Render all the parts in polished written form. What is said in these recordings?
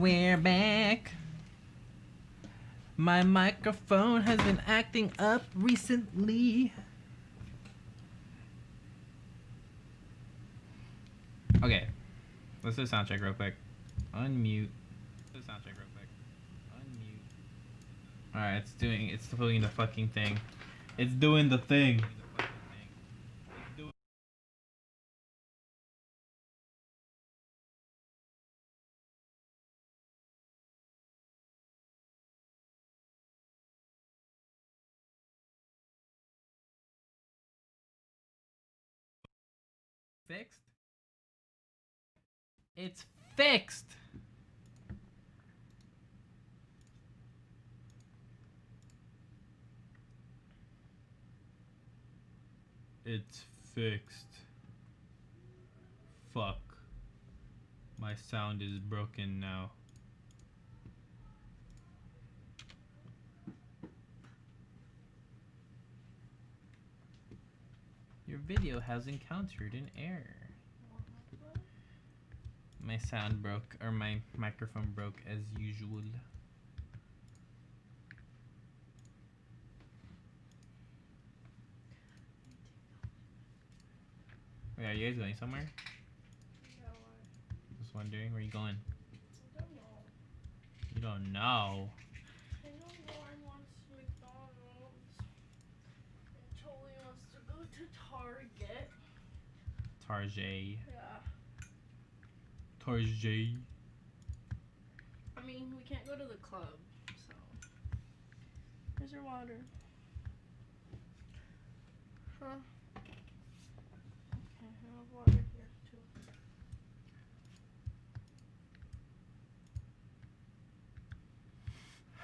we're back. My microphone has been acting up recently. Okay, let's do a sound check real quick. Unmute. Let's do a sound check real quick. Unmute. Alright, it's doing the fucking thing. It's doing the thing. Fixed? It's fixed! It's fixed. Fuck. My sound is broken now. Your video has encountered an error. My sound broke, or my microphone broke as usual. Wait, are you guys going somewhere? Yeah, why? Just wondering, where are you going? I don't know. You don't know. I know Lauren wants McDonald's. And Charlie wants to go to Target. Target. Yeah. Target. I mean, we can't go to the club, so. Here's your water. Huh? Okay, I have water here, too.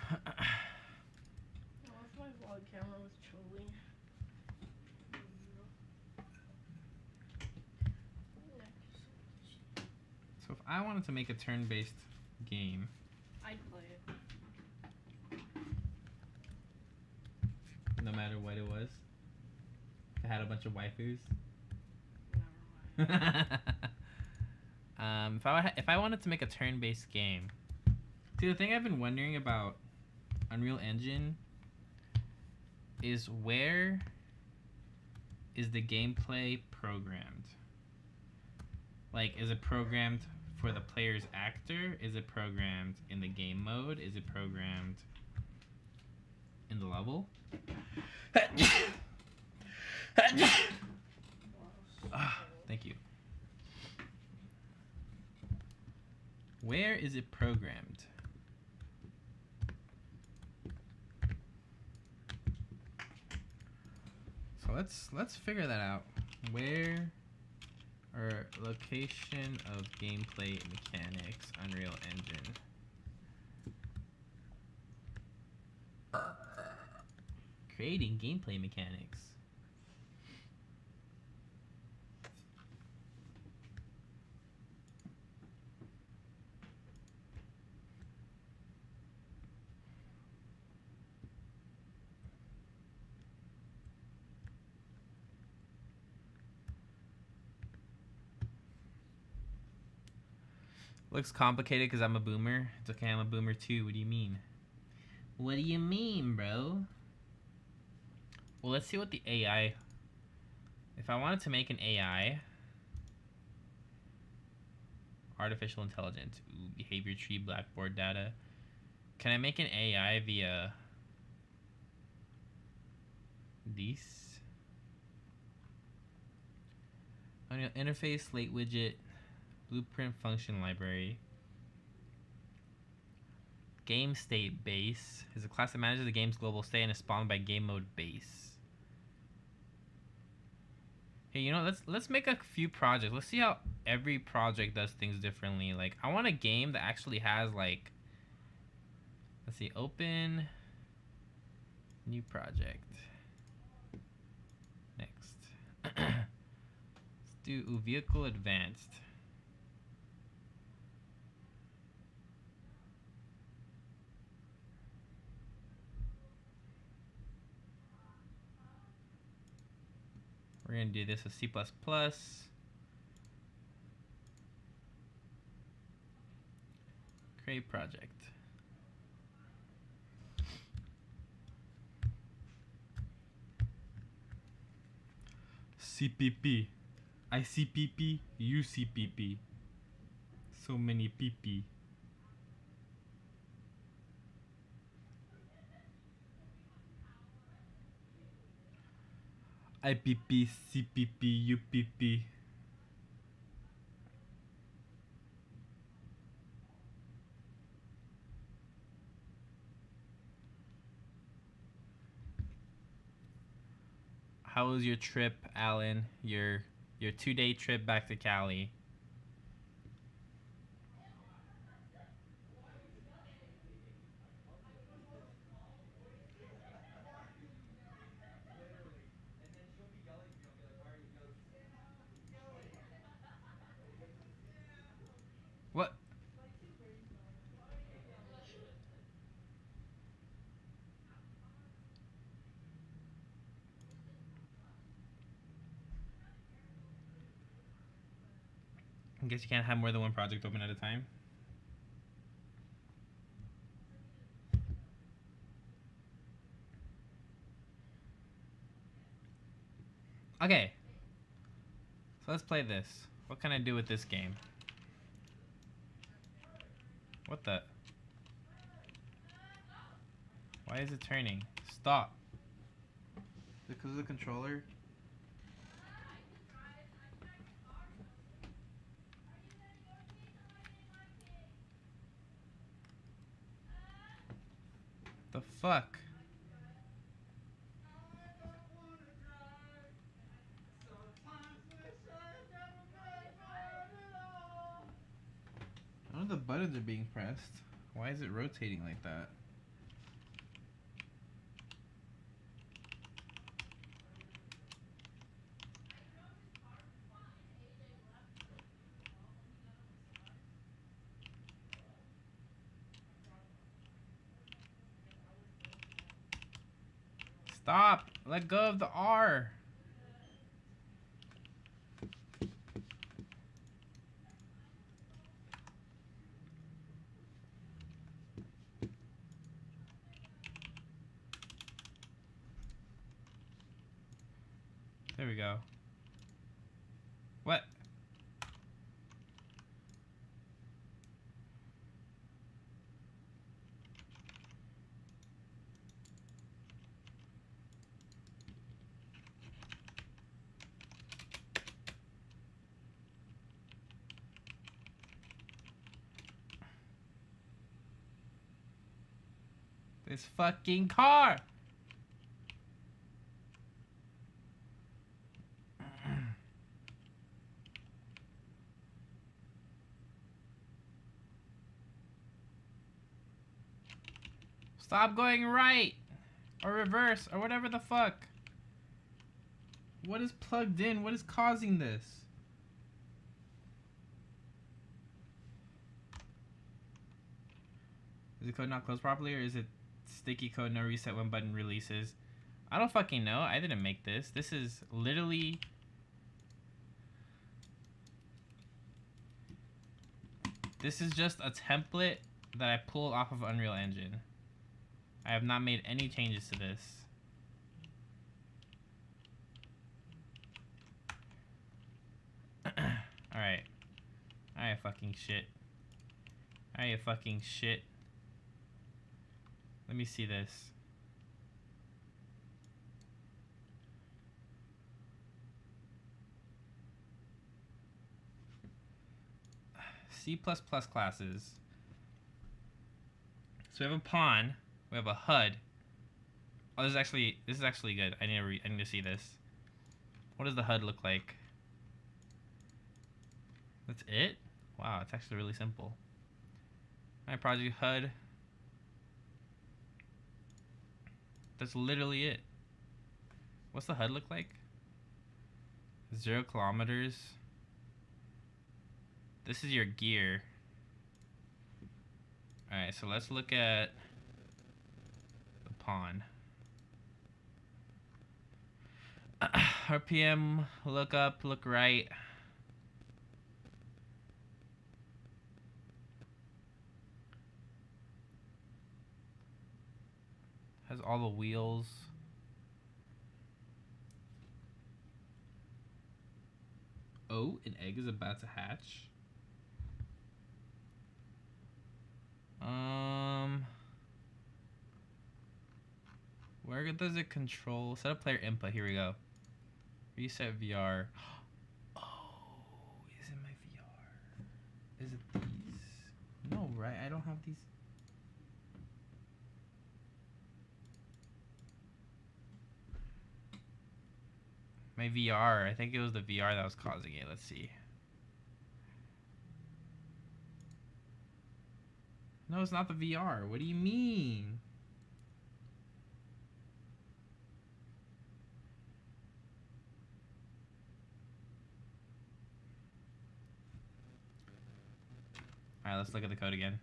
I left my vlog camera with Charlie. So if I wanted to make a turn-based game, I'd play it. no matter what it was, if it had a bunch of waifus. Never mind. If I wanted to make a turn-based game, see, the thing I've been wondering about Unreal Engine is, where is the gameplay programmed? Like, is it programmed for the player's actor? Is it programmed in the game mode? Is it programmed in the level? Thank you. Where is it programmed? So let's figure that out. Where, or location of gameplay mechanics, Unreal Engine. Creating gameplay mechanics. Looks complicated because I'm a boomer. It's okay, I'm a boomer too. What do you mean? What do you mean, bro? Well, let's see what the AI... If I wanted to make an AI... Artificial intelligence. Ooh, behavior tree, blackboard data. Can I make an AI via... these? Interface, slate widget, blueprint function library. Game state base is a class that manages the game's global state and is spawned by game mode base. Hey, you know, let's make a few projects. Let's see how every project does things differently. Like, I want a game that actually has, like, let's see, open new project. Next. Let's do vehicle advanced. We're going to do this with C++. Create Create project. CPP. I see PP, you see PP. So many PP. IPP, CPP, UPP. How was your trip, Alan? Your 2-day trip back to Cali? What? I guess you can't have more than one project open at a time. Okay. So let's play this. What can I do with this game? What the? Why is it turning? Stop. Because of the controller? The fuck? None of the buttons are being pressed. Why is it rotating like that? Stop! Let go of the R! There we go. What? This fucking car! Stop going right! Or reverse, or whatever the fuck. What is plugged in? What is causing this? Is the code not closed properly, or is it sticky code, no reset when button releases? I don't fucking know. I didn't make this. This is literally... This is just a template that I pulled off of Unreal Engine. I have not made any changes to this. Alright. Alright, fucking shit. Alright, fucking shit. Let me see this. C++ classes. So we have a pawn. We have a HUD. Oh, this is actually good. I need to see this. What does the HUD look like? That's it? Wow, it's actually really simple. My project HUD. That's literally it. What's the HUD look like? 0 kilometers. This is your gear. Alright, so let's look at the pawn. RPM, look up, look right. all the wheels. Oh, an egg is about to hatch. Where does it control? Set up player input. Here we go. Reset VR. Oh, is it my VR? Is it these? No, right? I don't have these. My VR. I think it was the VR that was causing it. Let's see. No, it's not the VR. What do you mean? Alright, let's look at the code again.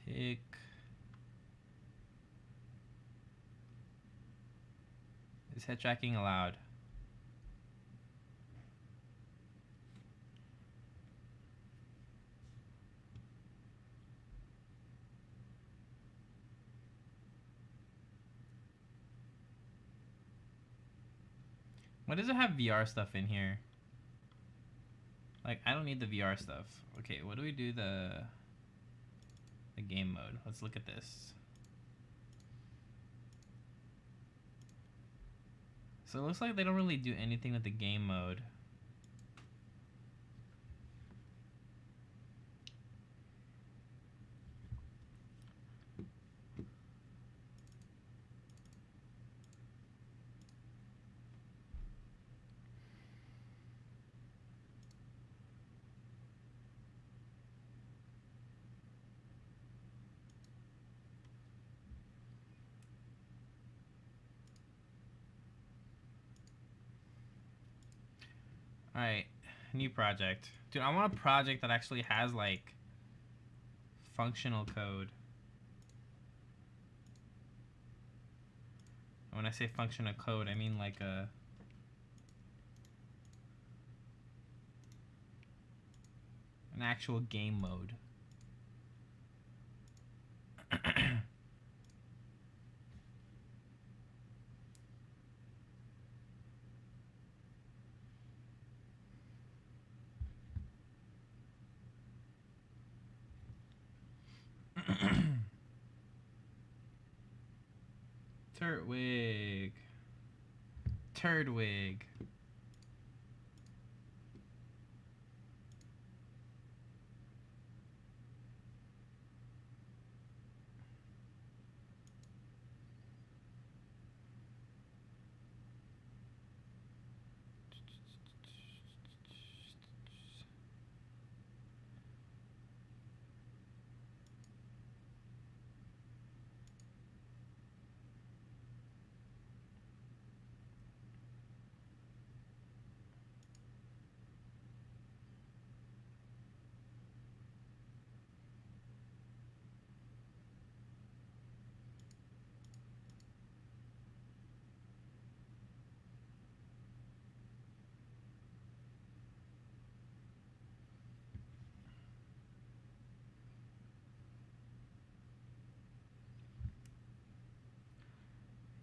Tick. Is head tracking allowed? Why does it have VR stuff in here? Like, I don't need the VR stuff. Okay, what do we do the game mode? Let's look at this. So it looks like they don't really do anything with the game mode. Alright, new project. Dude, I want a project that actually has, like, functional code. And when I say functional code, I mean like an actual game mode. Turtwig. Turdwig.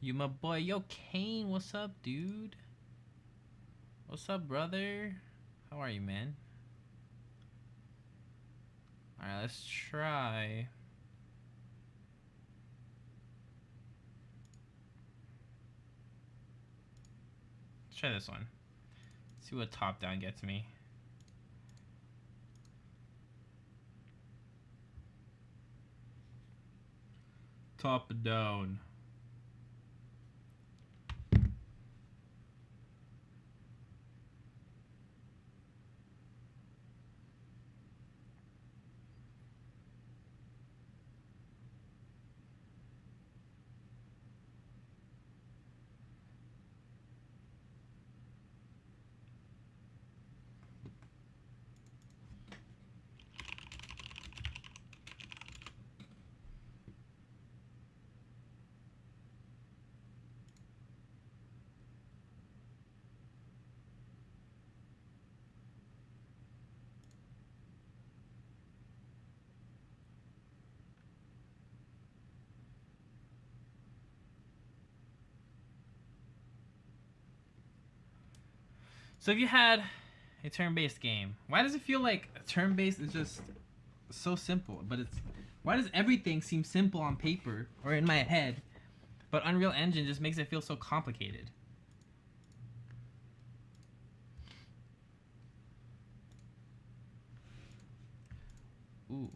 You my boy. Yo, Kane, what's up, dude? What's up, brother? How are you, man? Alright, let's try. Let's try this one. See what top down gets me. Top down. So if you had a turn-based game, why does it feel like turn-based is just so simple? But it's why does everything seem simple on paper or in my head, but Unreal Engine just makes it feel so complicated? Ooh.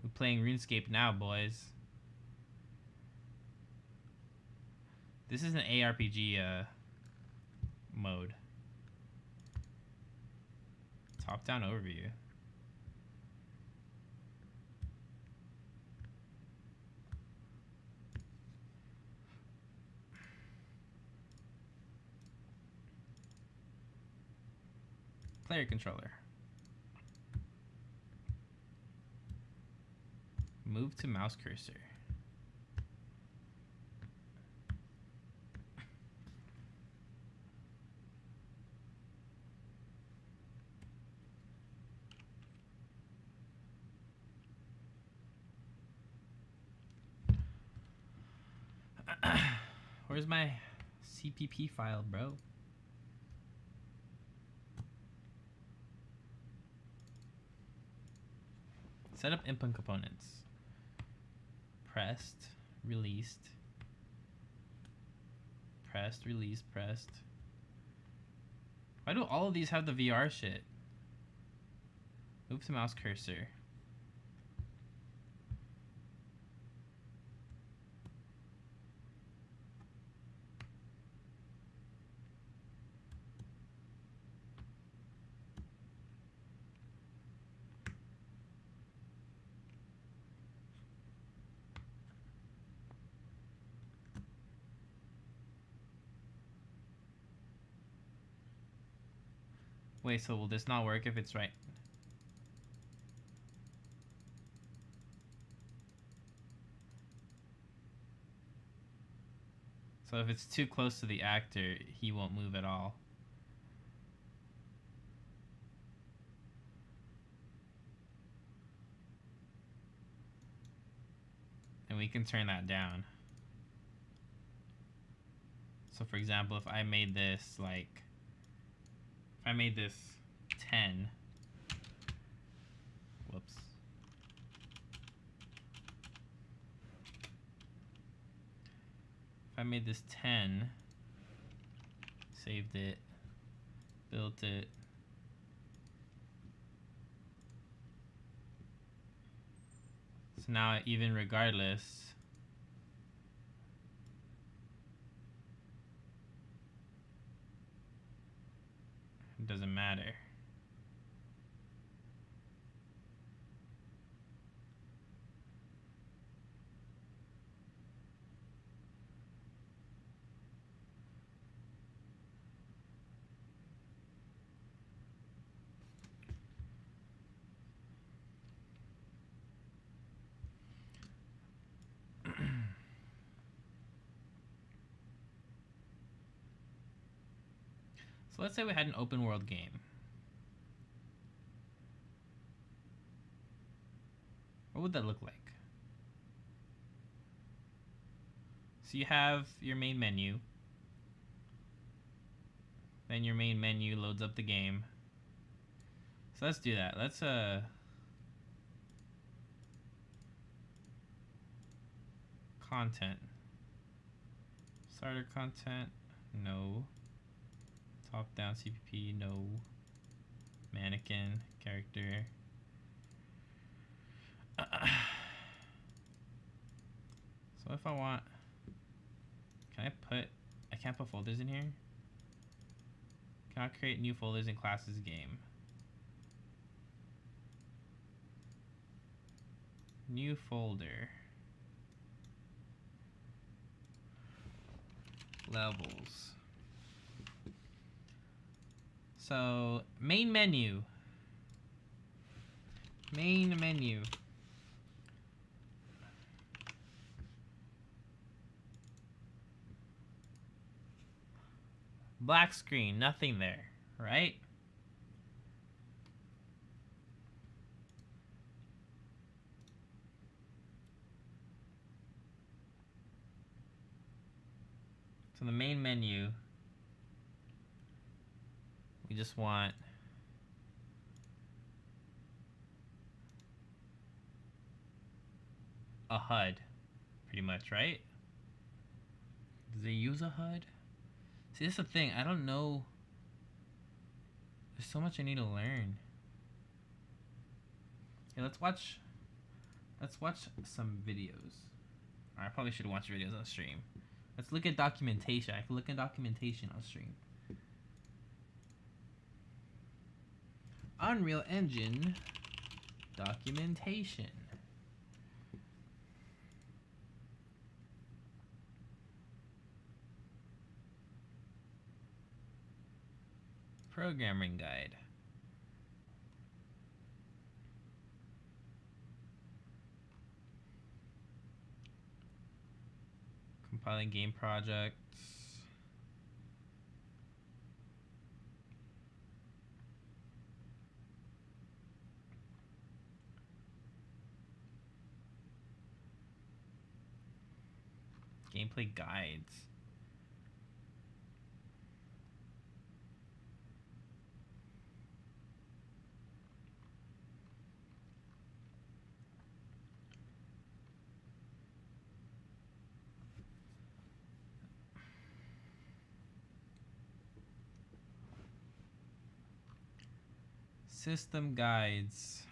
We're playing RuneScape now, boys. This is an ARPG mode. Top-down overview. Player controller. Move to mouse cursor. Where's my CPP file, bro? Set up input components. Pressed, released. Pressed, released, pressed. Why do all of these have the VR shit? Move to mouse cursor. Wait, so will this not work if it's right? So if it's too close to the actor, he won't move at all. And we can turn that down. So for example, if I made this like, if I made this 10, whoops. If I made this 10, saved it, built it, so now even regardless, it doesn't matter. So let's say we had an open world game. What would that look like? So you have your main menu. Then your main menu loads up the game. So let's do that. Let's content. Starter content, no. Top down CPP, no. Mannequin, character. So if I want, I can't put folders in here? Cannot create new folders in classes game. New folder. Levels. So main menu. Main menu. Black screen, nothing there, right? So the main menu, we just want a HUD, pretty much, right? Do they use a HUD? See, that's the thing. I don't know. There's so much I need to learn. Okay, let's watch some videos. I probably should watch videos on stream. Let's look at documentation. I can look at documentation on stream. Unreal Engine documentation. Programming guide. Compiling game projects. Gameplay guides. System guides.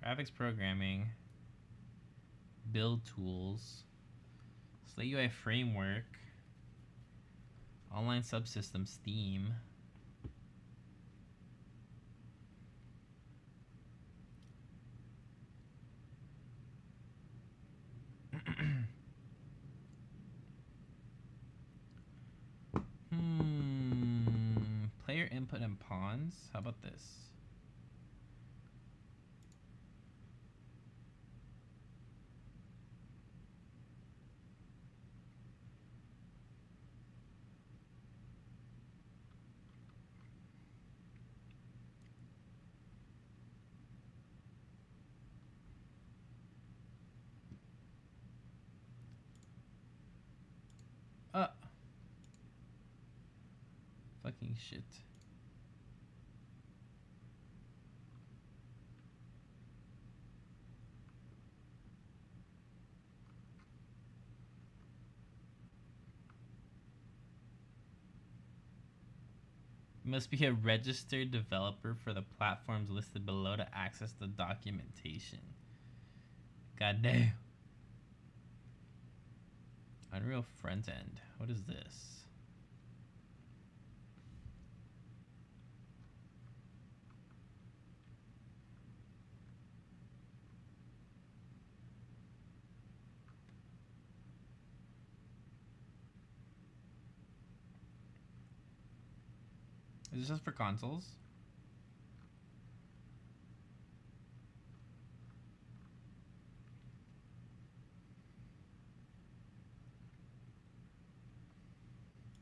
Graphics programming. Build tools. Slate UI framework. Online subsystems theme. Player input and pawns. How about this? Fucking shit. You must be a registered developer for the platforms listed below to access the documentation. God damn. Unreal front end. What is this? Is this just for consoles?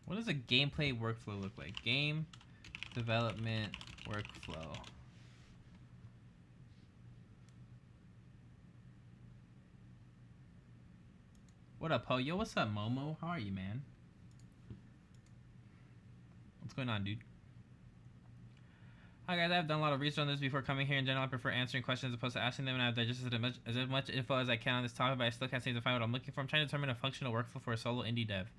What does a gameplay workflow look like? Game development workflow. What up, Ho? Yo, what's up, Momo? How are you, man? What's going on, dude? Hi guys, I've done a lot of research on this before coming here. In general, I prefer answering questions as opposed to asking them, and I've digested as much info as I can on this topic, but I still can't seem to find what I'm looking for. I'm trying to determine a functional workflow for a solo indie dev.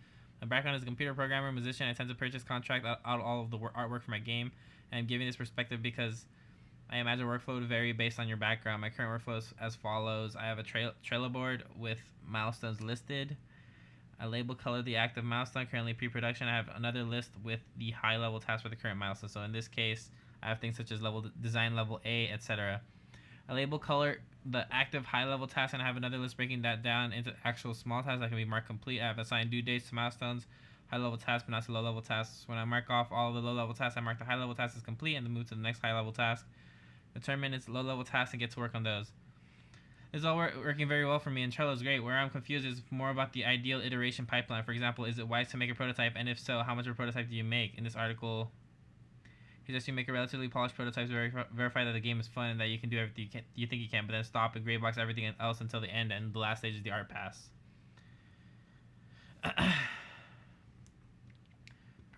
My background is a computer programmer, musician. I tend to purchase contract out all of the artwork for my game, and I'm giving this perspective because I imagine workflow would vary based on your background. My current workflow is as follows. I have a Trello board with milestones listed. I label color the active milestone, currently pre-production. I have another list with the high-level tasks for the current milestone. So in this case, I have things such as level design level A, etc. I label color the active high-level tasks, and I have another list breaking that down into actual small tasks that can be marked complete. I have assigned due dates to milestones, high-level tasks, but not to low-level tasks. When I mark off all of the low-level tasks, I mark the high-level task as complete and then move to the next high-level task. Determine its low-level tasks and get to work on those. It's all working very well for me, and Trello is great. Where I'm confused is more about the ideal iteration pipeline. For example, is it wise to make a prototype, and if so, how much of a prototype do you make? In this article, he says you make a relatively polished prototype to verify that the game is fun and that you can do everything you think you can, but then stop and gray box everything else until the end, and the last stage is the art pass.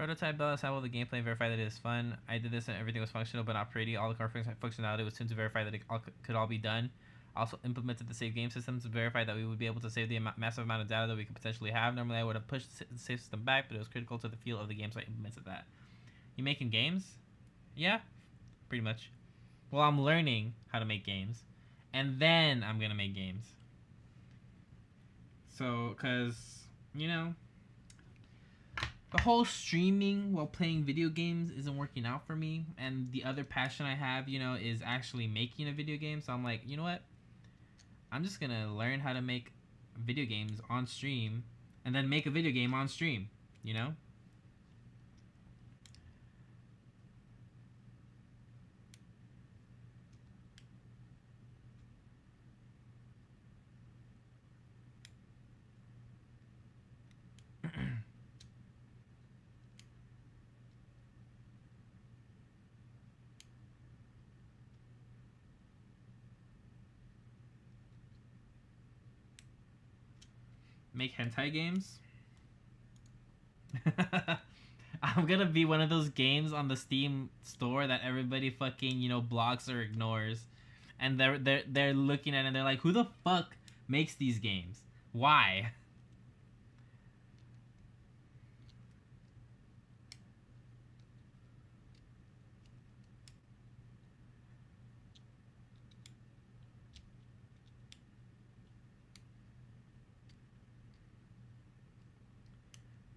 Prototype build assemble the gameplay and verify that it is fun. I did this and everything was functional but not pretty. All the car functionality was tuned to verify that it could all be done. Also implemented the save game systems to verify that we would be able to save the massive amount of data that we could potentially have. Normally I would have pushed the save system back, but it was critical to the feel of the game, so I implemented that. You making games? Yeah, pretty much. Well, I'm learning how to make games, and then I'm gonna make games. So, cause you know, the whole streaming while playing video games isn't working out for me, and the other passion I have, you know, is actually making a video game. So I'm like, you know what? I'm just gonna learn how to make video games on stream, and then make a video game on stream. You know. Make hentai games. I'm gonna be one of those games on the Steam store that everybody fucking, you know, blocks or ignores, and they're looking at it and they're like, who the fuck makes these games? Why?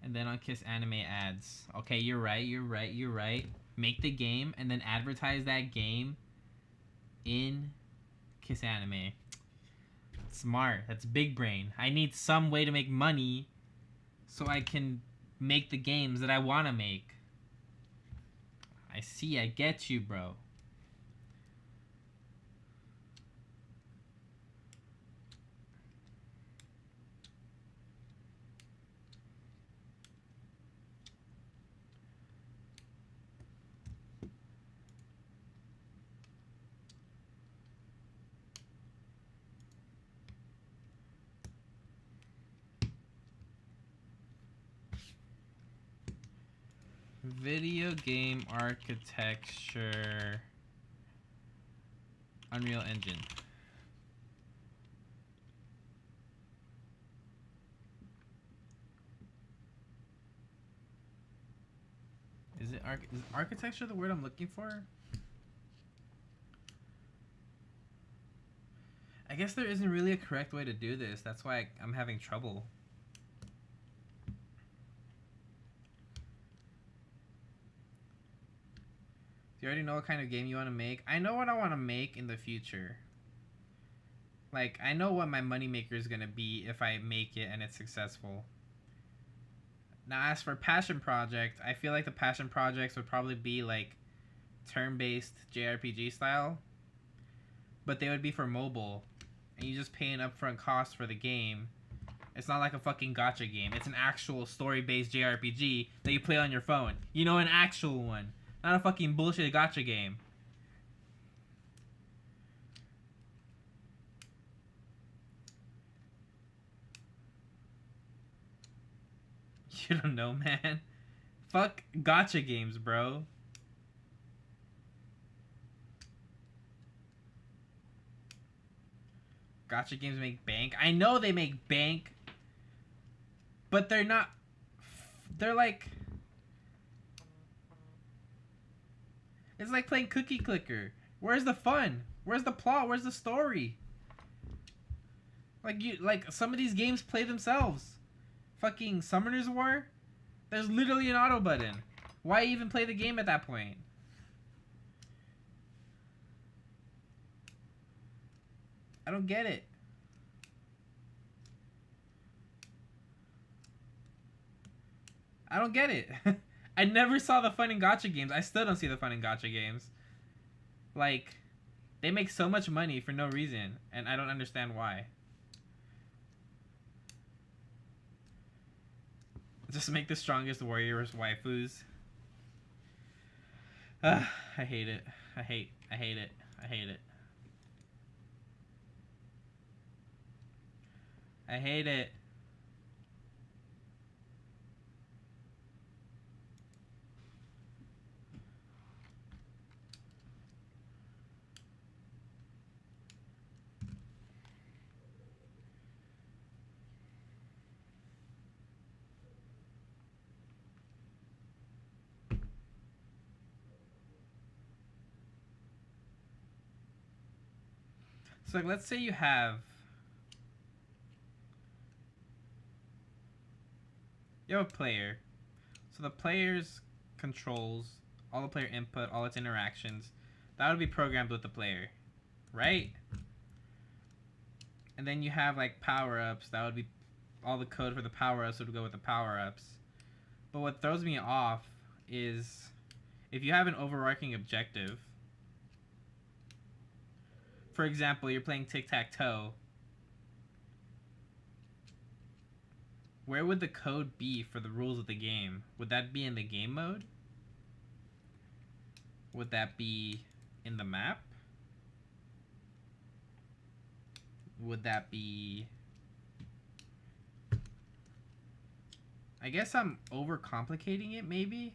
And then on Kiss Anime ads. Okay, you're right. Make the game and then advertise that game in Kiss Anime. Smart. That's big brain. I need some way to make money so I can make the games that I want to make. I see. I get you, bro. Video game architecture, Unreal Engine. Is architecture the word I'm looking for? I guess there isn't really a correct way to do this. That's why I'm having trouble. Do you already know what kind of game you want to make? I know what I want to make in the future. Like, I know what my moneymaker is going to be if I make it and it's successful. Now, as for passion project, I feel like the passion projects would probably be like turn-based JRPG style. But they would be for mobile. And you just pay an upfront cost for the game. It's not like a fucking gacha game. It's an actual story-based JRPG that you play on your phone. You know, an actual one. Not a fucking bullshit gacha game. You don't know, man. Fuck gacha games, bro. Gacha games make bank. I know they make bank. But they're not... They're like... It's like playing Cookie Clicker. Where's the fun? Where's the plot? Where's the story? Like some of these games play themselves. Fucking Summoner's War? There's literally an auto button. Why even play the game at that point? I don't get it. I don't get it. I never saw the fun in gacha games. I still don't see the fun in gacha games. Like, they make so much money for no reason, and I don't understand why. Just make the strongest warriors waifus. I hate it. I hate it. I hate it. I hate it. So like, let's say you have a player. So the player's controls, all the player input, all its interactions, that would be programmed with the player, right? And then you have like power-ups, that would be all the code for the power-ups would go with the power-ups. But what throws me off is if you have an overarching objective. For example, you're playing tic-tac-toe. Where would the code be for the rules of the game? Would that be in the game mode? Would that be in the map? Would that be... I guess I'm overcomplicating it, maybe?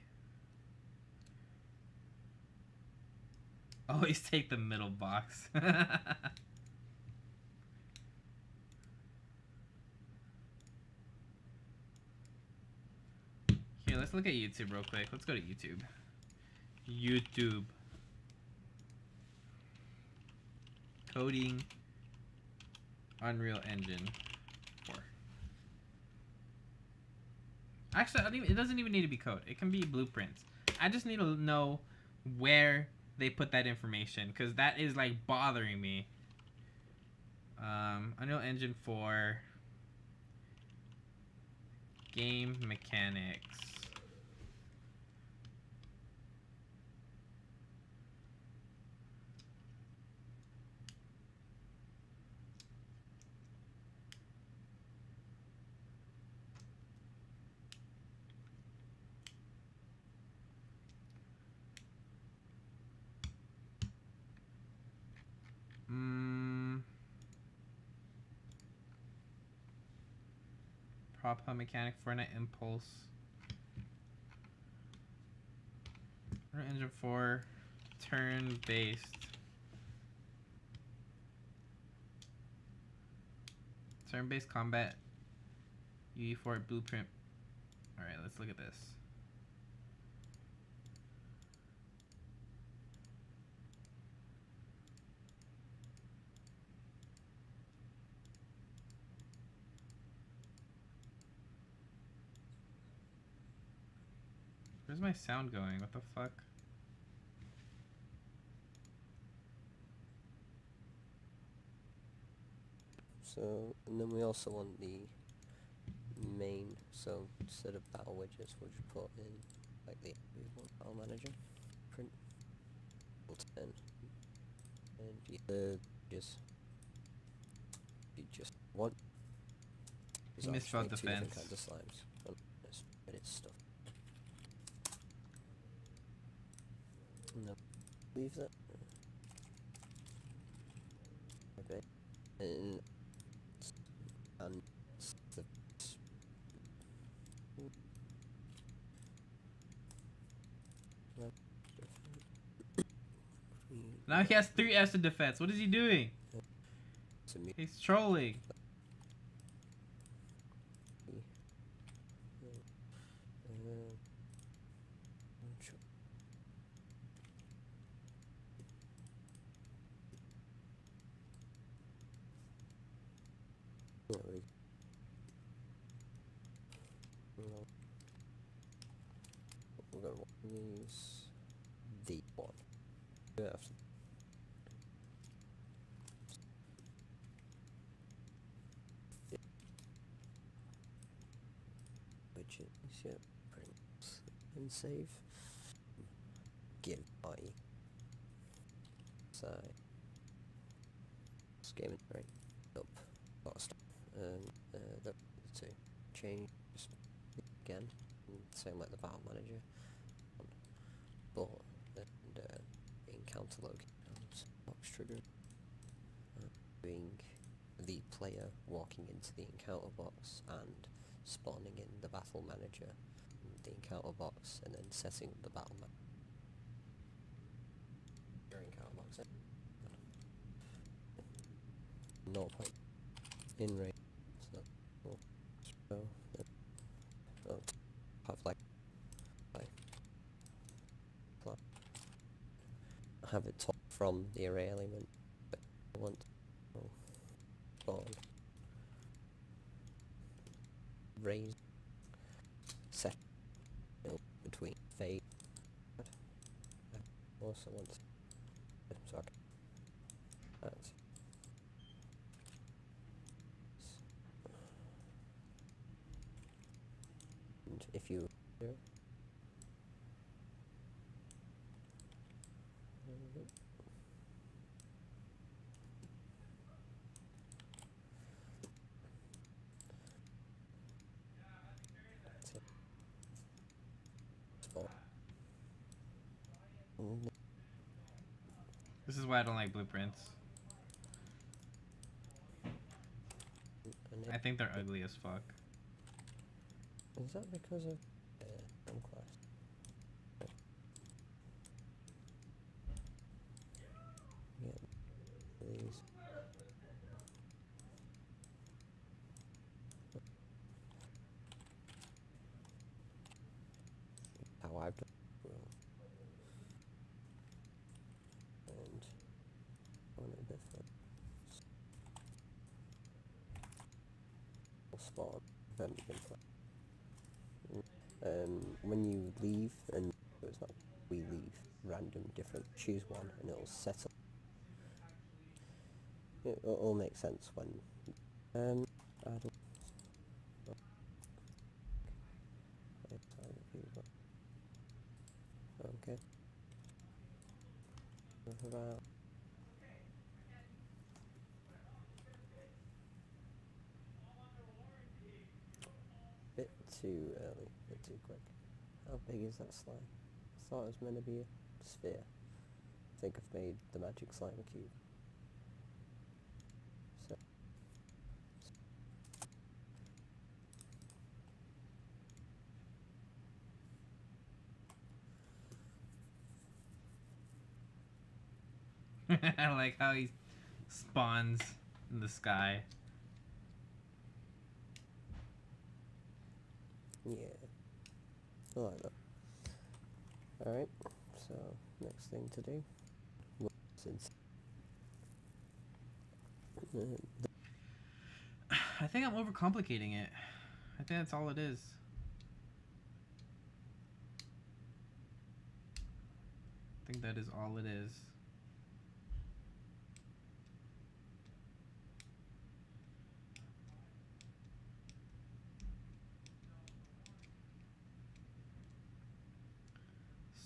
Always take the middle box. Here, let's look at YouTube real quick. Let's go to YouTube. YouTube. Coding Unreal Engine 4. Actually, it doesn't even need to be code. It can be blueprints. I just need to know where they put that information, because that is like bothering me. Unreal Engine 4 game mechanics. Prop hub mechanic, Fortnite Impulse. Unreal Engine 4 turn-based. Turn-based combat. UE4 blueprint. Alright, let's look at this. Where's my sound going? What the fuck? So, and then we also want the main, so instead of battle widgets, we'll just put in like the battle manager print. And you just want Misspelled two different defense. kinds of slimes. And it's stuff. No, leave that. Okay. And the Now he has 3 F's in defense. What is he doing? He's trolling. We're going to use the one. Yeah. Which is print and save. Give I side. Game right up. Stop. The two change again. Same like the battle manager. But and encounter locations box trigger. Doing the player walking into the encounter box and spawning in the battle manager, the encounter box, and then setting up the battle manager. Your encounter box. No point in range. So have like have it top from the array element. But I want raise set between fade. I also want so I can that's and if you This is why I don't like blueprints. I think they're ugly as fuck. Is that because of home class? Yeah, these. How I've done and on a different spawn then you can play. When you leave, and it's not we leave random different, choose one and it'll settle. It'll all make sense when I don't okay. What about bit too early, bit too quick. How big is that slime? I thought it was meant to be a sphere. I think I've made the magic slime a cube. So I like how he spawns in the sky. yeah, I like that. Alright, so next thing to do. Since I think I'm overcomplicating it. I think that's all it is. I think that is all it is.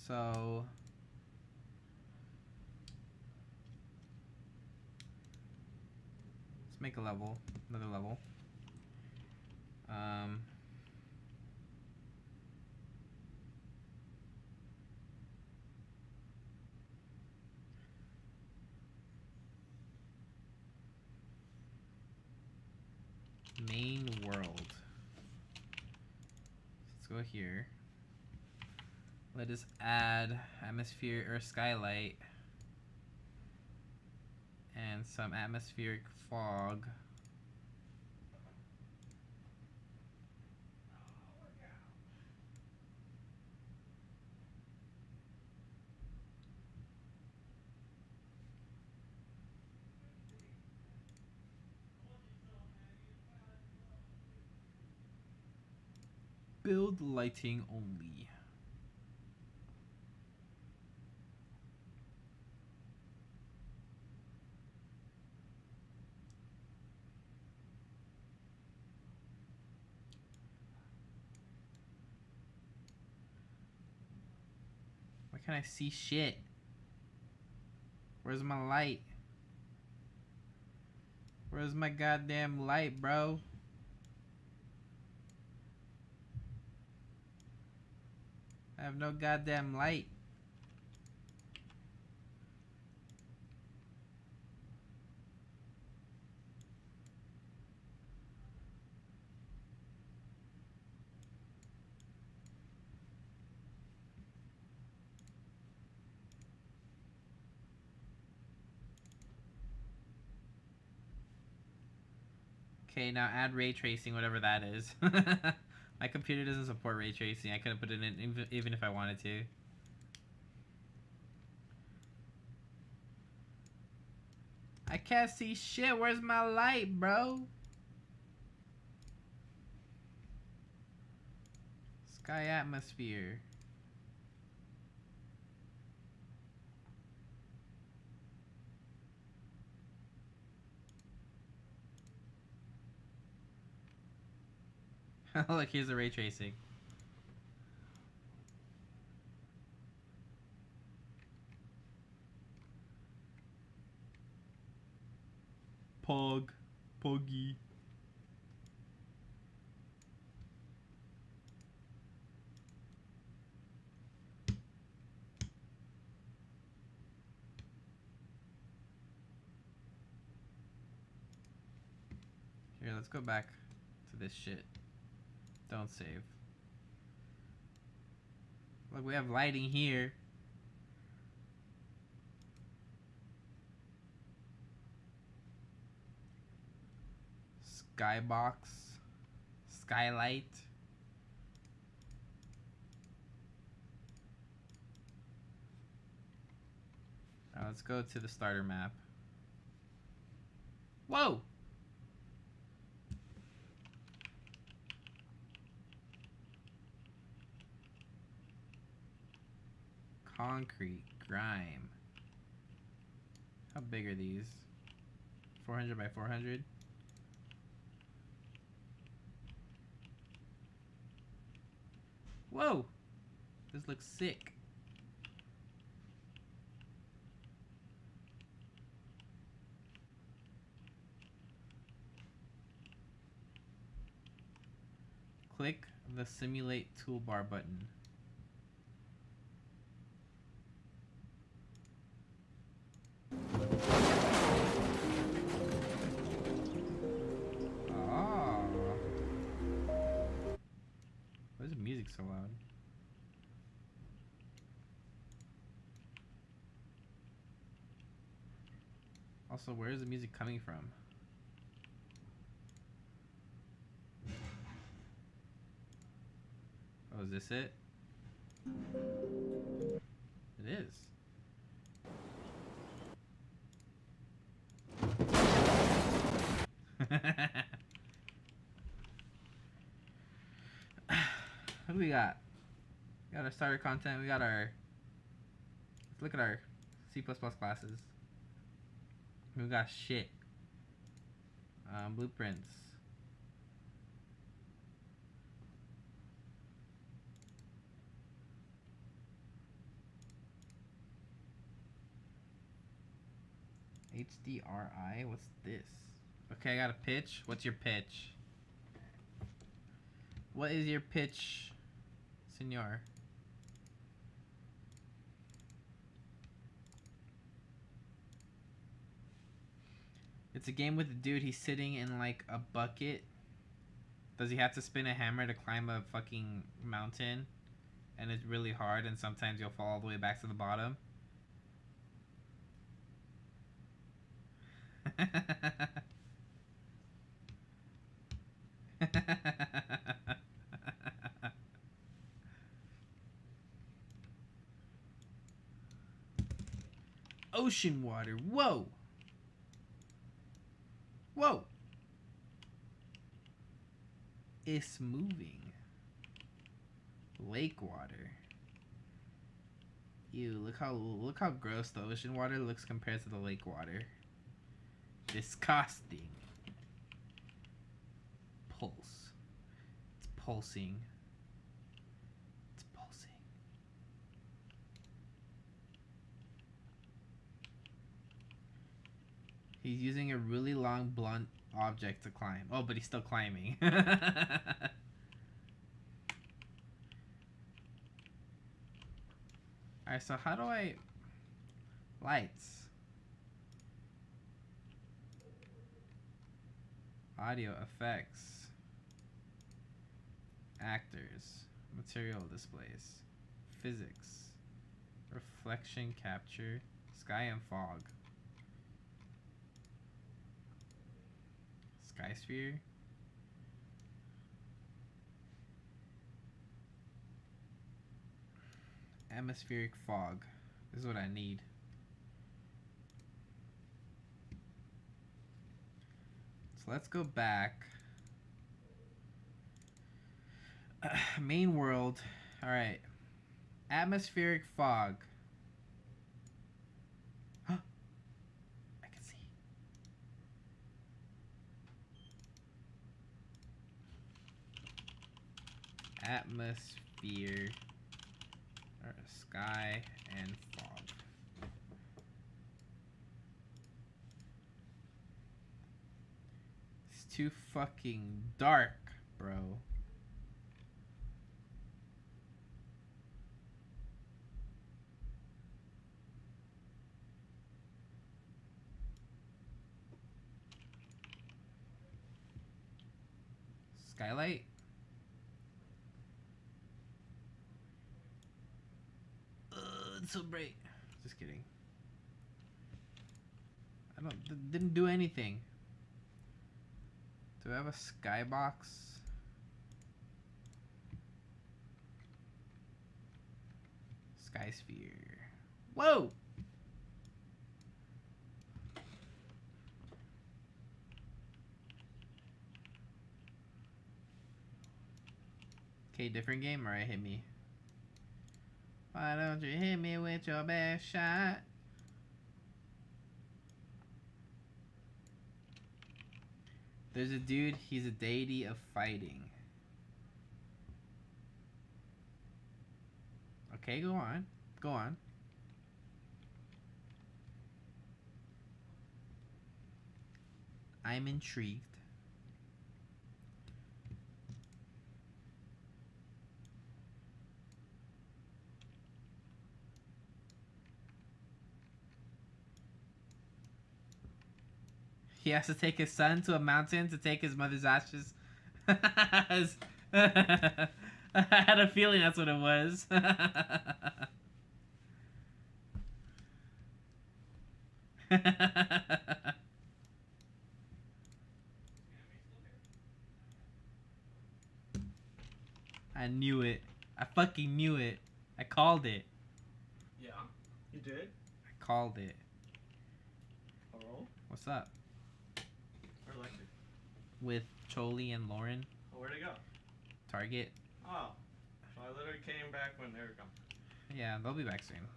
So let's make a level, another level. Main world. Let's go here. Let us add atmosphere or skylight and some atmospheric fog. Build lighting only. Why can't I see shit? Where's my light? Where's my goddamn light, bro? I have no goddamn light. Okay, now add ray tracing, whatever that is. My computer doesn't support ray tracing. I couldn't put it in even if I wanted to. I can't see shit. Where's my light, bro? Sky atmosphere. Look, here's the ray tracing. Poggy. Here, let's go back to this shit. Don't save. Look, we have lighting here. Skybox. Skylight. Now let's go to the starter map. Whoa! Concrete, grime. How big are these? 400 by 400? Whoa! This looks sick. Click the simulate toolbar button. Why is the music so loud? Also, where is the music coming from? Oh, is this it? It is. What do we got? We got our starter content. We got our... Let's look at our C++ classes. We got shit. Blueprints. HDRI? What's this? Okay, I got a pitch. What's your pitch? What is your pitch, senor? It's a game with a dude. He's sitting in like a bucket. Does he have to spin a hammer to climb a fucking mountain? And it's really hard, and sometimes you'll fall all the way back to the bottom. Ocean water. Whoa. Whoa. It's moving. Lake water. Ew, look how gross the ocean water looks compared to the lake water. Disgusting. Pulse. It's pulsing. It's pulsing. He's using a really long blunt object to climb. Oh, but he's still climbing. Alright, so how do I... Lights. Audio effects. Actors. Material displays. Physics. Reflection capture. Sky and fog. Sky sphere. Atmospheric fog. This is what I need. So let's go back. Main world. All right. Atmospheric fog. I can see. Atmosphere. Or sky and fog. It's too fucking dark, bro. Skylight? It's so bright. Just kidding. Didn't do anything. Do I have a skybox? Sky sphere. Whoa! Okay, different game. Alright, hit me. Why don't you hit me with your best shot? There's a dude, he's a deity of fighting. Okay, go on. Go on. I'm intrigued. He has to take his son to a mountain to take his mother's ashes. I had a feeling that's what it was. I knew it. I fucking knew it. I called it. Yeah, you did? I called it. Hello? What's up? Where Lexi? With Choli and Lauren. Oh, where'd they go? Target. Oh, so I literally came back when they were gone. Yeah, they'll be back soon.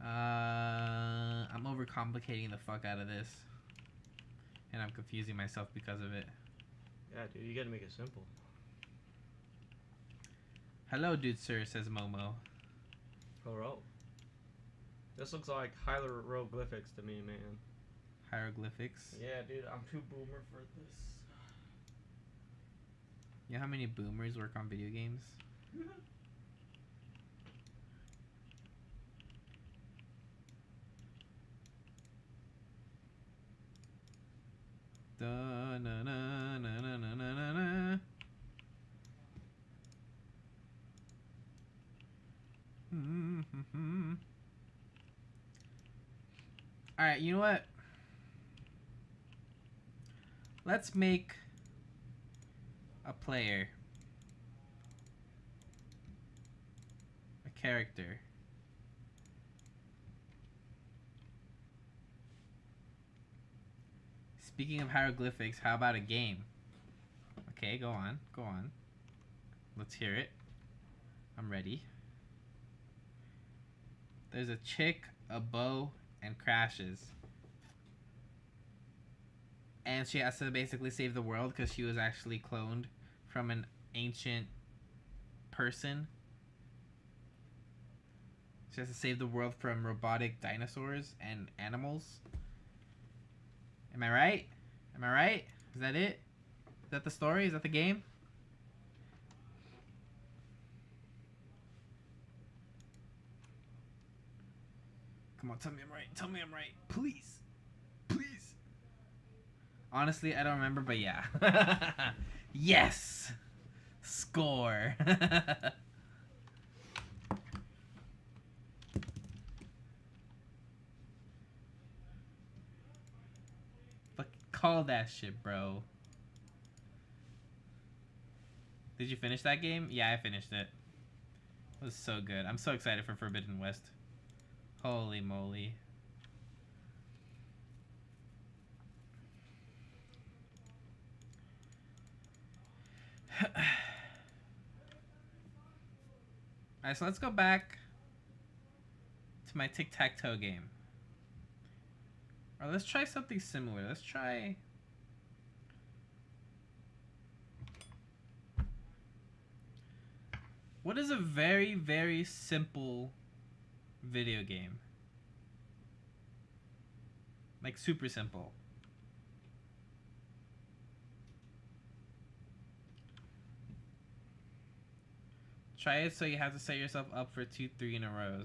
I'm overcomplicating the fuck out of this. And I'm confusing myself because of it. Yeah, dude, you gotta make it simple. Hello, dude, sir, says Momo. Hello. This looks like hieroglyphics to me, man. Hieroglyphics. Yeah, dude, I'm too boomer for this. You know how many boomers work on video games? Da, na, na, na, na, na, na, na. Alright, you know what? Let's make a player. A character. Speaking of hieroglyphics, how about a game? Okay, go on. Go on. Let's hear it. I'm ready. There's a chick, a bow, and crashes. And she has to basically save the world because she was actually cloned from an ancient person. She has to save the world from robotic dinosaurs and animals. Am I right? Am I right? Is that it? Is that the story? Is that the game? Come on, tell me I'm right. Tell me I'm right. Please. Please. Honestly, I don't remember, but yeah. Yes! Score. Fucking call that shit, bro. Did you finish that game? Yeah, I finished it. It was so good. I'm so excited for Forbidden West. Holy moly. Alright, so let's go back to my tic-tac-toe game. Or let's try something similar. Let's try... What is a very, very simple video game? Like, super simple. Try it so you have to set yourself up for 2-3 in a row.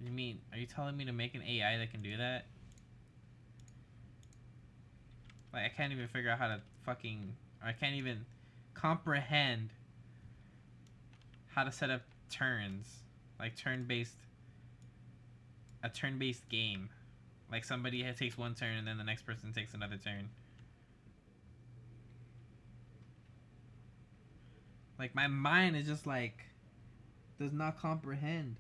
You mean, are you telling me to make an AI that can do that? Like, I can't even figure out how to fucking... Or I can't even comprehend how to set up turns. Like, turn-based... A turn-based game. Like, somebody takes one turn and then the next person takes another turn. Like, my mind is just like... Does not comprehend.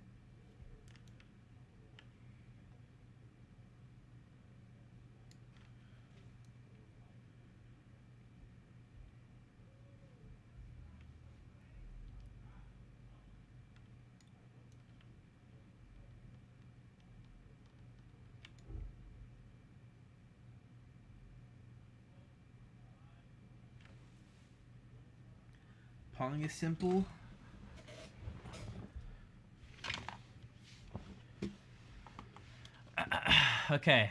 Pong is simple. Okay.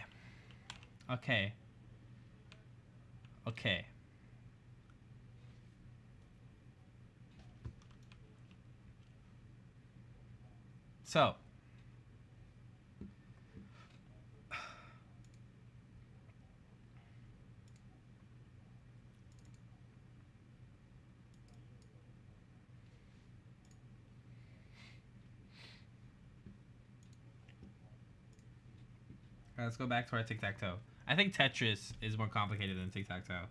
Okay. Okay. So. Alright, let's go back to our tic-tac-toe. I think Tetris is more complicated than tic-tac-toe.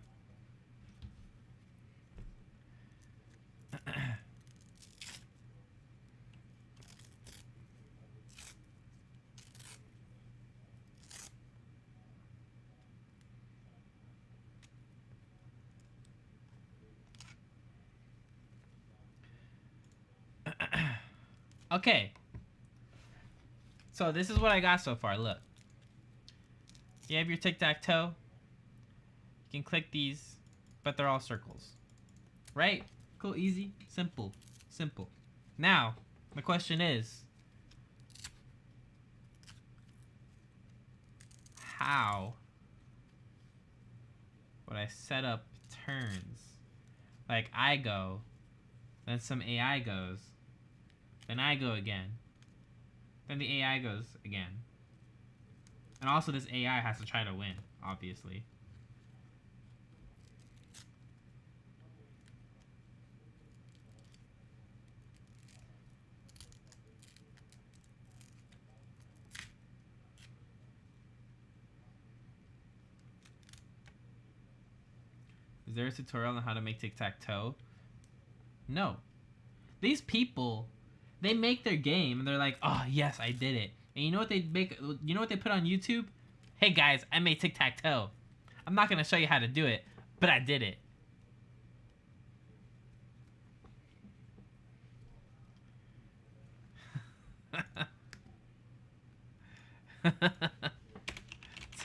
Okay. So this is what I got so far. Look. You have your tic-tac-toe. You can click these, but they're all circles. Right? Cool, easy, simple. Simple. Now, the question is, how would I set up turns? Like, I go, then some AI goes, then I go again, then the AI goes again. And also this AI has to try to win, obviously. Is there a tutorial on how to make tic-tac-toe? No. These people, they make their game and they're like, oh yes, I did it. And you know what they make? You know what they put on YouTube? Hey guys, I made tic-tac-toe. I'm not gonna show you how to do it, but I did it.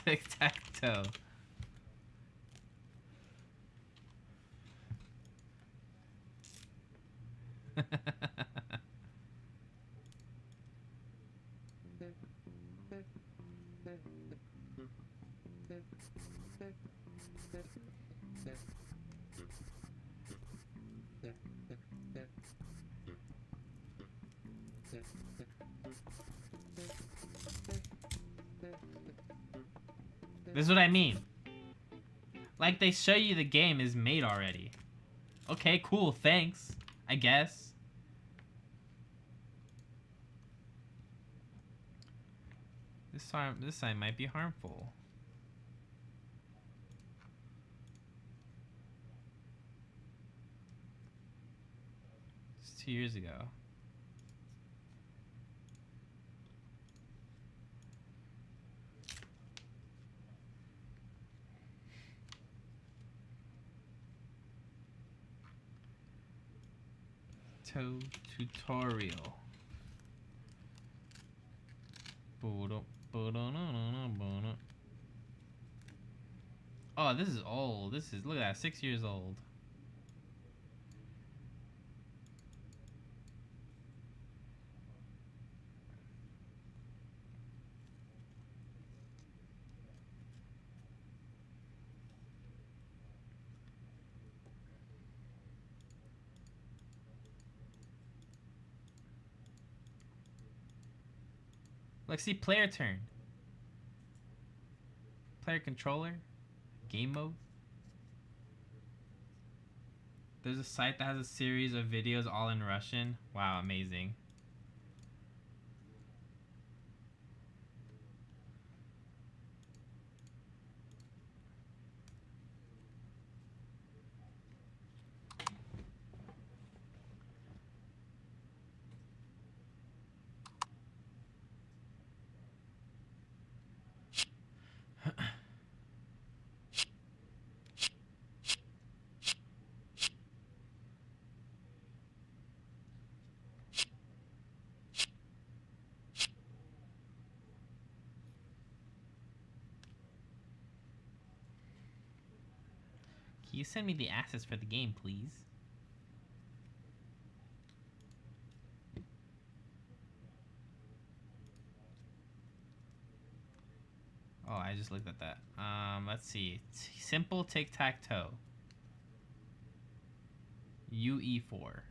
Tic-tac-toe. This is what I mean. Like, they show you the game is made already. Okay, cool, thanks, I guess. This sign might be harmful. It's 2 years ago. tic-tac-toe tutorial. Oh, this is old. This is, look at that, 6 years old. Let's see, player turn. Player controller. Game mode. There's a site that has a series of videos all in Russian. Wow, amazing. Can you send me the assets for the game, please? Oh, I just looked at that. Let's see. Simple tic-tac-toe. UE4.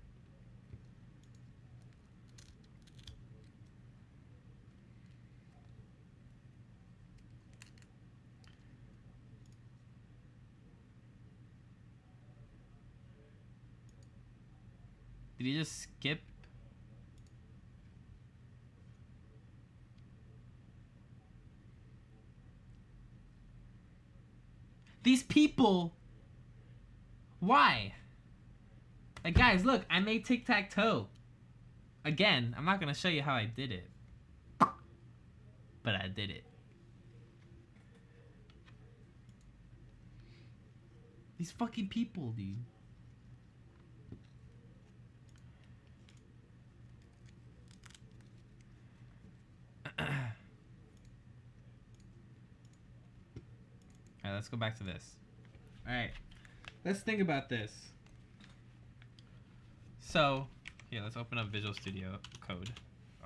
Did he just skip? These people! Why? Like, guys, look, I made tic-tac-toe. Again, I'm not gonna show you how I did it. But I did it. These fucking people, dude. Alright, let's go back to this. Alright, let's think about this. So, yeah, let's open up Visual Studio Code.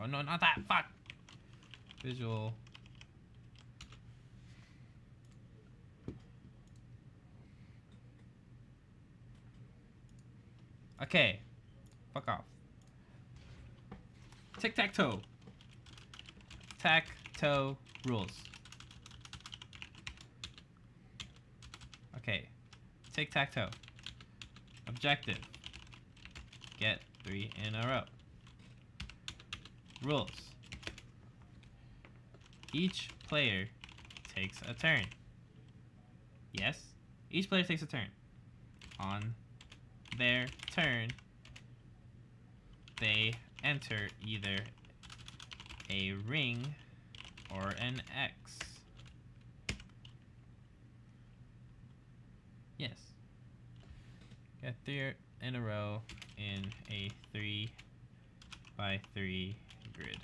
Oh no, not that, fuck! Visual. Okay, fuck off. Tic-tac-toe. Tac-toe rules. Okay, tic-tac-toe. Objective. Get 3 in a row. Rules. Each player takes a turn. Yes? Each player takes a turn. On their turn, they enter either a ring or an X. Yes. Get 3 in a row in a 3x3 grid.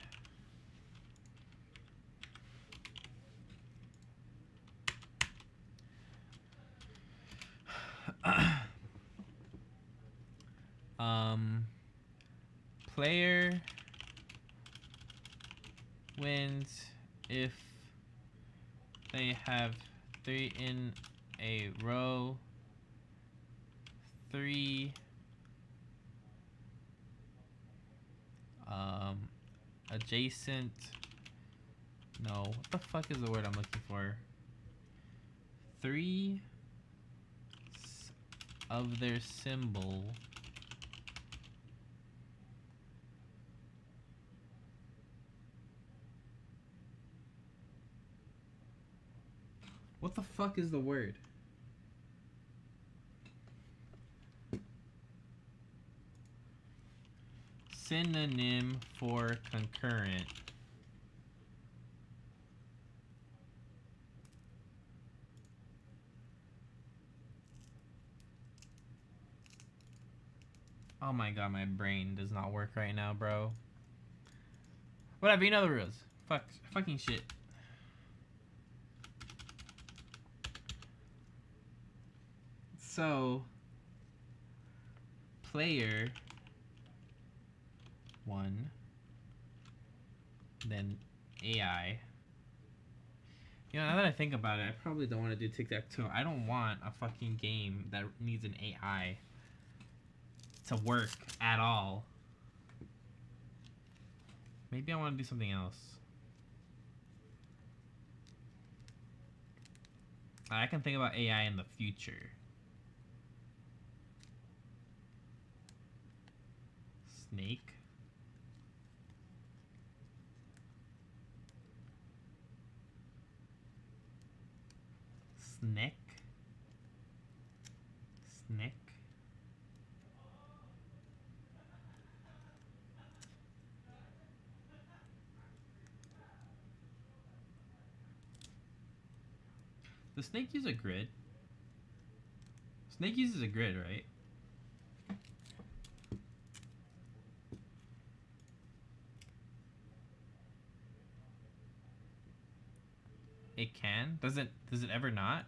Player wins if they have 3 in a row, 3 adjacent, no, what the fuck is the word I'm looking for? 3 of their symbol what the fuck is the word? Synonym for concurrent. Oh my god, my brain does not work right now, bro. Whatever, you know the rules. Fucking shit. So, player 1, then AI. You know, now that I think about it, I probably don't want to do tic-tac-toe. I don't want a fucking game that needs an AI to work at all. Maybe I want to do something else. I can think about AI in the future. Snake. Snick. Snick. Does Snake use a grid? Snake uses a grid, right? It can? Does it ever not?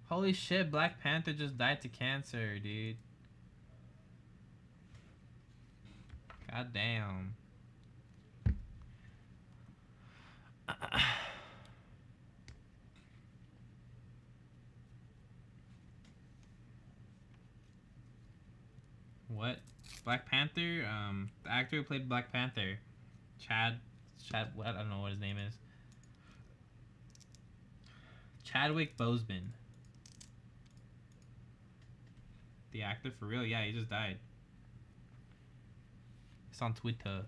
Holy shit, Black Panther just died to cancer, dude. God damn. What? Black Panther? The actor who played Black Panther. Chad, what? I don't know what his name is. Chadwick Boseman. The actor for real? Yeah, he just died. It's on Twitter.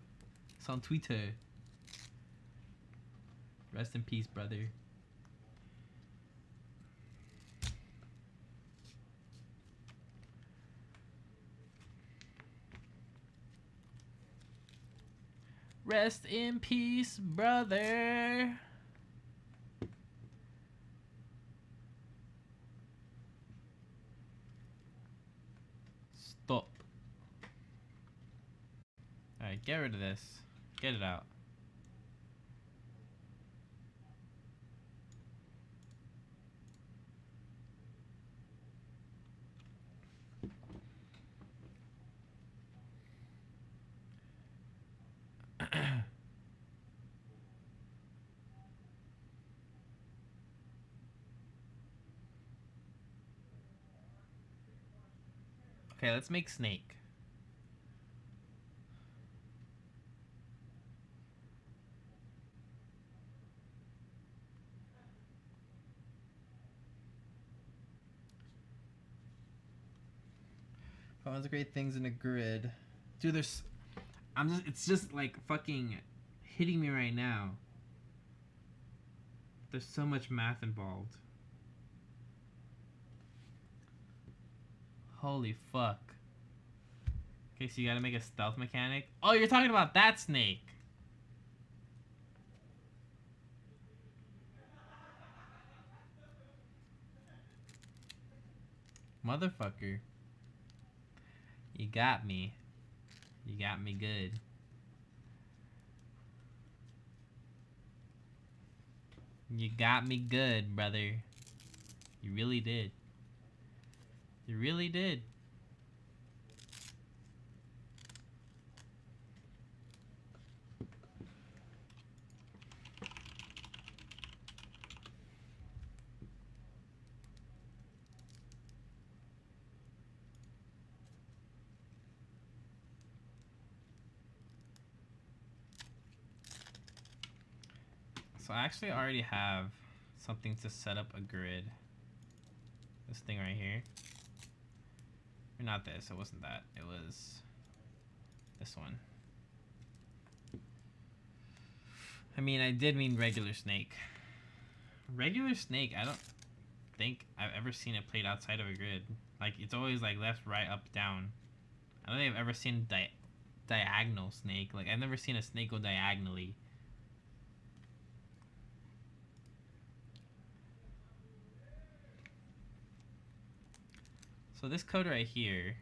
It's on Twitter. Rest in peace, brother. Rest in peace, brother. Stop. Alright, get rid of this. Get it out. Okay, let's make Snake. Finds great things in a grid. Dude, it's just like fucking hitting me right now. There's so much math involved. Holy fuck. Okay, so you gotta make a stealth mechanic. Oh, you're talking about that Snake. Motherfucker. You got me. You got me good. You got me good, brother. You really did. You really did. So I actually already have something to set up a grid. This thing right here. Or not this, it wasn't that. It was this one. I mean, I did mean regular Snake. Regular Snake, I don't think I've ever seen it played outside of a grid. Like, it's always like left, right, up, down. I don't think I've ever seen diagonal snake. Like, I've never seen a snake go diagonally. So this code right here,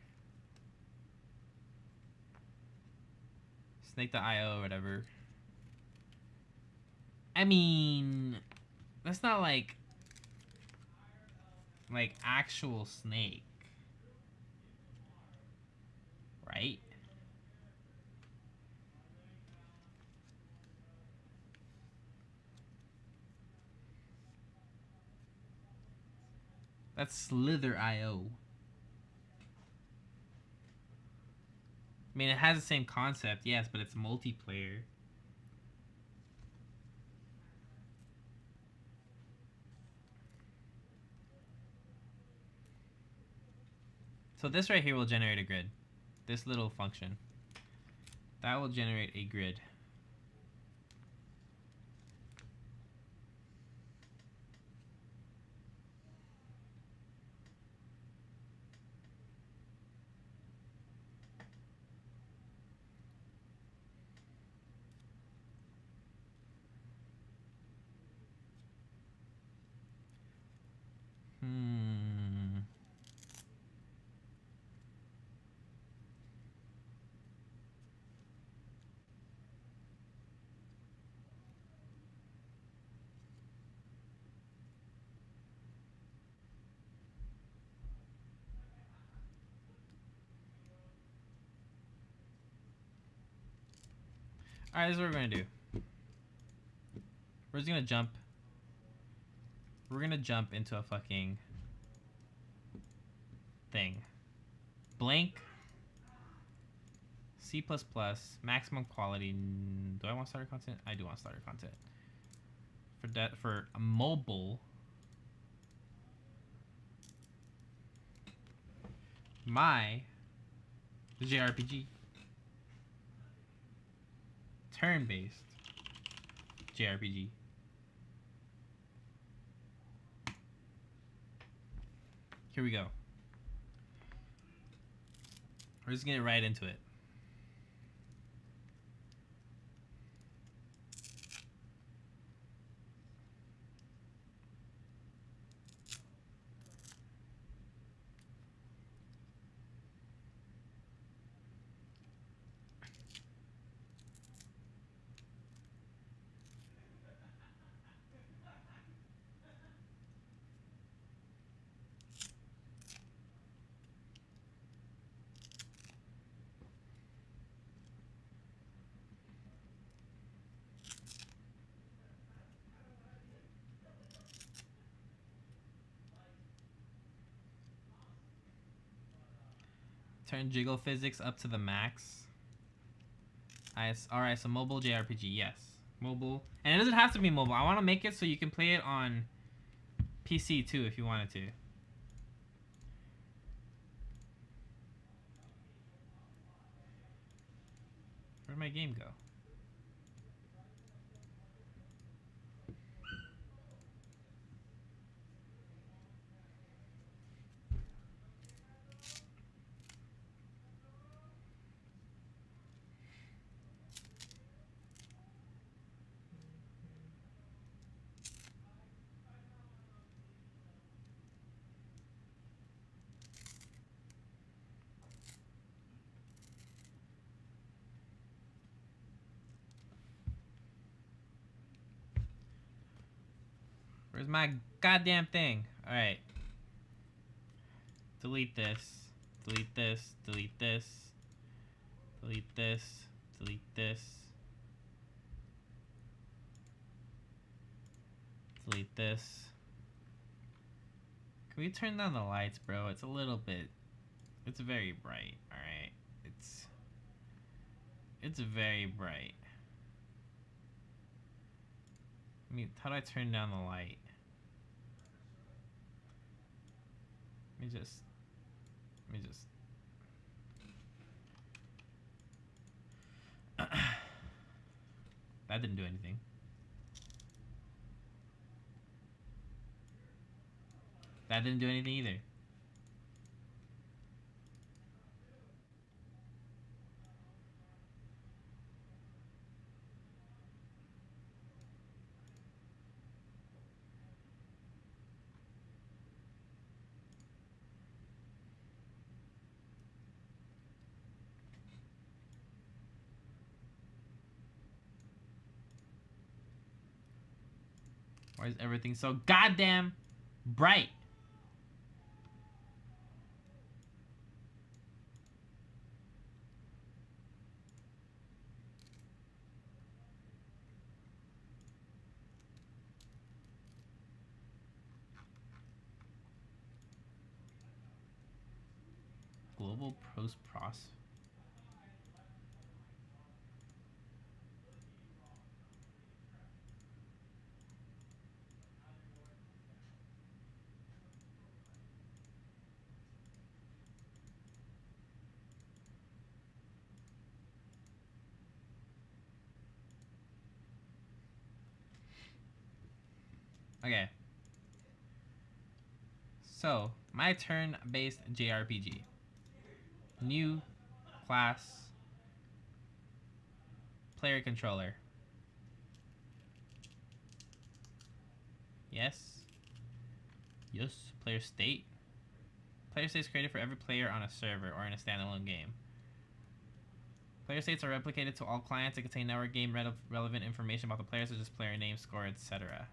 snake.io or whatever. I mean, that's not like actual snake, right? That's Slither.io. I mean, it has the same concept, yes, but it's multiplayer. So this right here will generate a grid. This little function. That will generate a grid. Alright, this is what we're gonna do. We're just gonna jump. We're gonna jump into a fucking thing. Blank C++, maximum quality. Do I want starter content? I do want starter content. For a mobile, the JRPG. Turn-based JRPG. Here we go. We're just gonna get right into it. Turn jiggle physics up to the max. Alright, so mobile JRPG, yes. Mobile. And it doesn't have to be mobile. I want to make it so you can play it on PC too if you wanted to. Where'd my game go? Where's my goddamn thing? Alright. Delete this. Delete this. Delete this. Delete this. Delete this. Delete this. Can we turn down the lights, bro? It's a little bit... It's very bright, alright? It's very bright. I mean, how do I turn down the light? Let me just... That didn't do anything. That didn't do anything either. Why is everything so goddamn bright? Global pros. Okay. So, my turn-based JRPG. New class player controller. Yes. Yes. Player state. Player state is created for every player on a server or in a standalone game. Player states are replicated to all clients and contain network game relevant information about the player, such as player name, score, etc.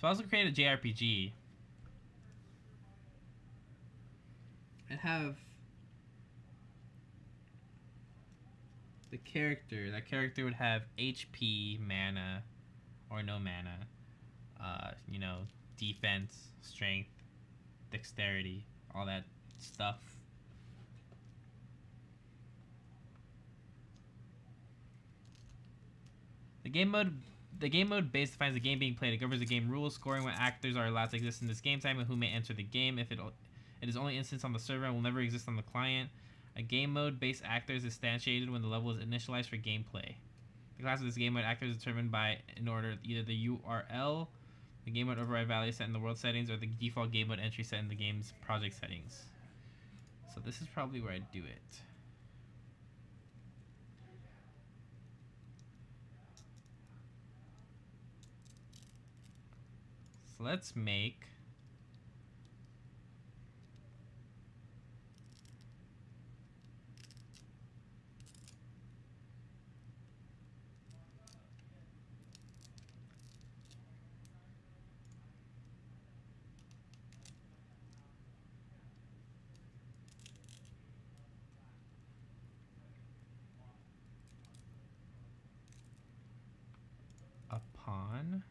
So I also created a JRPG. I'd have the character. That character would have HP, mana, or no mana. You know, defense, strength, dexterity, all that stuff. The game mode base defines the game being played. It governs the game rules, scoring what actors are allowed to exist in this game time, and who may enter the game. If it is only instanced on the server and will never exist on the client. A game mode based actor is instantiated when the level is initialized for gameplay. The class of this game mode actor is determined by, in order, either the URL, the game mode override value set in the world settings, or the default game mode entry set in the game's project settings. So this is probably where I'd do it. So let's make a pawn.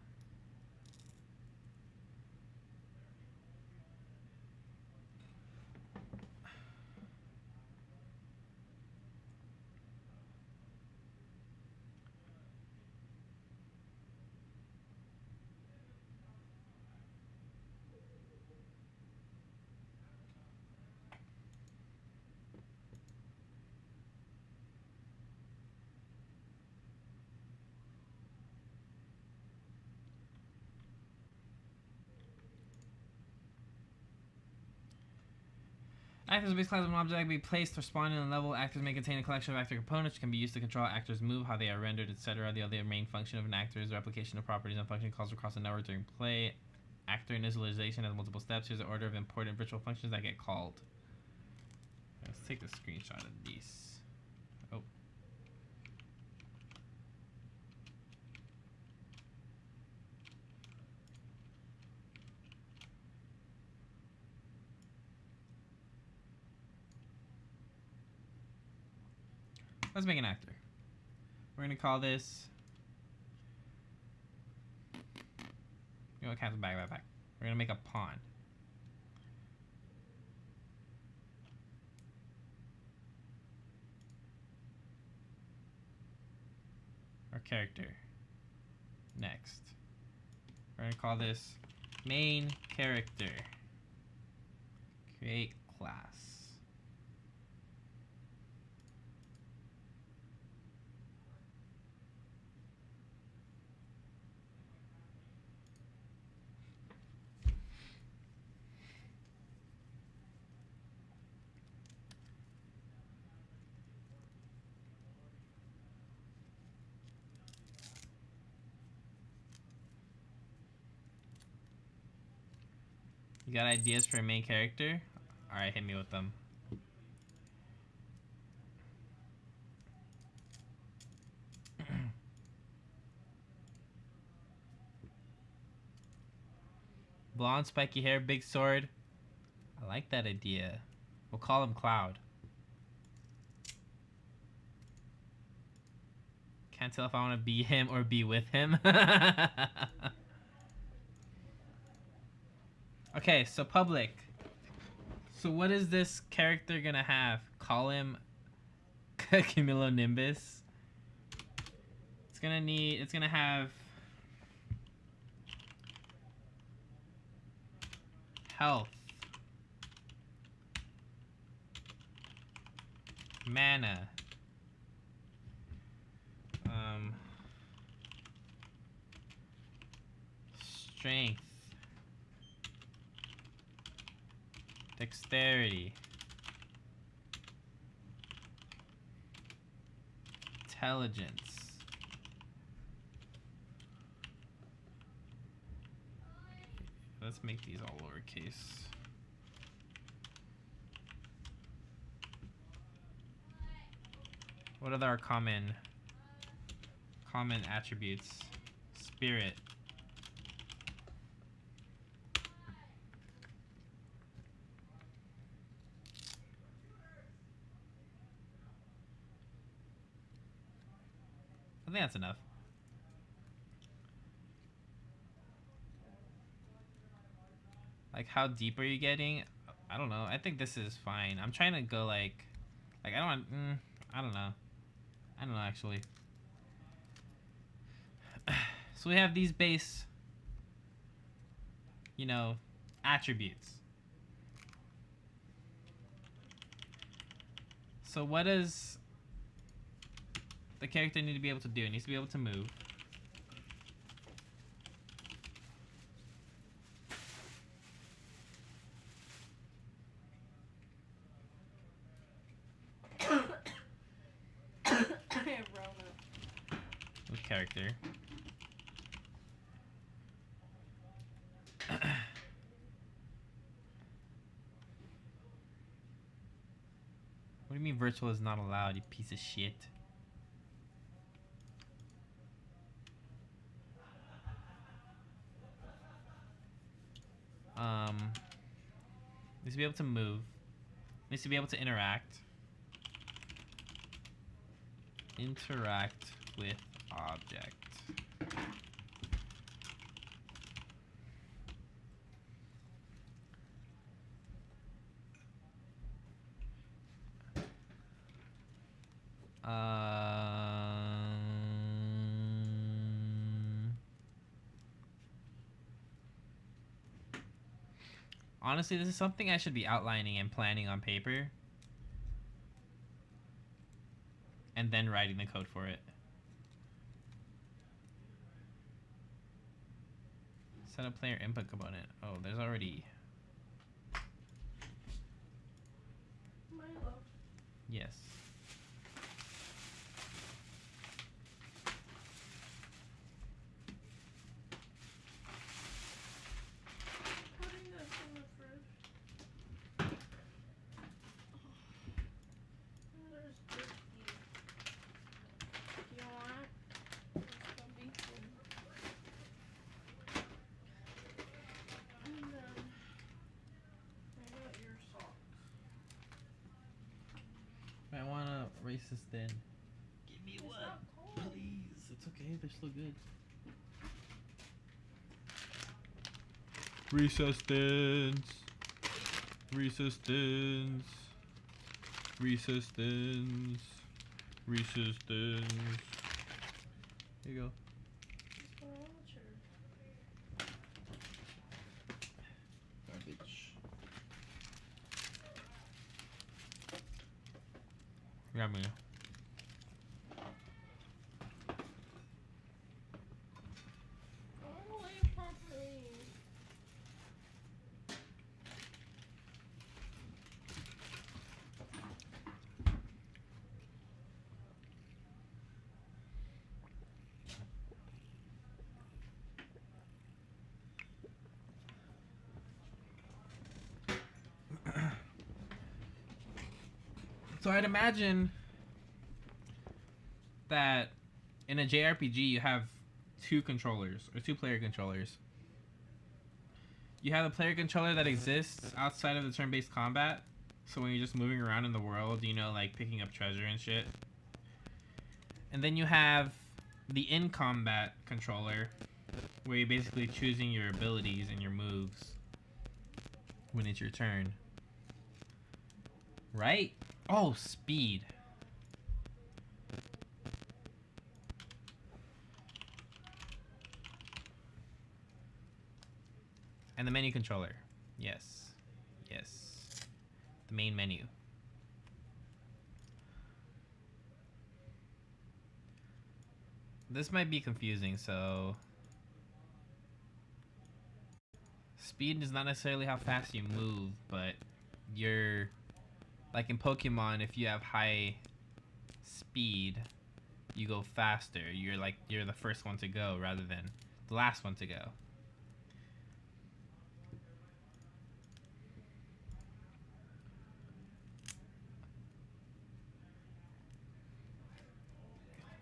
Actors are base class of an object that can be placed or spawned in a level. Actors may contain a collection of actor components which can be used to control actors' move, how they are rendered, etc. The other main function of an actor is replication of properties and function calls across the network during play. Actor initialization has multiple steps. Here's the order of important virtual functions that get called. Let's take a screenshot of these. Oh. Let's make an actor. We're gonna call this. You know, cancel back. We're gonna make a pawn. Our character. Next. We're gonna call this main character. Create class. You got ideas for a main character? Alright, hit me with them. Blonde, spiky hair, big sword. I like that idea. We'll call him Cloud. Can't tell if I want to be him or be with him. Okay, so public. So what is this character gonna have? Call him Cumulonimbus. It's gonna have health, mana, strength, dexterity, intelligence. Let's make these all lowercase. What are our common attributes? Spirit. I think that's enough. Like, how deep are you getting? I don't know. I think this is fine. I'm trying to go like I don't want, I don't know. I don't know actually. So we have these base, you know, attributes. So what does the character need to be able to do? It needs to be able to move. With character. What do you mean virtual is not allowed, you piece of shit? Needs to be able to move. Needs to be able to interact. Interact with object. Honestly, this is something I should be outlining and planning on paper. And then writing the code for it. Set up player input component. Oh, there's already... Milo. Yes. Putting this in the fridge. There's jerky. Do you want? It's the beef one. And then I got your socks. I want to erase this then. Give me It's one, not cold. please. It's okay, they're still good. Resistance. Resistance. Resistance. Resistance. Here you go. It's the watcher. Garbage. Grab me. Throw away properly. So I'd imagine that in a JRPG you have two controllers or two player controllers. You have a player controller that exists outside of the turn-based combat. So when you're just moving around in the world, you know, like picking up treasure and shit. And then you have the in-combat controller, where you're basically choosing your abilities and your moves when it's your turn. Right? Oh, speed. And the menu controller. Yes. Yes. The main menu. This might be confusing, so... Speed is not necessarily how fast you move, but you're... Like in Pokemon, if you have high speed, you go faster. You're the first one to go rather than the last one to go.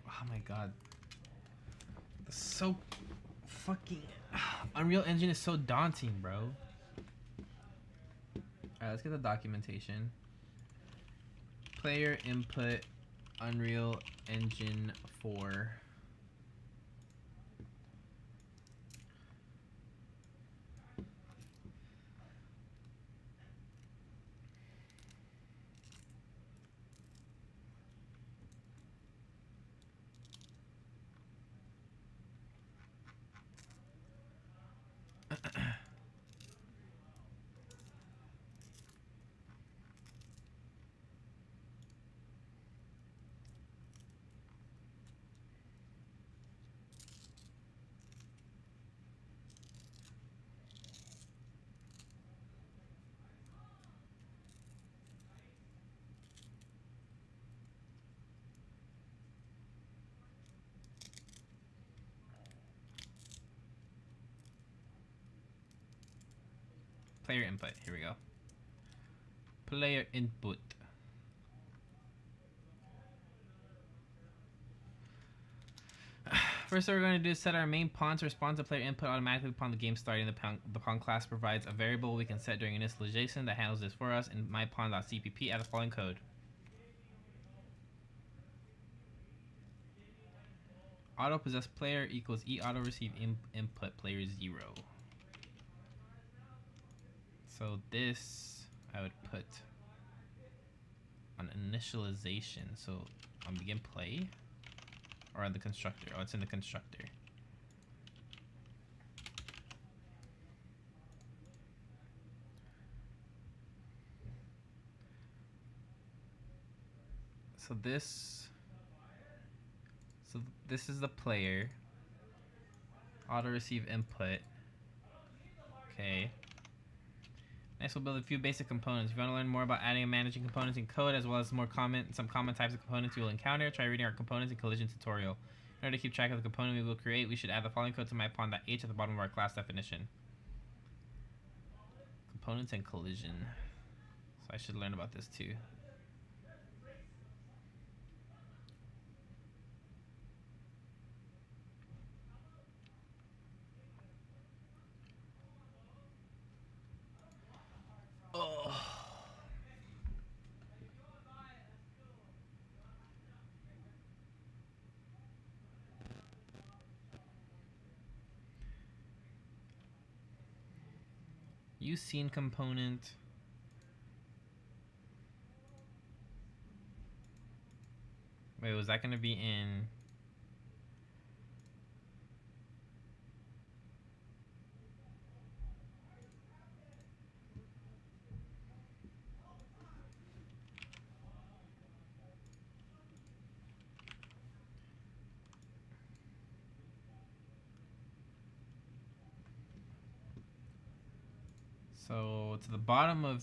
Oh my god. That's so fucking... Unreal Engine is so daunting, bro. Alright, let's get the documentation. Player input Unreal Engine 4. Player input. Here we go. Player input. First, what we're going to do is set our main pawn to respond to player input automatically upon the game starting. The pawn class provides a variable we can set during initialization that handles this for us in mypawn.cpp. Add the following code. Auto possess player equals e auto receive input player 0. So this I would put on initialization. So on begin play or on the constructor. Oh, it's in the constructor. So this is the player. Auto receive input. Okay. Next, we'll build a few basic components. If you want to learn more about adding and managing components in code, as well as some common types of components you will encounter, try reading our components and collision tutorial. In order to keep track of the component we will create, we should add the following code to mypawn.h at the bottom of our class definition. Components and collision. So I should learn about this too. Oh. Use scene component. Wait, was that going to be in... So to the bottom of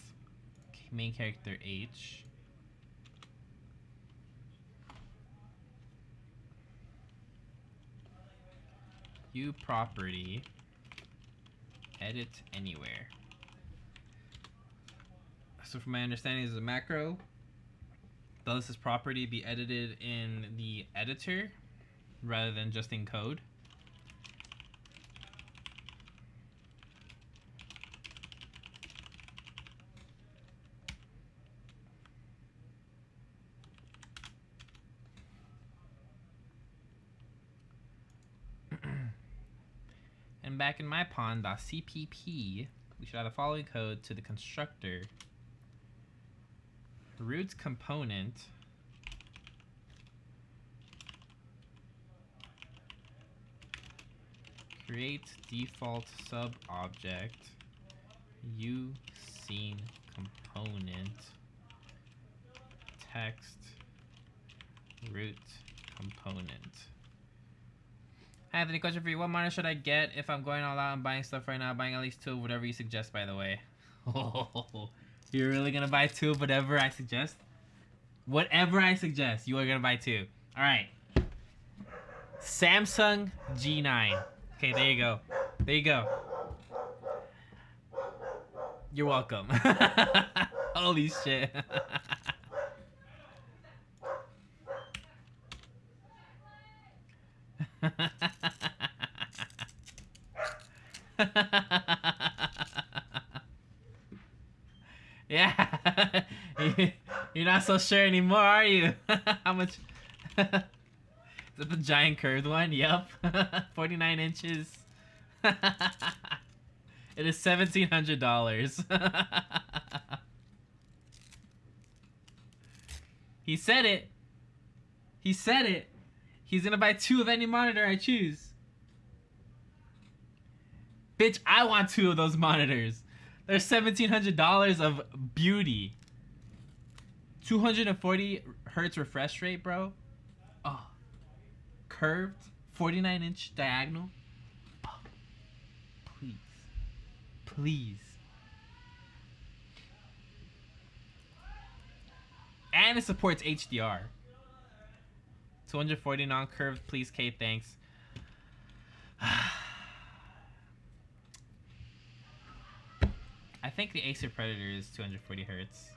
main character H. U property. Edit anywhere. So from my understanding, this is a macro. does this property be edited in the editor rather than just in code? And back in my pond.cpp, we should add the following code to the constructor. Roots component create default sub object using component text root component. Anthony, question for you. What monitor should I get if I'm going all out and buying stuff right now? Buying at least 2 of whatever you suggest, by the way. Oh, you're really gonna buy 2 of whatever I suggest? Whatever I suggest, you are gonna buy 2. Alright. Samsung G9. Okay, there you go. There you go. You're welcome. Holy shit. Yeah. You're not so sure anymore, are you? How much? Is that the giant curved one? Yep. 49 inches. It is $1,700. He said it. He said it. He's gonna buy 2 of any monitor I choose. Bitch, I want 2 of those monitors. They're $1,700 of beauty. 240 hertz refresh rate, bro. Oh. Curved, 49-inch diagonal. Oh. Please. Please. And it supports HDR. 240 non-curved, please, Kate, thanks. I think the Acer Predator is 240 hertz.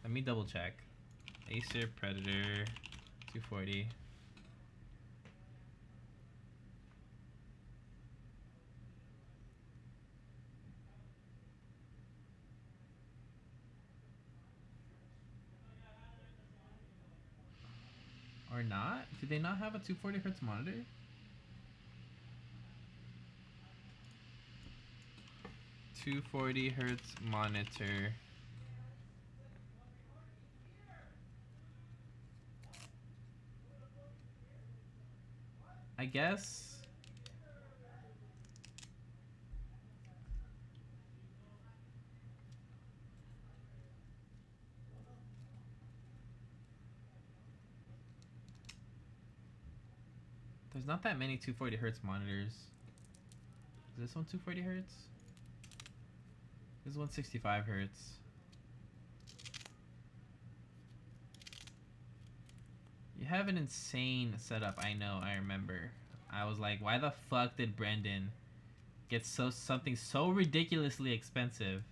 Let me double check. Acer Predator 240. Or not? Do they not have a 240 hertz monitor? .240 hertz monitor. I guess. There's not that many 240 hertz monitors. Is this one 240 hertz? This is 165 hertz. You have an insane setup, I know, I remember. I was like, why the fuck did Brendan get something so ridiculously expensive?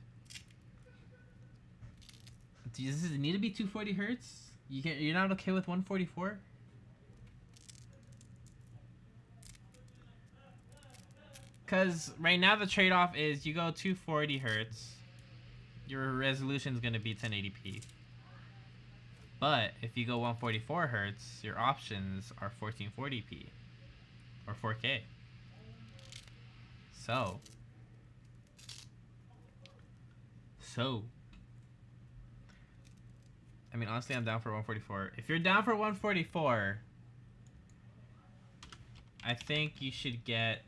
Does it need to be 240 hertz? You're not okay with 144? Because right now the trade-off is you go 240 hertz, your resolution is going to be 1080p. But if you go 144 hertz, your options are 1440p or 4K. So, I mean, honestly, I'm down for 144. If you're down for 144, I think you should get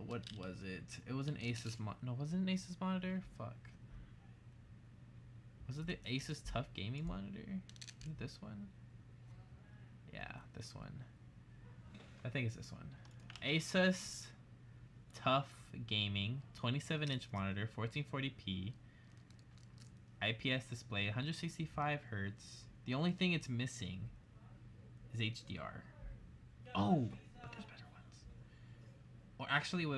what was it? It was an Asus no, wasn't an Asus monitor? Fuck. Was it the Asus Tough Gaming monitor? Is it this one? Yeah, this one. I think it's this one. Asus Tough Gaming 27-inch monitor, 1440p. IPS display, 165 hertz. The only thing it's missing is HDR. Oh, but there's better ones. Or actually, wait.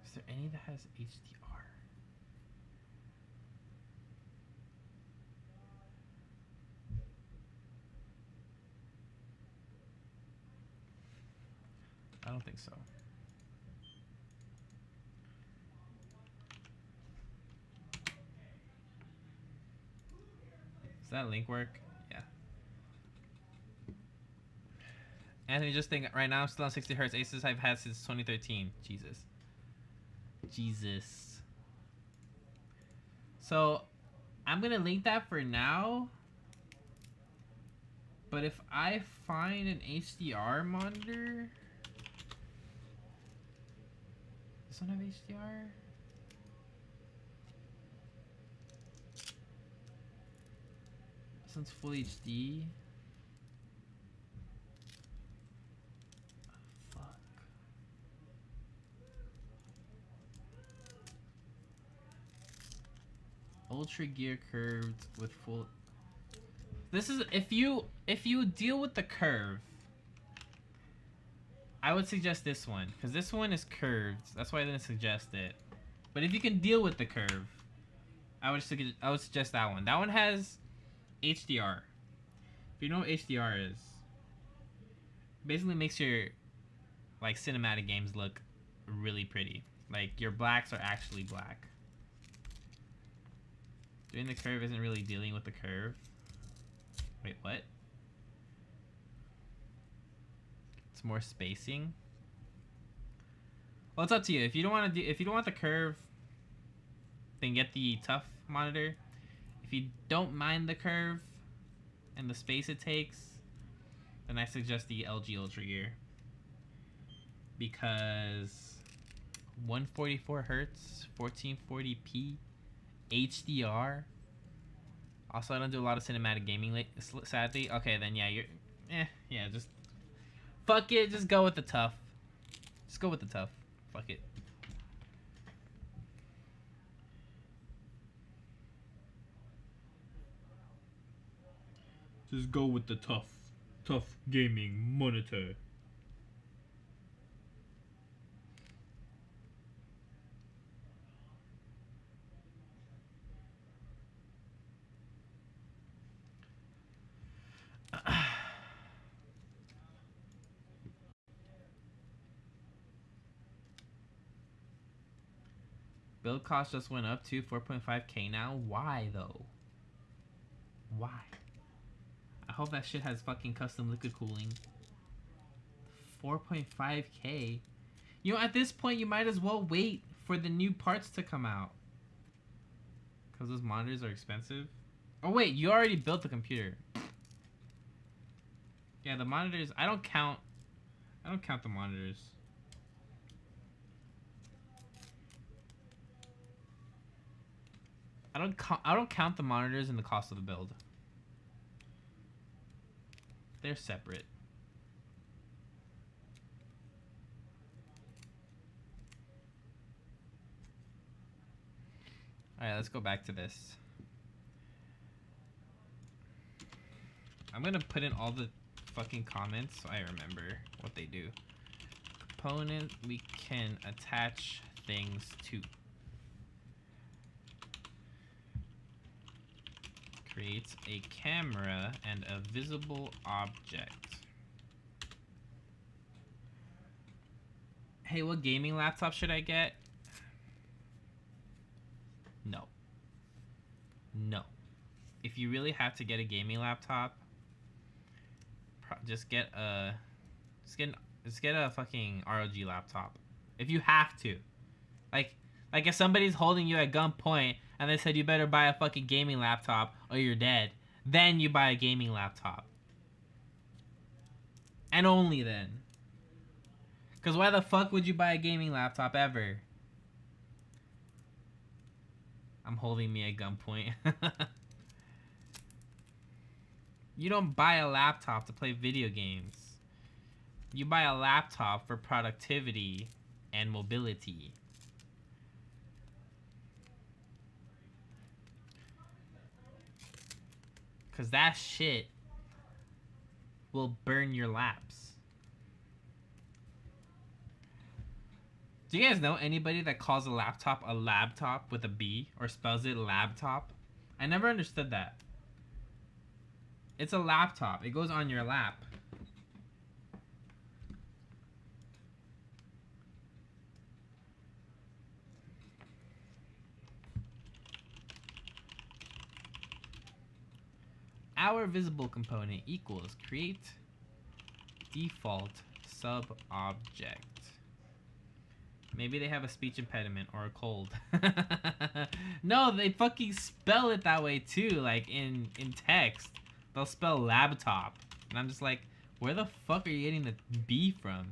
Is there any that has HDR? I don't think so. Does that link work? Yeah. Anthony, just think right now I'm still on 60 hertz. Aces I've had since 2013. Jesus. So I'm gonna link that for now. But if I find an HDR monitor, this one have HDR? This one's full HD. Fuck. Ultra gear curved with full. This is if you deal with the curve, I would suggest this one because this one is curved. That's why I didn't suggest it. But if you can deal with the curve, I would suggest that one. That one has HDR. If you know what HDR is, basically makes your like cinematic games look really pretty. Like your blacks are actually black. Doing the curve isn't really dealing with the curve. Wait, what? It's more spacing. Well, it's up to you. If you don't want the curve, then get the tough monitor. If you don't mind the curve and the space it takes, then I suggest the LG Ultra Gear. Because 144 hertz, 1440p, HDR. Also, I don't do a lot of cinematic gaming, sadly. Okay, then yeah, yeah, just fuck it. Just go with the tough. Just go with the tough. Fuck it. Just go with the tough gaming monitor. Build cost just went up to 4.5K now. Why though? Why? I hope that shit has fucking custom liquid cooling. 4.5K. You know, at this point, you might as well wait for the new parts to come out. Because those monitors are expensive. Oh wait, you already built the computer. Yeah, the monitors. I don't count the monitors. I don't count the monitors in the cost of the build. They're separate. Alright, let's go back to this. I'm gonna put in all the fucking comments so I remember what they do. Component we can attach things to. Creates a camera and a visible object. Hey, what gaming laptop should I get? No. No. If you really have to get a gaming laptop, just get a fucking ROG laptop. If you have to. Like if somebody's holding you at gunpoint and they said you better buy a fucking gaming laptop or you're dead, then you buy a gaming laptop. And only then. Because why the fuck would you buy a gaming laptop ever? I'm holding me at gunpoint. You don't buy a laptop to play video games. You buy a laptop for productivity and mobility. Because that shit will burn your laps. Do you guys know anybody that calls a laptop with a B or spells it laptop? I never understood that. It's a laptop. It goes on your lap. Our visible component equals create default sub object. Maybe they have a speech impediment or a cold. No, they fucking spell it that way too, like in text. They'll spell laptop. And I'm just like, where the fuck are you getting the B from?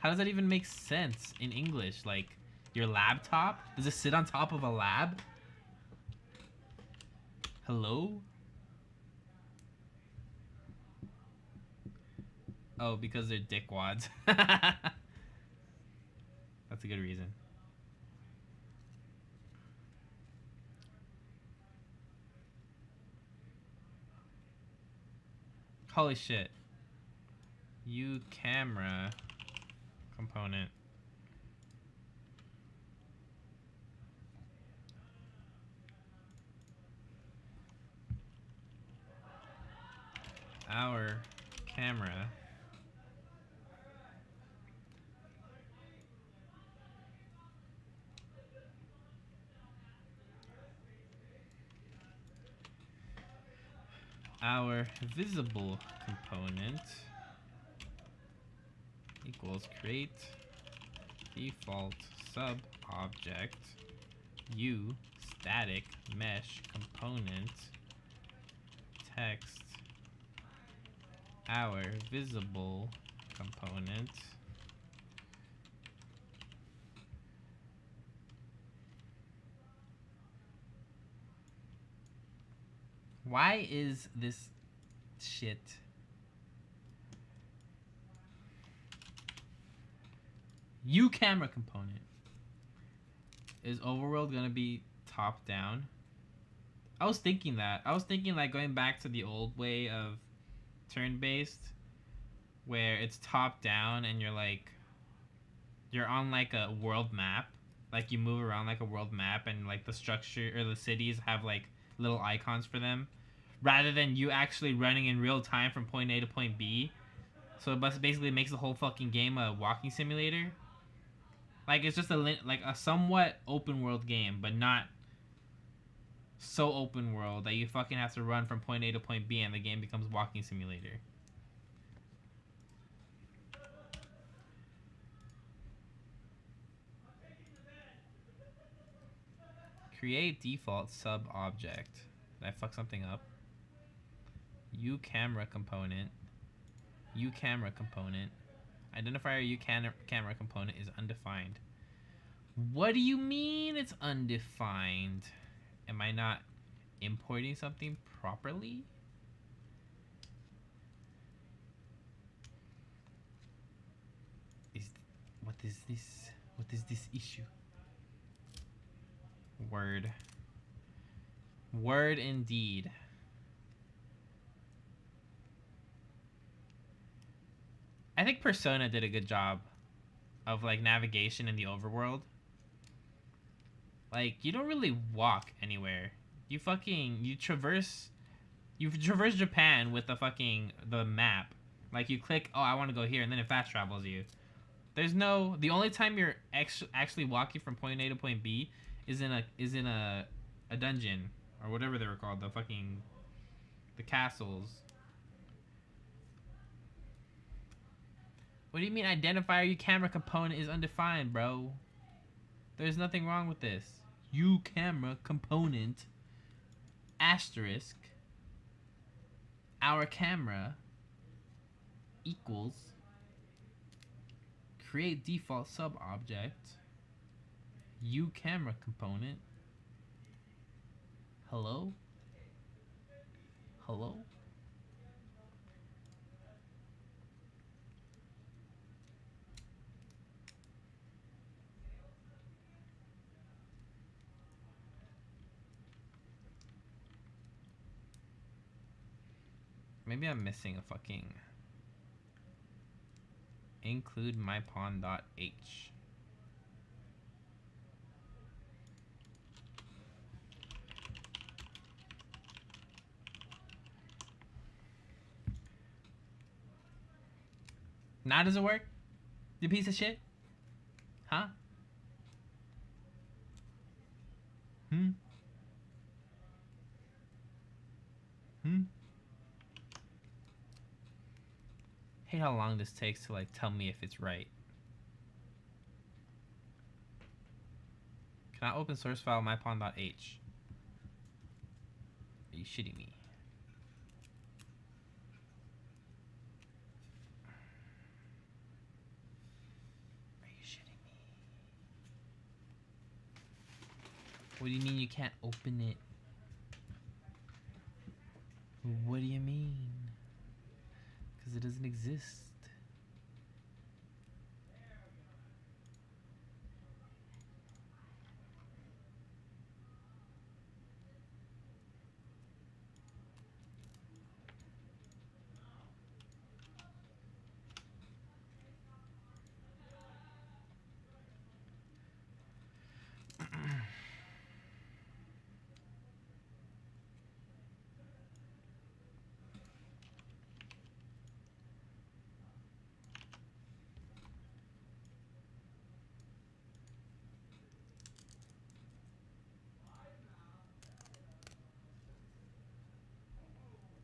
How does that even make sense in English? Like, your laptop? Does it sit on top of a lab? Hello? Oh, because they're dickwads. That's a good reason. Holy shit. U camera component. Our camera our visible component equals create default sub object U static mesh component text our visible component Why is this shit? U camera component. Is overworld gonna be top down? I was thinking that. I was thinking like going back to the old way of turn-based where it's top down and you're on like a world map. Like you move around like a world map and like the structure or the cities have like little icons for them. Rather than you actually running in real time from point A to point B. So it basically makes the whole fucking game a walking simulator. Like it's just a somewhat open world game, but not so open world that you fucking have to run from point A to point B and the game becomes walking simulator. Create default sub object. Did I fuck something up? U camera component. U camera component. Identifier U camera component is undefined. What do you mean it's undefined? Am I not importing something properly? What is this? What is this issue? Word. Word indeed. I think Persona did a good job of like navigation in the overworld. Like you don't really walk anywhere. You traverse Japan with the map. Like you click, oh I want to go here, and then it fast travels you. The only time you're actually walking from point A to point B is in a dungeon or whatever they were called, the castles. What do you mean identifier U camera component is undefined, bro? There's nothing wrong with this. U camera component asterisk our camera equals create default sub object U camera component. Hello? Hello? Maybe I'm missing a fucking include mypawn.h. Now does it work? You piece of shit? Huh? Hmm? Hmm? Hate how long this takes to like tell me if it's right. Cannot open source file mypawn.h. Are you shitting me? Are you shitting me? What do you mean you can't open it? What do you mean? Because it doesn't exist.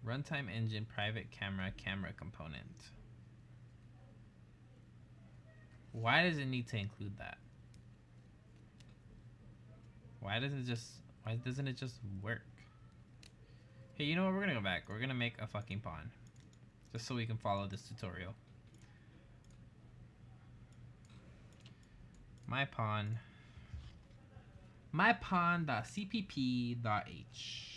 Runtime engine private camera component. Why does it need to include that? Why doesn't it just work? Hey, you know what? We're gonna go back. We're gonna make a fucking pawn. Just so we can follow this tutorial. mypawn.cpp.h.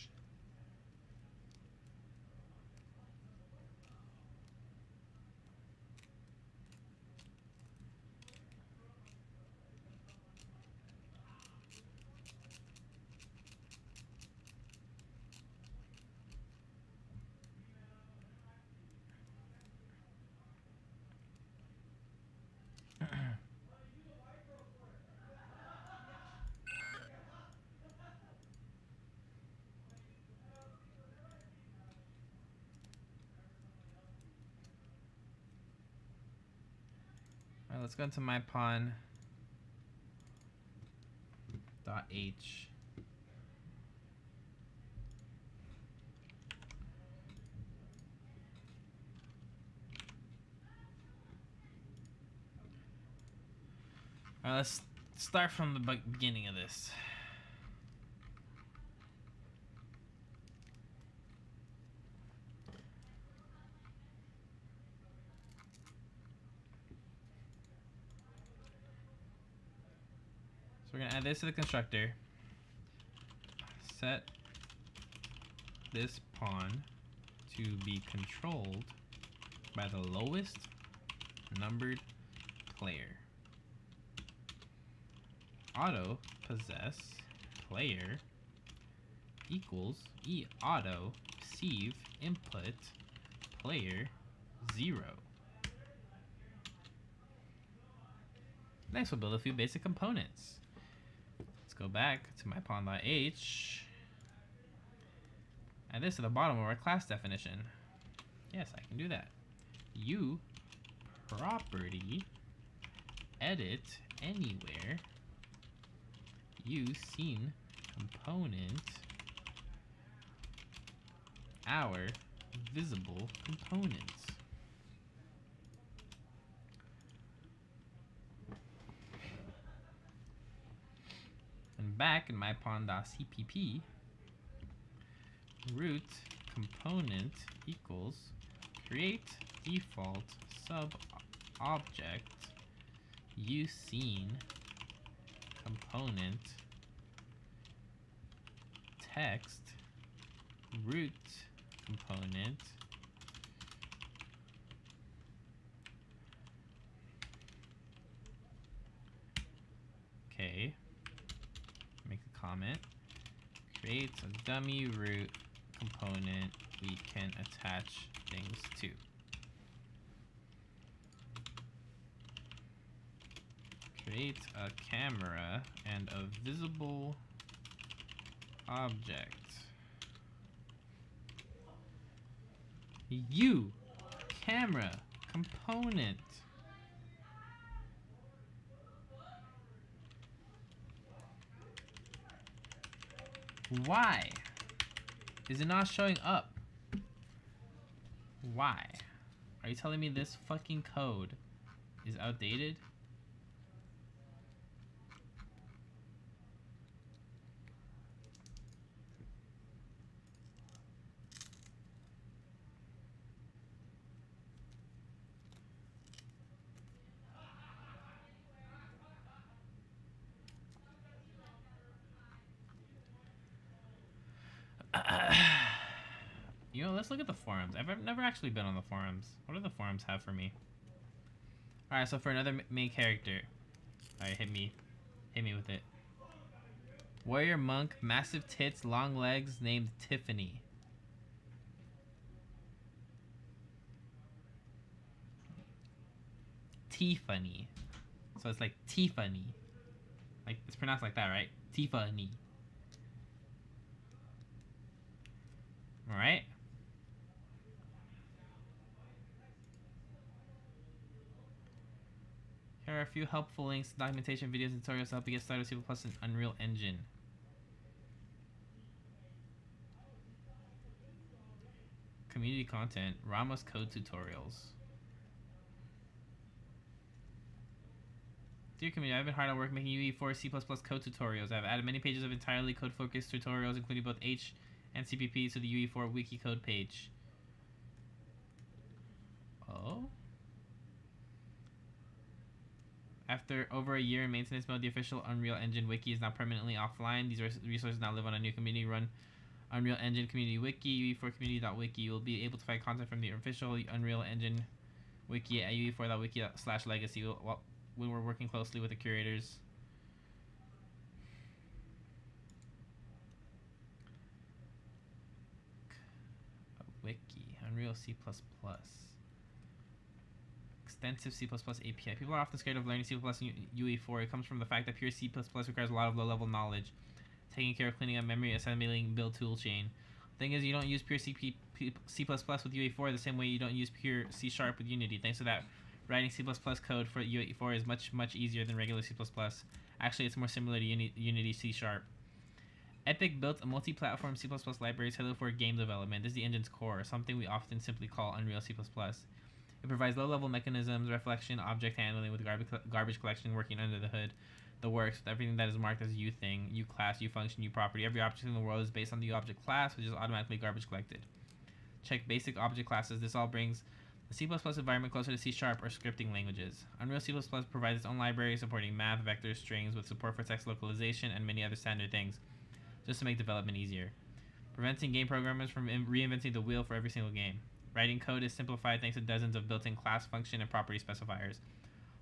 Alright, let's go into mypawn.h. Alright, let's start from the beginning of this. So we're gonna add this to the constructor. Set this pawn to be controlled by the lowest numbered player. Auto possess player equals auto receive input player 0. Next, we'll build a few basic components. Let's go back to mypawn.h. Add this to the bottom of our class definition. Yes, I can do that. U property edit anywhere use scene component our visible components. And back in mypawn.cpp, root component equals create default sub object use scene component text root component okay, make a comment, create a dummy root component we can attach things to. Create a camera and a visible object. U camera Component. Why is it not showing up? Why? Are you telling me this fucking code is outdated? You know, let's look at the forums. I've never actually been on the forums. What do the forums have for me? Alright, so for another main character. Alright, hit me with it. Warrior monk, massive tits, long legs, named Tiffany. Tiffany. So it's like Tiffany. Like, it's pronounced like that, right? Tiffany. Alright. Here are a few helpful links, documentation, videos, and tutorials to help you get started with C++ and Unreal Engine. Community content, Ramos code tutorials. Dear community, I've been hard at work making UE4 C++ code tutorials. I've added many pages of entirely code-focused tutorials, including both H and CPP, to the UE4 wiki code page. Oh? After over a year in maintenance mode, the official Unreal Engine wiki is now permanently offline. These resources now live on a new community-run Unreal Engine community wiki, UE4community.wiki. You will be able to find content from the official Unreal Engine wiki at UE4.wiki/legacy when we're working closely with the curators. Wiki, Unreal C++. Extensive C++ API. People are often scared of learning C++ in UE4. It comes from the fact that pure C++ requires a lot of low-level knowledge, taking care of cleaning up memory, assembling, build toolchain. Thing is, you don't use pure C++ with UE4 the same way you don't use pure C# with Unity. Thanks to that, writing C++ code for UE4 is much easier than regular C++. Actually, it's more similar to Unity C#. Epic built a multi-platform C++ library tailored for game development. This is the engine's core, something we often simply call Unreal C++. It provides low-level mechanisms, reflection, object handling with garbage collection working under the hood. The works with everything that is marked as U thing, U class, U function, U property. Every object in the world is based on the U object class, which is automatically garbage collected. Check basic object classes. This all brings the C++ environment closer to C# or scripting languages. Unreal C++ provides its own library supporting math, vectors, strings, with support for text localization and many other standard things, just to make development easier. Preventing game programmers from reinventing the wheel for every single game. Writing code is simplified thanks to dozens of built-in class, function, and property specifiers.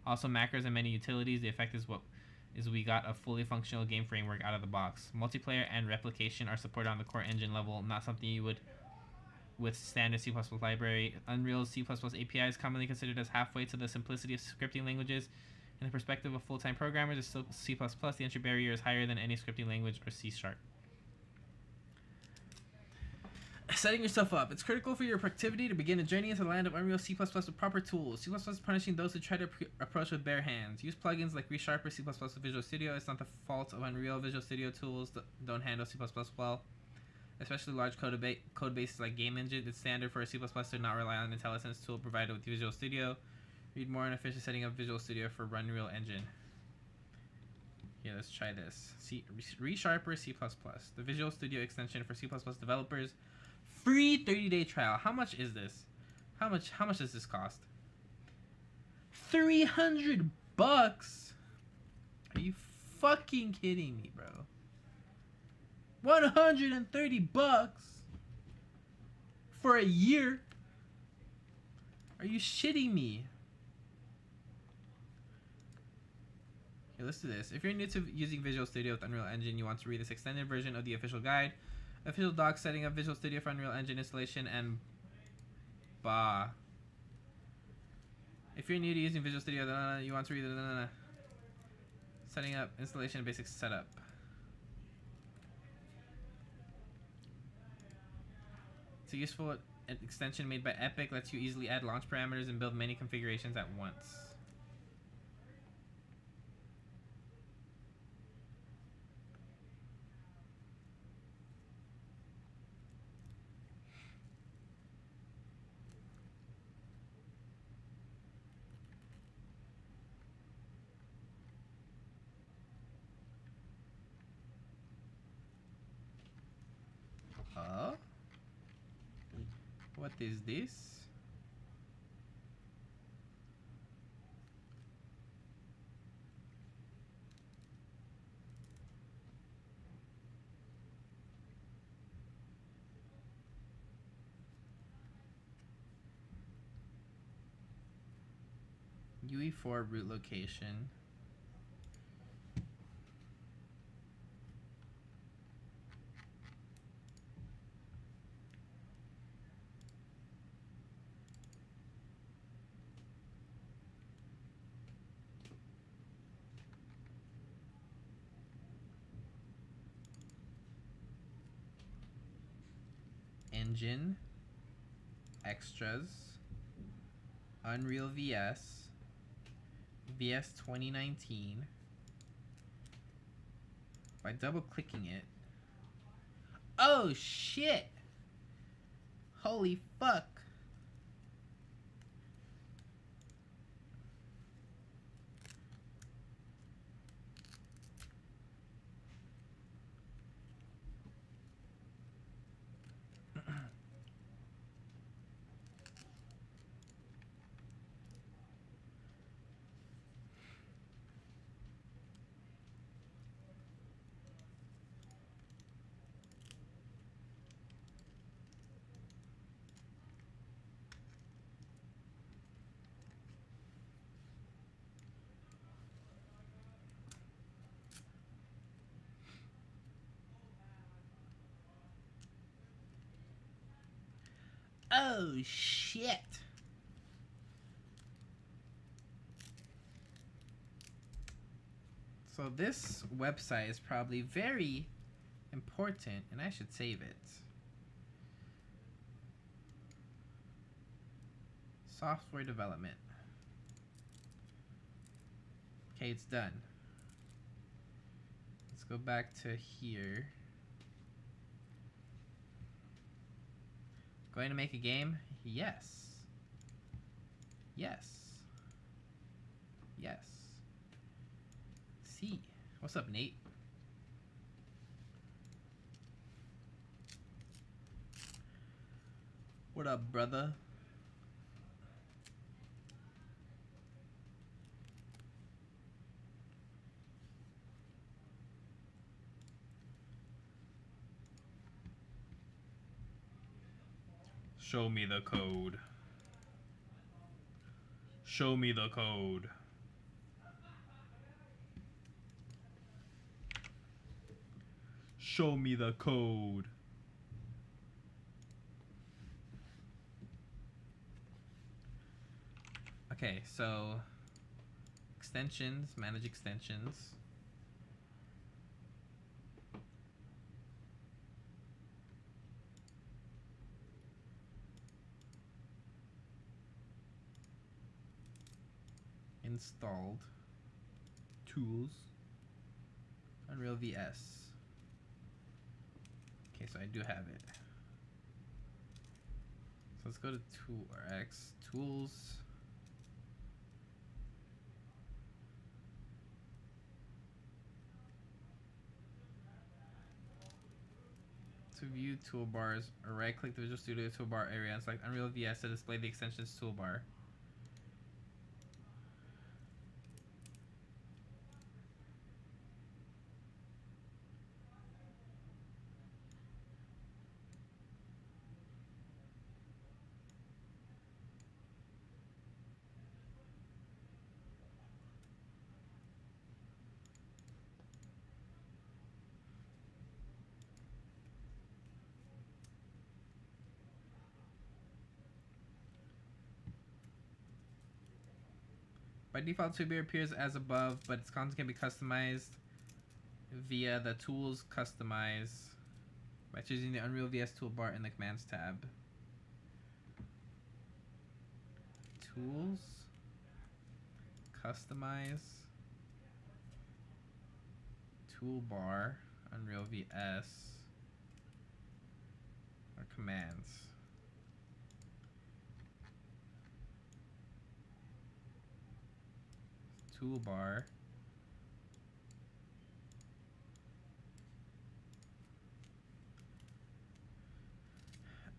Also macros and many utilities. The effect is we got a fully functional game framework out of the box. Multiplayer and replication are supported on the core engine level, not something you would with standard C++ library. Unreal C++ API is commonly considered as halfway to the simplicity of scripting languages. In the perspective of full-time programmers, it's still C++. The entry barrier is higher than any scripting language or C#. Setting yourself up. It's critical for your productivity to begin a journey into the land of Unreal C++ with proper tools. C++ is punishing those who try to approach with bare hands. Use plugins like ReSharper C++ with Visual Studio. It's not the fault of Unreal. Visual Studio tools that don't handle C++ well. Especially large code bases like Game Engine. It's standard for a C++ to not rely on the IntelliSense tool provided with Visual Studio. Read more on efficient setting up Visual Studio for Unreal Engine. Here, let's try this. ReSharper C++. The Visual Studio extension for C++ developers. Free 30-day trial. How much is this? How much does this cost? $300 bucks? Are you fucking kidding me, bro? 130 bucks for a year? Are you shitting me? Okay, let's do this. If you're new to using Visual Studio with Unreal Engine, you want to read this extended version of the official guide. Official docs setting up Visual Studio for Unreal Engine installation and bah. If you're new to using Visual Studio, you want to read setting up installation and basic setup. It's a useful an extension made by Epic lets you easily add launch parameters and build many configurations at once. What is this? UE4 root location. Engine, extras, Unreal VS, VS 2019. By double clicking it. Oh shit! Holy fuck! Oh shit! So this website is probably very important and I should save it. Software development. Okay, it's done. Let's go back to here. Going to make a game? Yes. Yes. Yes. See. What's up, Nate? What up, brother? Show me the code. Show me the code. Show me the code. Okay, so extensions, manage extensions. Installed. Tools. Unreal VS. Okay, so I do have it. So let's go to Tool or X Tools. To view toolbars, or right-click the Visual Studio toolbar area and select Unreal VS to display the extensions toolbar. By default, 2B appears as above, but its content can be customized via the Tools Customize by choosing the Unreal VS toolbar in the Commands tab. Tools, customize, toolbar, Unreal VS, or commands. Toolbar.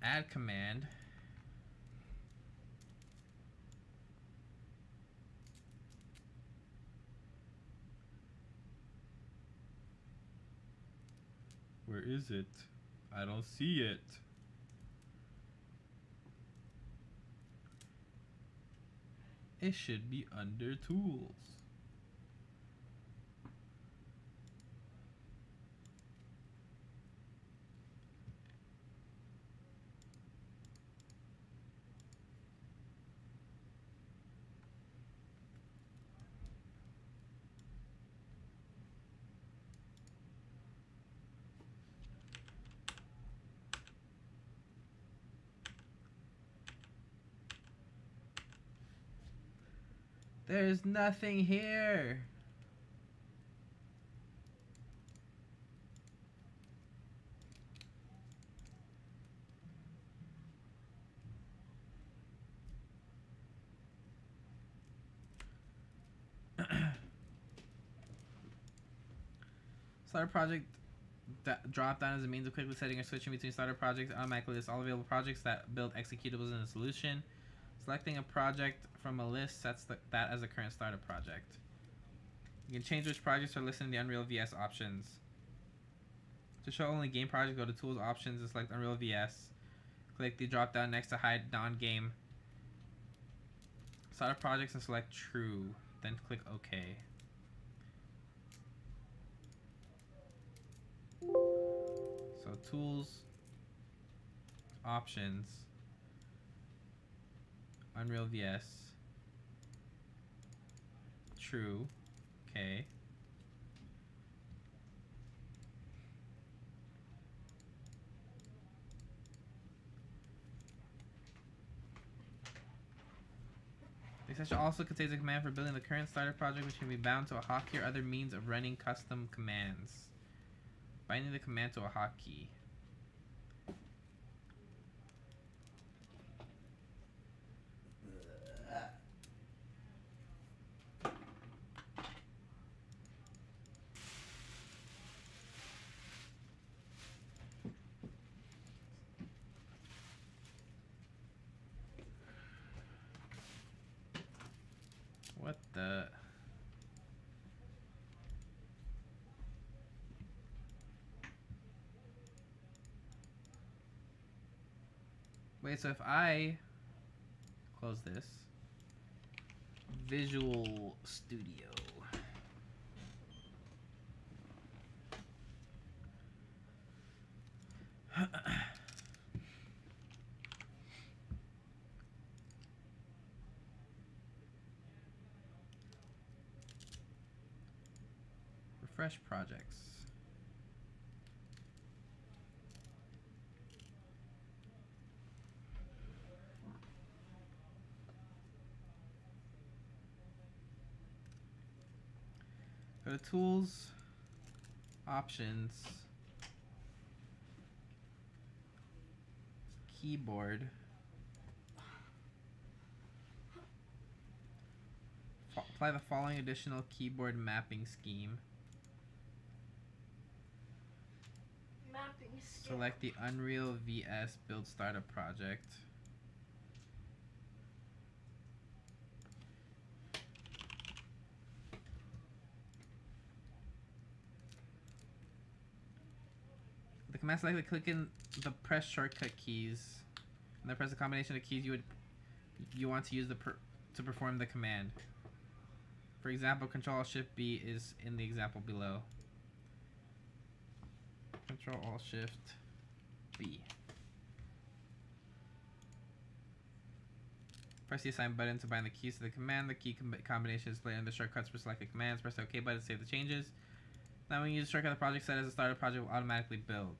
Add command. Where is it? I don't see it. It should be under tools. There's nothing here. Starter project drop down as a means of quickly setting or switching between starter projects. Automatically lists all available projects that build executables in a solution. Selecting a project from a list sets that as a current starter project. You can change which projects are listed in the Unreal VS options. To show only game project, go to Tools Options and select Unreal VS. Click the drop down next to Hide Non-Game starter projects and select True. Then click OK. So Tools, Options, Unreal VS, True, okay. The extension also contains a command for building the current starter project, which can be bound to a hotkey or other means of running custom commands. Binding the command to a hotkey. What the? Wait, so if I close this, Visual Studio. Refresh projects. Go to Tools, Options, Keyboard, apply the following additional keyboard mapping scheme. Mapping skill. Select the Unreal VS Build Startup project. The command select, click in the press shortcut keys, and then press the combination of keys you want to use to perform the command. For example, Control-Alt-Shift-B is in the example below. Control-Alt-Shift-B. Press the assign button to bind the keys to the command. The key combination is displayed under shortcuts for selected commands. Press the OK button to save the changes. Now when you use the shortcut, the project set as a starter project will automatically build.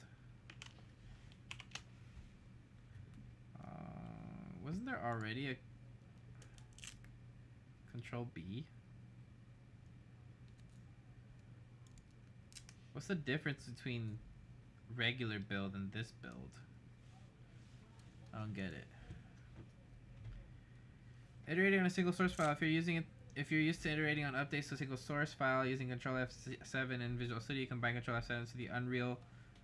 Wasn't there already a... Control B. What's the difference between regular build and this build? I don't get it. Iterating on a single source file. If you're used to iterating on updates to a single source file using Control F7 in Visual Studio, combine Control F7 to the Unreal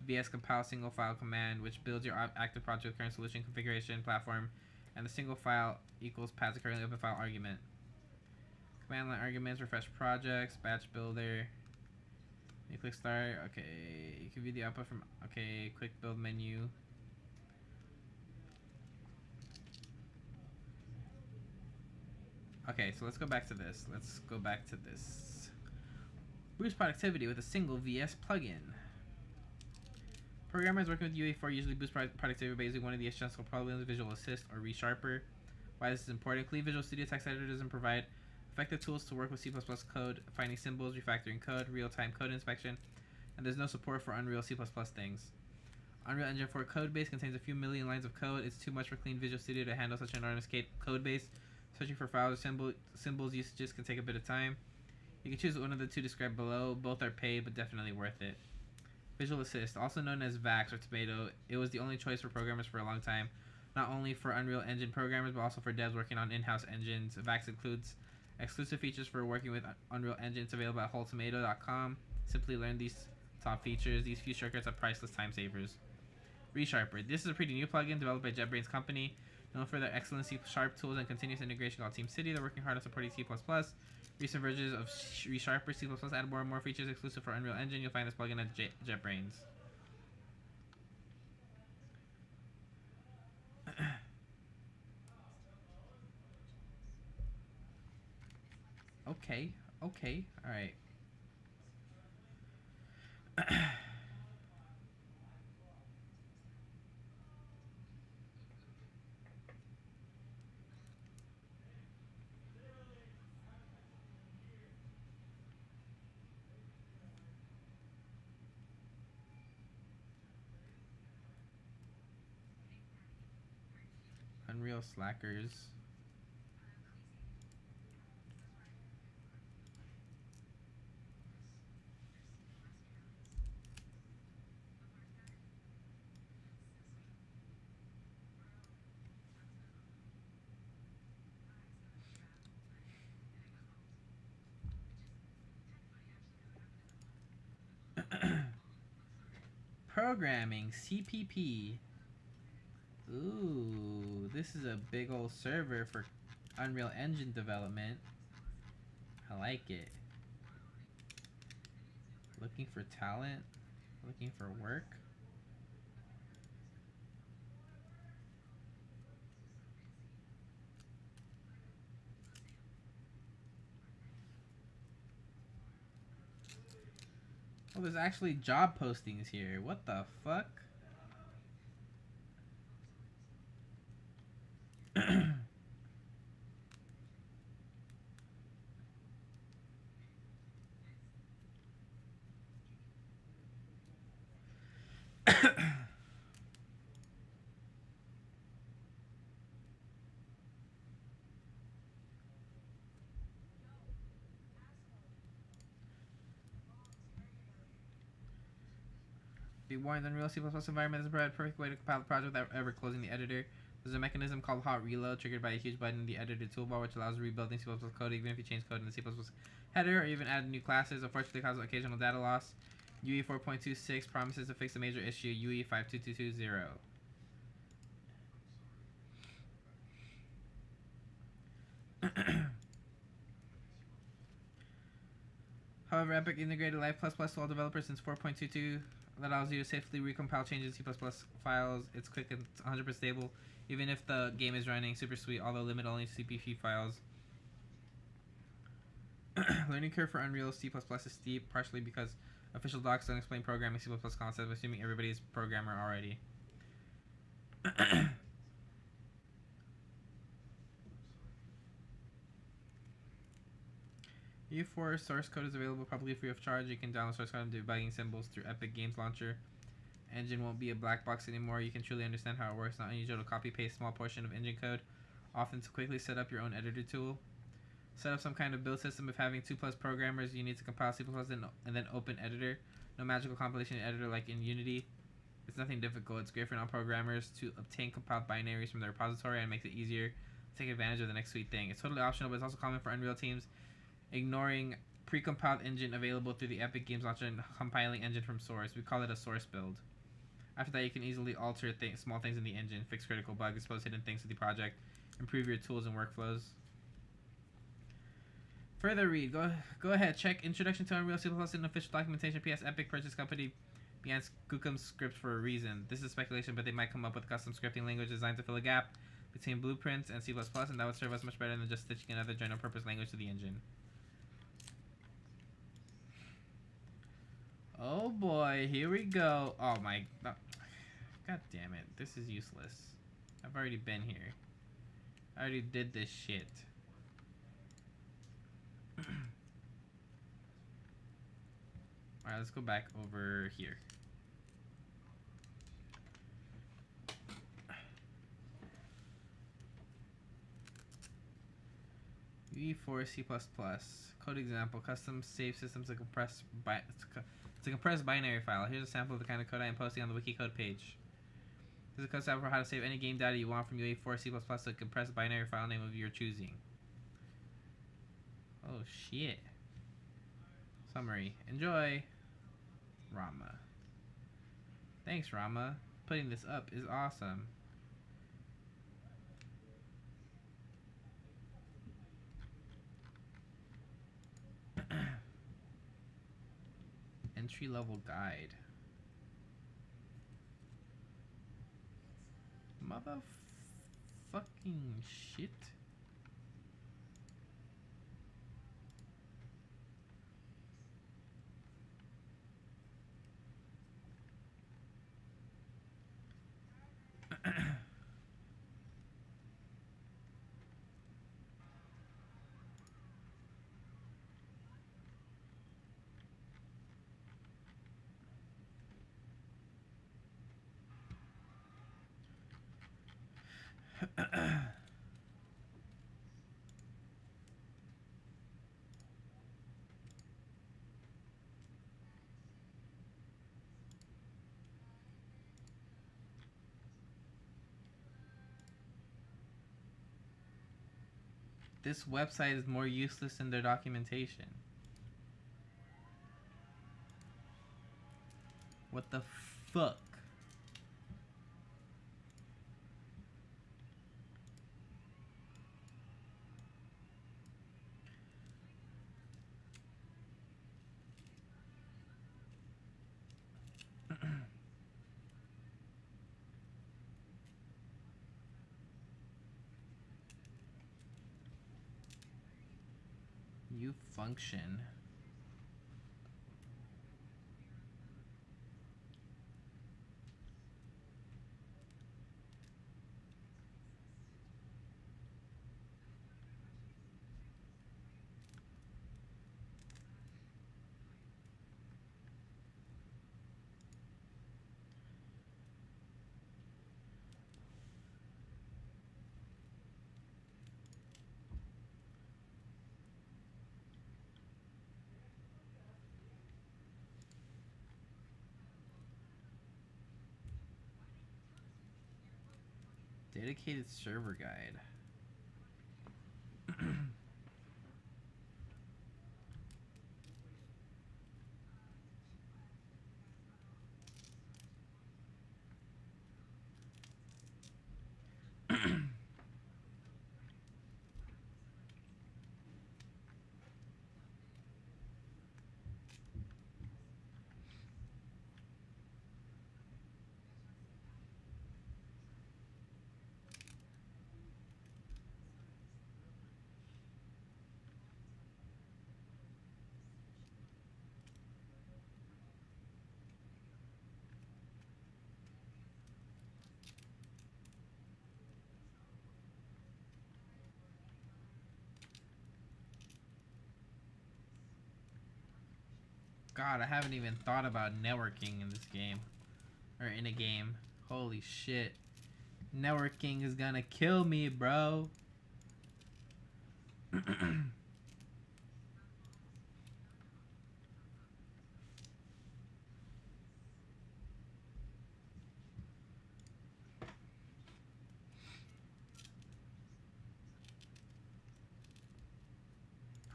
VS compile single file command, which builds your active project with current solution configuration platform, and the single file equals paths to currently open file argument. Command line arguments, refresh projects, batch builder. You click start. Okay, you can view the output from quick build menu. Okay, so let's go back to this. Boost productivity with a single VS plugin. Programmers working with UE4 usually boost productivity by using one of the essential plugins, Visual Assist or ReSharper. Why this is important: Clean Visual Studio Text Editor doesn't provide effective tools to work with C++ code, finding symbols, refactoring code, real-time code inspection, and there's no support for Unreal C++ things. Unreal Engine 4 codebase contains a few million lines of code. It's too much for Clean Visual Studio to handle such an enormous codebase. Searching for files or symbols usages can take a bit of time. You can choose one of the two described below. Both are paid, but definitely worth it. Visual Assist, also known as VAX or Tomato, it was the only choice for programmers for a long time. Not only for Unreal Engine programmers, but also for devs working on in-house engines. VAX includes exclusive features for working with Unreal Engines available at wholetomato.com. Simply learn these top features. These few shortcuts are priceless time savers. ReSharper. This is a pretty new plugin developed by JetBrains Company, known for their excellent C# tools and continuous integration called TeamCity. They're working hard on supporting C++. Recent versions of ReSharper C++ add more and more features exclusive for Unreal Engine. You'll find this plugin at JetBrains. Okay, alright. Unreal Slackers. Programming CPP. Ooh, this is a big old server for Unreal Engine development. I like it. Looking for talent, looking for work. Oh, there's actually job postings here. What the fuck? Be warned, the Unreal C++ environment is a perfect way to compile the project without ever closing the editor. There's a mechanism called hot reload triggered by a huge button in the editor toolbar, which allows rebuilding C++ code even if you change code in the C++ header or even add new classes. Unfortunately, causes occasional data loss. UE4.26 promises to fix a major issue. UE52220. However, Epic integrated Live++ to all developers since 4.22 that allows you to safely recompile changes in C++ files. It's quick and it's 100% stable, even if the game is running super sweet, although limit only CPP files. Learning curve for Unreal C++ is steep, partially because official docs don't explain programming C++ concepts, assuming everybody is a programmer already. UE4 source code is available publicly free of charge. You can download source code and debugging symbols through Epic Games Launcher. Engine won't be a black box anymore. You can truly understand how it works. Not unusual to copy paste small portion of engine code, often to quickly set up your own editor tool. Set up some kind of build system. If having 2+ programmers, you need to compile C++ and then open editor. No magical compilation editor like in Unity. It's nothing difficult. It's great for non-programmers to obtain compiled binaries from the repository and makes it easier to take advantage of the next sweet thing. It's totally optional, but it's also common for Unreal teams, ignoring pre-compiled engine available through the Epic Games Launcher and compiling engine from source. We call it a source build. After that, you can easily alter small things in the engine, fix critical bugs, expose hidden things to the project, improve your tools and workflows. Further read. Go ahead. Check Introduction to Unreal C++ in official documentation. PS Epic purchase company behind Skookum scripts for a reason. This is speculation, but they might come up with a custom scripting language designed to fill a gap between blueprints and C++, and that would serve us much better than just stitching another general purpose language to the engine. Oh boy, here we go. Oh my, god damn it. This is useless. I've already been here. I already did this shit. Alright, let's go back over here. UE4 C++. Code example. Custom save systems to compress binary file. Here's a sample of the kind of code I am posting on the wiki code page. This is a code sample for how to save any game data you want from UE4 C++ to a compressed binary file name of your choosing. Oh shit. Summary. Enjoy. Rama. Thanks, Rama. Putting this up is awesome. Entry-level guide. Motherfucking shit. This website is more useless than their documentation. What the fuck? You function. Dedicated server guide. God, I haven't even thought about networking in this game. Or in a game. Holy shit. Networking is gonna kill me, bro.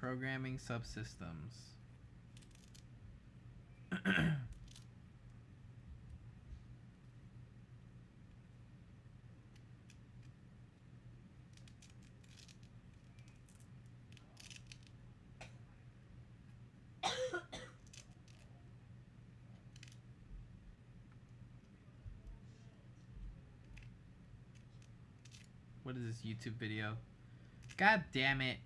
Programming subsystems. What is this YouTube video? God damn it.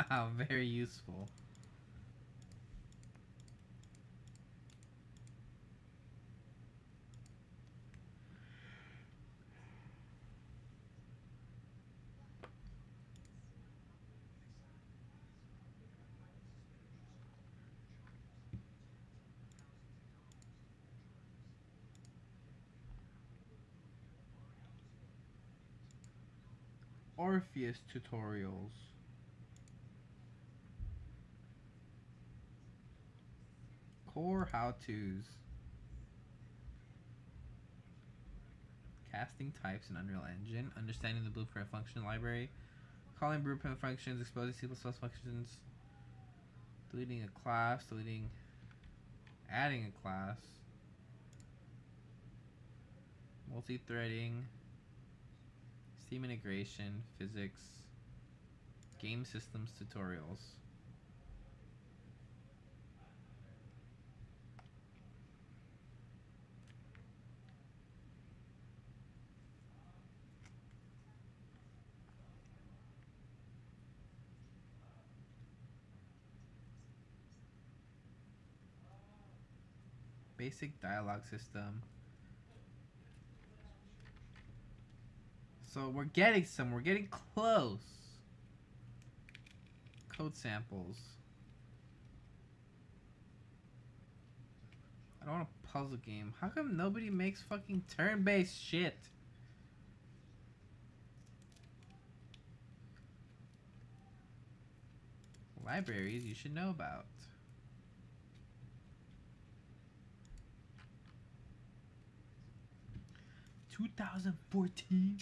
Wow, very useful. Orpheus tutorials. Core how-tos. Casting types in Unreal Engine. Understanding the blueprint function library. Calling blueprint functions. Exposing C++ functions. Deleting a class. Adding a class. Multi-threading. Steam integration. Physics. Game systems tutorials. Basic dialogue system. So we're getting somewhere. We're getting close. Code samples. I don't want a puzzle game. How come nobody makes fucking turn-based shit? Libraries you should know about. (2014)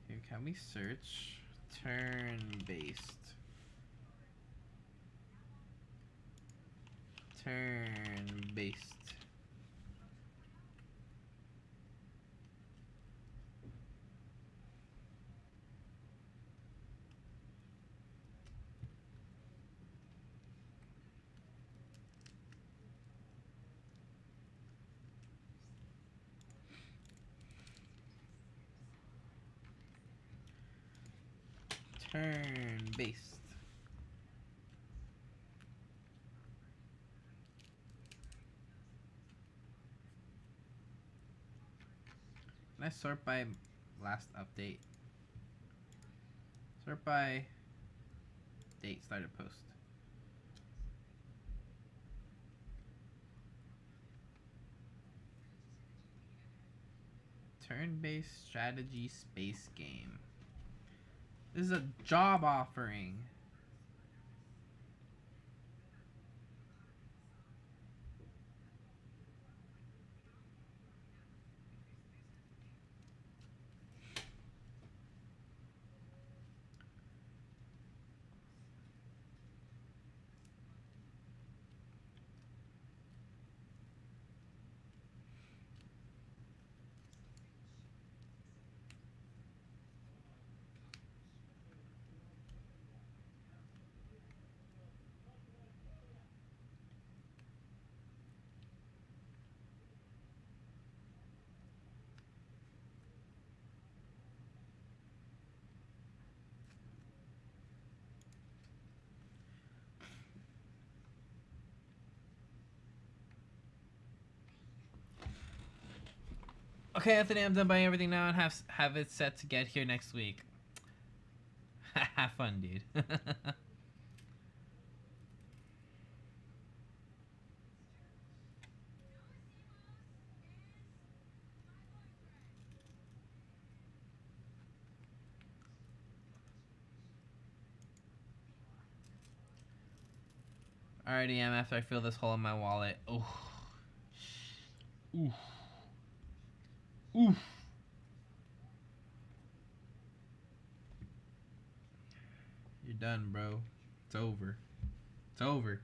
Here, can we search turn-based? Turn-based. Turn-based. Can I sort by last update? Sort by date started post. Turn-based strategy space game. This is a job offering. Okay, Anthony, I'm done buying everything now and have it set to get here next week. Have fun, dude. Alrighty, am after I feel this hole in my wallet. Oh. Oof. Oof. You're done, bro. It's over. It's over.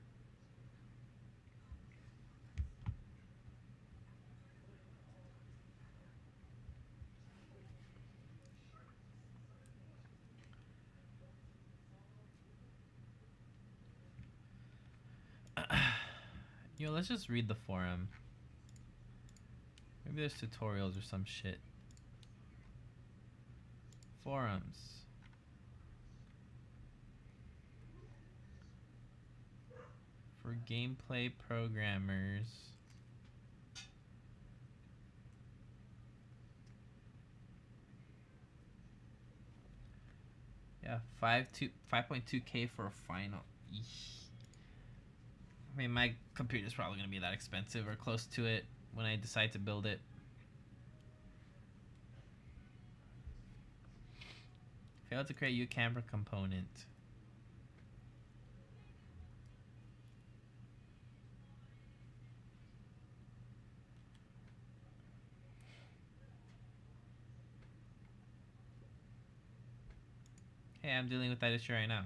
Yo, let's just read the forum. Maybe there's tutorials or some shit. Forums. For gameplay programmers. Yeah, 5.2K for a final. Eesh. I mean, my computer's probably gonna be that expensive or close to it when I decide to build it. Failed to create U camera component. Hey, I'm dealing with that issue right now.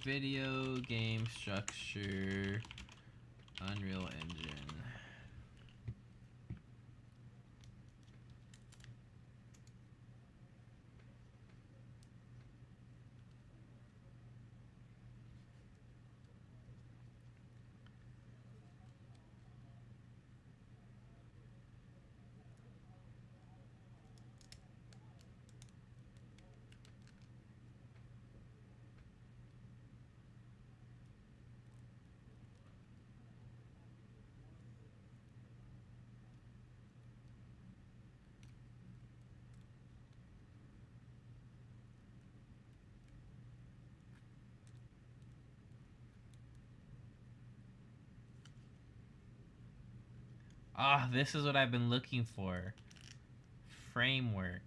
Video game structure, Unreal Engine. Ah, this is what I've been looking for. Framework.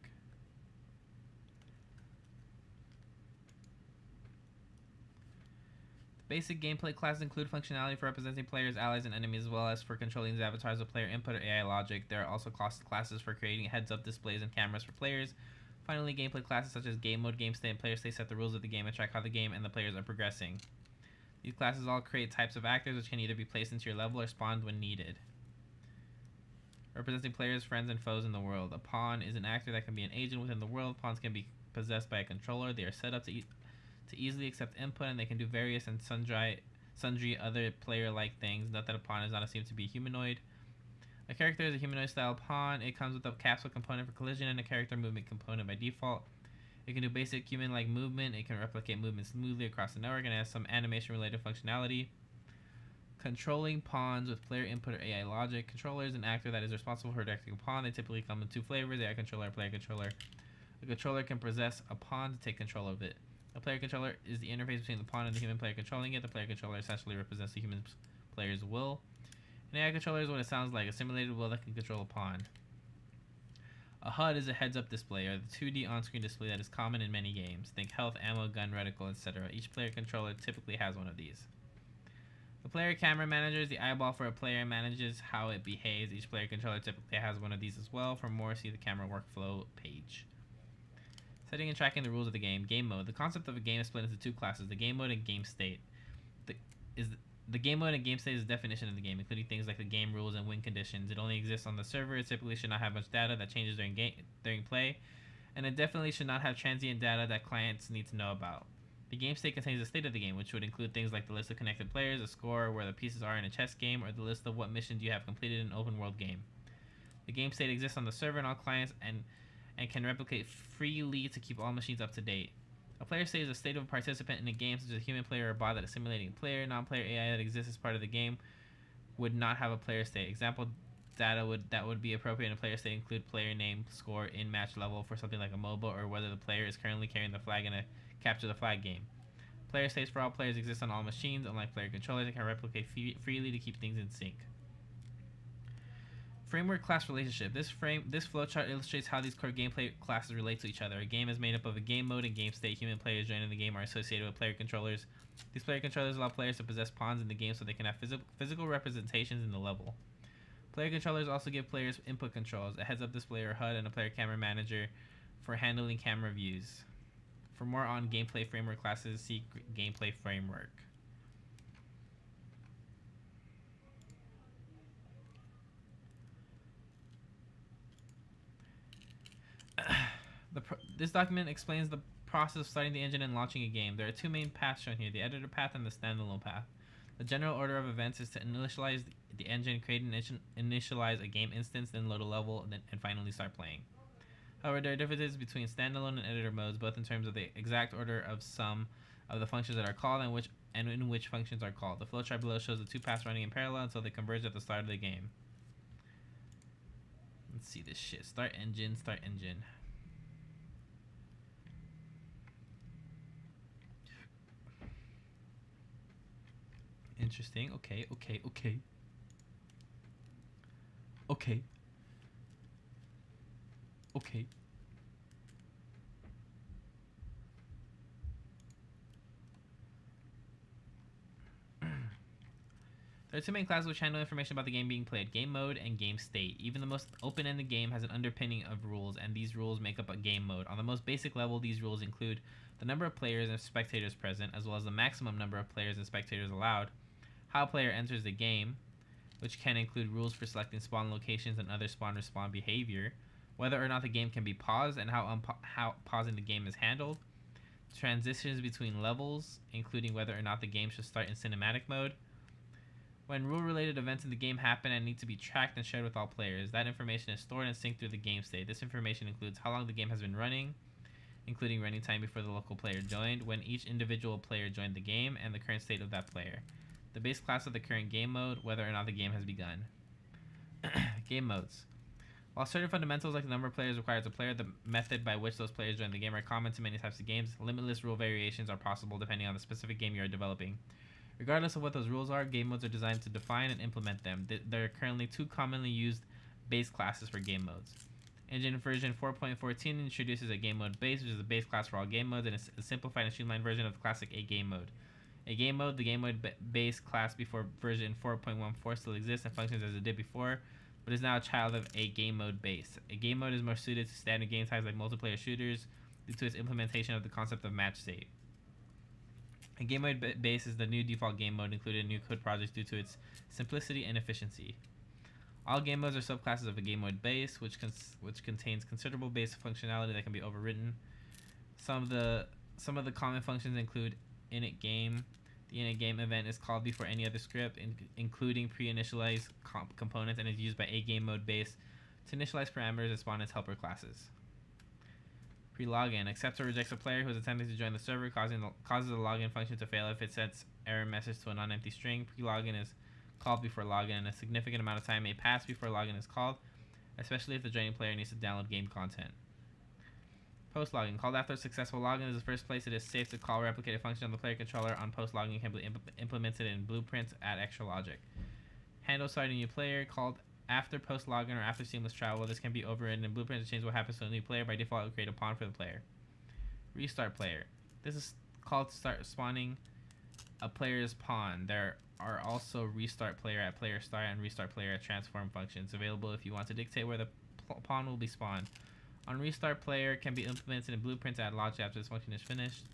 Basic gameplay classes include functionality for representing players, allies, and enemies, as well as for controlling the avatars with player input or AI logic. There are also classes for creating heads-up displays and cameras for players. Finally, gameplay classes such as game mode, game state, and player state set the rules of the game and track how the game and the players are progressing. These classes all create types of actors which can either be placed into your level or spawned when needed. Representing players, friends, and foes in the world. A pawn is an actor that can be an agent within the world. Pawns can be possessed by a controller. They are set up to easily accept input, and they can do various and sundry other player-like things. Note that a pawn is not assumed to be humanoid. A character is a humanoid-style pawn. It comes with a capsule component for collision and a character movement component by default. It can do basic human-like movement. It can replicate movement smoothly across the network and has some animation-related functionality. Controlling pawns with player input or AI logic. Controller is an actor that is responsible for directing a pawn. They typically come in two flavors: AI controller or player controller. The controller can possess a pawn to take control of it. A player controller is the interface between the pawn and the human player controlling it. The player controller essentially represents the human player's will. An AI controller is what it sounds like, a simulated will that can control a pawn. A HUD is a heads-up display, or the 2D on-screen display that is common in many games. Think health, ammo, gun, reticle, etc. Each player controller typically has one of these. The player camera manager is the eyeball for a player and manages how it behaves. Each player controller typically has one of these as well. For more, see the camera workflow page. Setting and tracking the rules of the game. Game mode. The concept of a game is split into two classes, the game mode and game state. The game mode and game state is the definition of the game, including things like the game rules and win conditions. It only exists on the server. It typically should not have much data that changes during play, and it definitely should not have transient data that clients need to know about. The game state contains the state of the game, which would include things like the list of connected players, a score, where the pieces are in a chess game, or the list of what missions you have completed in an open world game. The game state exists on the server and all clients and can replicate freely to keep all machines up to date. A player state is a state of a participant in a game, such as a human player or a bot that is simulating a player. Non-player AI that exists as part of the game would not have a player state. Example data that would be appropriate in a player state include player name, score, in-match level for something like a MOBA, or whether the player is currently carrying the flag in a capture the flag game. Player states for all players exist on all machines, unlike player controllers that can replicate freely to keep things in sync. Framework class relationship. This flowchart illustrates how these core gameplay classes relate to each other. A game is made up of a game mode and game state. Human players joining the game are associated with player controllers. These player controllers allow players to possess pawns in the game so they can have physical representations in the level. Player controllers also give players input controls, a heads-up display or HUD, and a player camera manager for handling camera views. For more on gameplay framework classes, see gameplay framework. This document explains the process of starting the engine and launching a game. There are two main paths shown here, the editor path and the standalone path. The general order of events is to initialize the engine, create and initialize a game instance, then load a level, and finally start playing. However, there are differences between standalone and editor modes, both in terms of the exact order of some of the functions that are called and in which functions are called. The flowchart below shows the two paths running in parallel until they converge at the start of the game. Let's see this shit. Start engine, start engine. Interesting. Okay. There are two main classes which handle information about the game being played, game mode and game state. Even the most open-ended game has an underpinning of rules, and these rules make up a game mode. On the most basic level, these rules include the number of players and spectators present, as well as the maximum number of players and spectators allowed, how a player enters the game, which can include rules for selecting spawn locations and other spawn-respawn behavior, whether or not the game can be paused and how pausing the game is handled, transitions between levels, including whether or not the game should start in cinematic mode, when rule-related events in the game happen and need to be tracked and shared with all players. That information is stored and synced through the game state. This information includes how long the game has been running, including running time before the local player joined, when each individual player joined the game, and the current state of that player. The base class of the current game mode, whether or not the game has begun. Game modes. While certain fundamentals like the number of players required to play, the method by which those players join the game are common to many types of games, limitless rule variations are possible depending on the specific game you are developing. Regardless of what those rules are, game modes are designed to define and implement them. There are currently two commonly used base classes for game modes. Engine version 4.14 introduces a game mode base, which is a base class for all game modes, and a simplified and streamlined version of the classic A game mode. A game mode, the game mode base class before version 4.14 still exists and functions as it did before, but is now a child of a game mode base. A game mode is more suited to standard game types like multiplayer shooters due to its implementation of the concept of match state. A game mode base is the new default game mode included in new code projects due to its simplicity and efficiency. All game modes are subclasses of a game mode base, which contains considerable base functionality that can be overridden. Some of the common functions include init game. The init game event is called before any other script, including pre-initialized components, and is used by a game mode base to initialize parameters and spawn its helper classes. Pre-login accepts or rejects a player who is attempting to join the server, causes the login function to fail if it sets error message to a non-empty string. Pre-login is called before login, and a significant amount of time may pass before login is called, especially if the joining player needs to download game content. Post-login, called after a successful login, is the first place it is safe to call replicated function on the player controller. On post-login, can be implemented in blueprints, add extra logic. Handle starting new player, called after post-login or after seamless travel. This can be overridden in blueprints to change what happens to a new player. By default, it will create a pawn for the player. Restart player. This is called to start spawning a player's pawn. There are also restart player at player start and restart player at transform functions available if you want to dictate where the pawn will be spawned. On restart player can be implemented in blueprints at logic after this function is finished.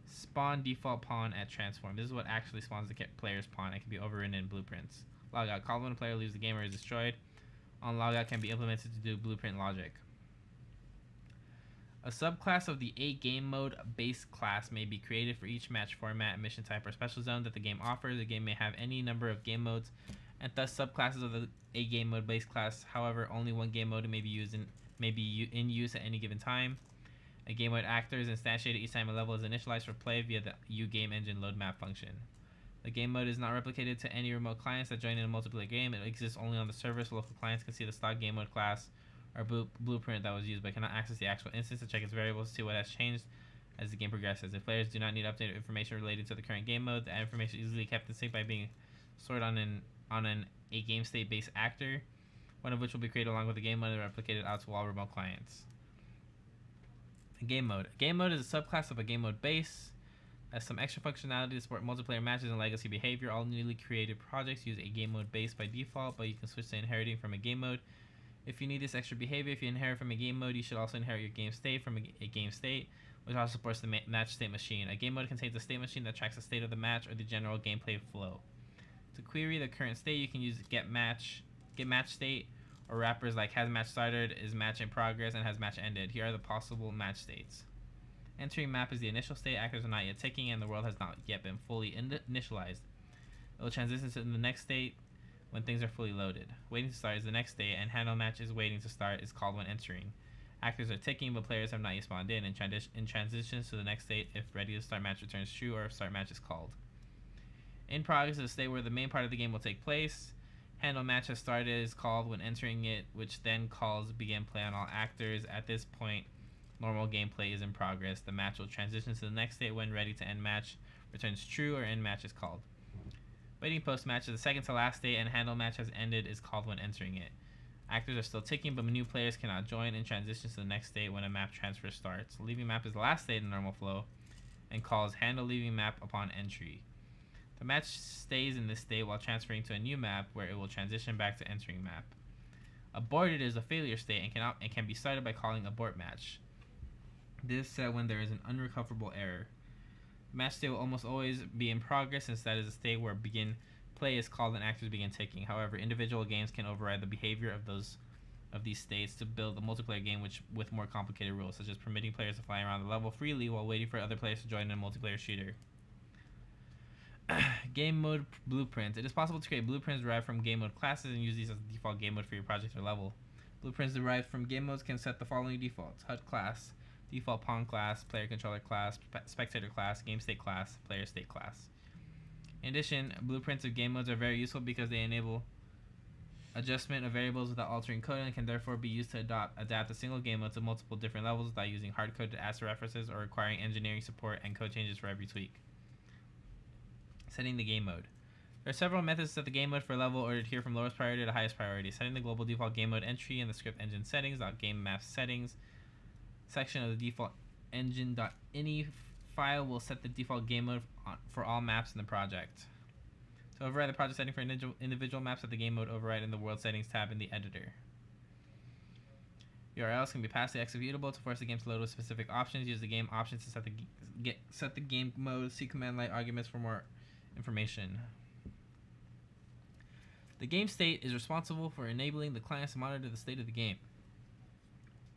Spawn default pawn at transform. This is what actually spawns the player's pawn. It can be overridden in blueprints. Logout. Call when a player leaves the game or is destroyed. On logout can be implemented to do blueprint logic. A subclass of the A game mode base class may be created for each match format, mission type, or special zone that the game offers. The game may have any number of game modes, and thus subclasses of the A game mode base class. However, only one game mode may be in use at any given time. A game mode actor is instantiated each time a level is initialized for play via the U game engine load map function. The game mode is not replicated to any remote clients that join in a multiplayer game. It exists only on the server, so local clients can see the stock game mode class or blueprint that was used, but cannot access the actual instance to check its variables to see what has changed as the game progresses. If players do not need updated information related to the current game mode, the information is easily kept in sync by being stored on a game state based actor, one of which will be created along with the game mode and replicated out to all remote clients. Game mode. Game mode is a subclass of a game mode base. Has some extra functionality to support multiplayer matches and legacy behavior. All newly created projects use a game mode base by default, but you can switch to inheriting from a game mode. If you need this extra behavior, if you inherit from a game mode, you should also inherit your game state from a game state, which also supports the match state machine. A game mode contains a state machine that tracks the state of the match or the general gameplay flow. To query the current state, you can use get match state, or wrappers like has match started, is match in progress, and has match ended. Here are the possible match states. Entering map is the initial state. Actors are not yet ticking, and the world has not yet been fully initialized. It will transition to the next state when things are fully loaded. Waiting to start is the next state, and handle match is waiting to start is called when entering. Actors are ticking, but players have not yet spawned in transitions to the next state if ready to start match returns true or if start match is called. In progress is a state where the main part of the game will take place. Handle match has started is called when entering it, which then calls begin play on all actors. At this point, normal gameplay is in progress. The match will transition to the next state when ready to end match returns true or end match is called. Waiting post match is the second to last state, and handle match has ended is called when entering it. Actors are still ticking, but new players cannot join and transitions to the next state when a map transfer starts. Leaving map is the last state in normal flow and calls handle leaving map upon entry. The match stays in this state while transferring to a new map where it will transition back to entering map. Aborted is a failure state and can be started by calling abort match. This is set when there is an unrecoverable error. Match state will almost always be in progress since that is a state where begin play is called and actors begin ticking. However, individual games can override the behavior of these states to build a multiplayer game with more complicated rules, such as permitting players to fly around the level freely while waiting for other players to join in a multiplayer shooter. Game mode blueprints. It is possible to create blueprints derived from game mode classes and use these as the default game mode for your project or level. Blueprints derived from game modes can set the following defaults: HUD class, default pawn class, player controller class, spectator class, game state class, player state class. In addition, blueprints of game modes are very useful because they enable adjustment of variables without altering code and can therefore be used to adapt a single game mode to multiple different levels without using hard-coded asset references or requiring engineering support and code changes for every tweak. Setting the game mode. There are several methods to set the game mode for a level ordered here from lowest priority to highest priority. Setting the global default game mode entry in the script engine settings.game map settings section of the default engine.ini file will set the default game mode for all maps in the project. To override the project setting for individual maps, set the game mode override in the world settings tab in the editor. URLs can be passed to executable to force the game to load with specific options. Use the game options to set the game mode. See command line arguments for more information. The game state is responsible for enabling the clients to monitor the state of the game.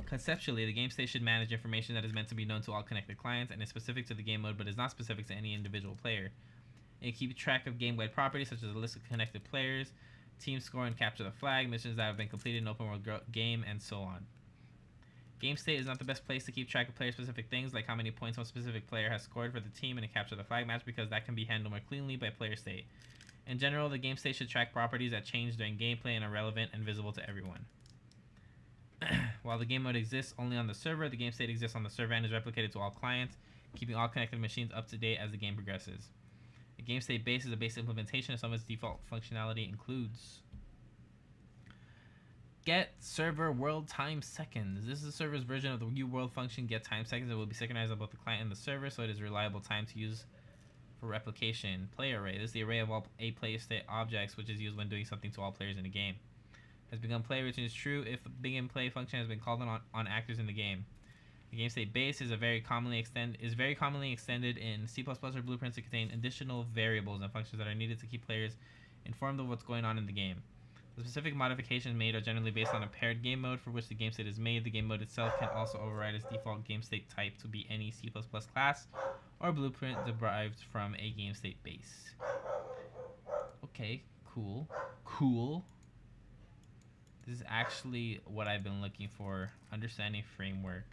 Conceptually, the game state should manage information that is meant to be known to all connected clients and is specific to the game mode but is not specific to any individual player. It keeps track of game-wide properties such as a list of connected players, team score and capture the flag, missions that have been completed in open world game, and so on. Game state is not the best place to keep track of player-specific things like how many points one specific player has scored for the team in a capture the flag match because that can be handled more cleanly by player state. In general, the game state should track properties that change during gameplay and are relevant and visible to everyone. While the game mode exists only on the server, the game state exists on the server and is replicated to all clients, keeping all connected machines up to date as the game progresses. A game state base is a base implementation of some of its default functionality includes get server world time seconds. This is the server's version of the U world function get time seconds. It will be synchronized on both the client and the server, so it is reliable time to use for replication. Play array. This is the array of all a player state objects which is used when doing something to all players in a game. Has become play returns true if the begin play function has been called on actors in the game. The game state base is very commonly extended in C++ or blueprints to contain additional variables and functions that are needed to keep players informed of what's going on in the game. The specific modifications made are generally based on a paired game mode for which the game state is made. The game mode itself can also override its default game state type to be any C++ class or blueprint derived from a game state base. Okay, cool. This is actually what I've been looking for. Understanding framework.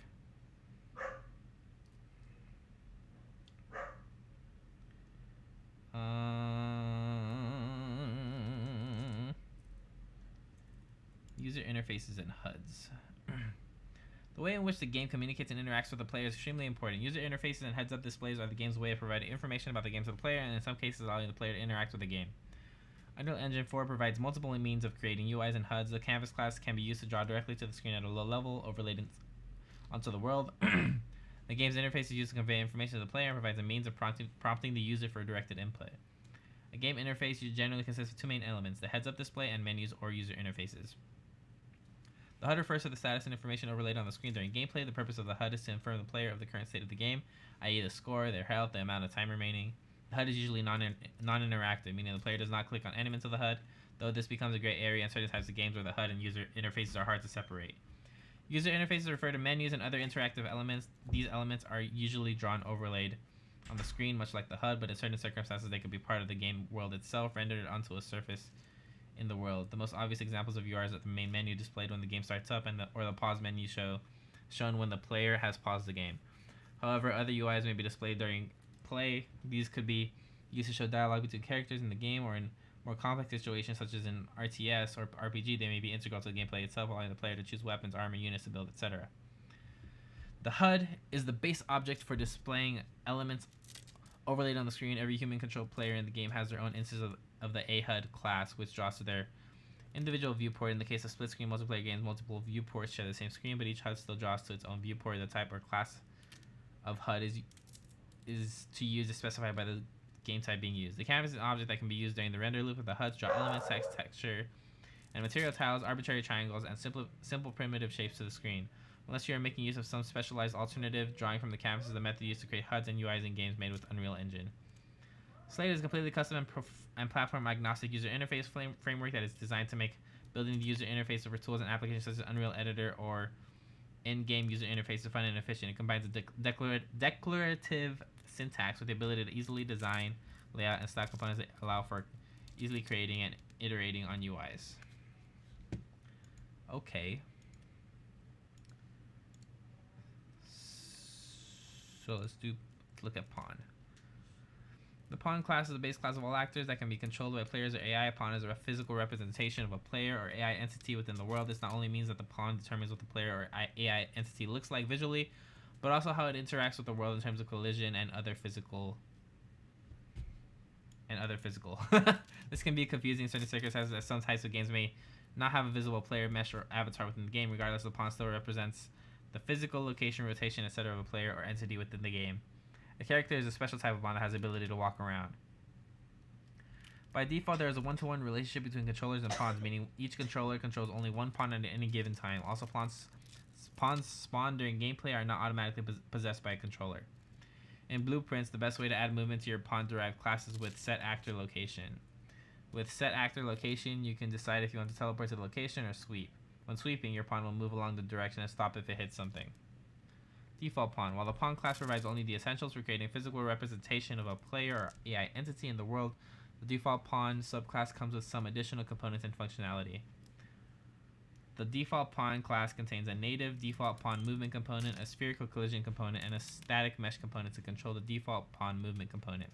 User interfaces and HUDs. The way in which the game communicates and interacts with the player is extremely important. User interfaces and heads-up displays are the game's way of providing information about the game to the player, and in some cases allowing the player to interact with the game. Unreal Engine 4 provides multiple means of creating UIs and HUDs. The canvas class can be used to draw directly to the screen at a low level, overlaid onto the world. The game's interface is used to convey information to the player and provides a means of prompting the user for directed input. A game interface generally consists of two main elements, the heads-up display and menus or user interfaces. The HUD refers to the status and information overlaid on the screen during gameplay. The purpose of the HUD is to inform the player of the current state of the game, i.e. the score, their health, the amount of time remaining. The HUD is usually non-interactive, meaning the player does not click on elements of the HUD, though this becomes a gray area in certain types of games where the HUD and user interfaces are hard to separate. User interfaces refer to menus and other interactive elements. These elements are usually drawn overlaid on the screen, much like the HUD, but in certain circumstances they could be part of the game world itself, rendered onto a surface in the world. The most obvious examples of URs are the main menu displayed when the game starts up, or the pause menu shown when the player has paused the game. However, other UIs may be displayed during play. These could be used to show dialogue between characters in the game, or in more complex situations such as in RTS or RPG, they may be integral to the gameplay itself, allowing the player to choose weapons, armor, units to build, etc. The HUD is the base object for displaying elements overlaid on the screen. Every human-controlled player in the game has their own instance of the AHUD class, which draws to their individual viewport. In the case of split-screen multiplayer games, multiple viewports share the same screen, but each HUD still draws to its own viewport. The type or class of HUD is to use is specified by the game type being used. The canvas is an object that can be used during the render loop, with the HUDs draw elements, text, texture, and material tiles, arbitrary triangles, and simple primitive shapes to the screen. Unless you are making use of some specialized alternative, drawing from the canvas is the method used to create HUDs and UIs in games made with Unreal Engine. Slate is a completely custom and platform agnostic user interface framework that is designed to make building the user interface for tools and applications such as Unreal Editor or in-game user interfaces fun and efficient. It combines a declarative syntax with the ability to easily design, layout, and stack components that allow for easily creating and iterating on UIs. Okay. So let's look at Pawn. The Pawn class is the base class of all actors that can be controlled by players or AI. Pawn is a physical representation of a player or AI entity within the world. This not only means that the pawn determines what the player or AI entity looks like visually, but also how it interacts with the world in terms of collision and other physical. This can be confusing in certain circumstances, as some types of games may not have a visible player mesh or avatar within the game. Regardless, the pawn still represents the physical location, rotation, etc. of a player or entity within the game. A character is a special type of pawn that has the ability to walk around. By default, there is a one-to-one relationship between controllers and pawns, meaning each controller controls only one pawn at any given time. Also, pawns spawned during gameplay are not automatically possessed by a controller. In Blueprints, the best way to add movement to your pawn-derived class is with set actor location. With set actor location, you can decide if you want to teleport to the location or sweep. When sweeping, your pawn will move along the direction and stop if it hits something. Default pawn. While the pawn class provides only the essentials for creating physical representation of a player or AI entity in the world, the default pawn subclass comes with some additional components and functionality. The default pawn class contains a native default pawn movement component, a spherical collision component, and a static mesh component to control the default pawn movement component.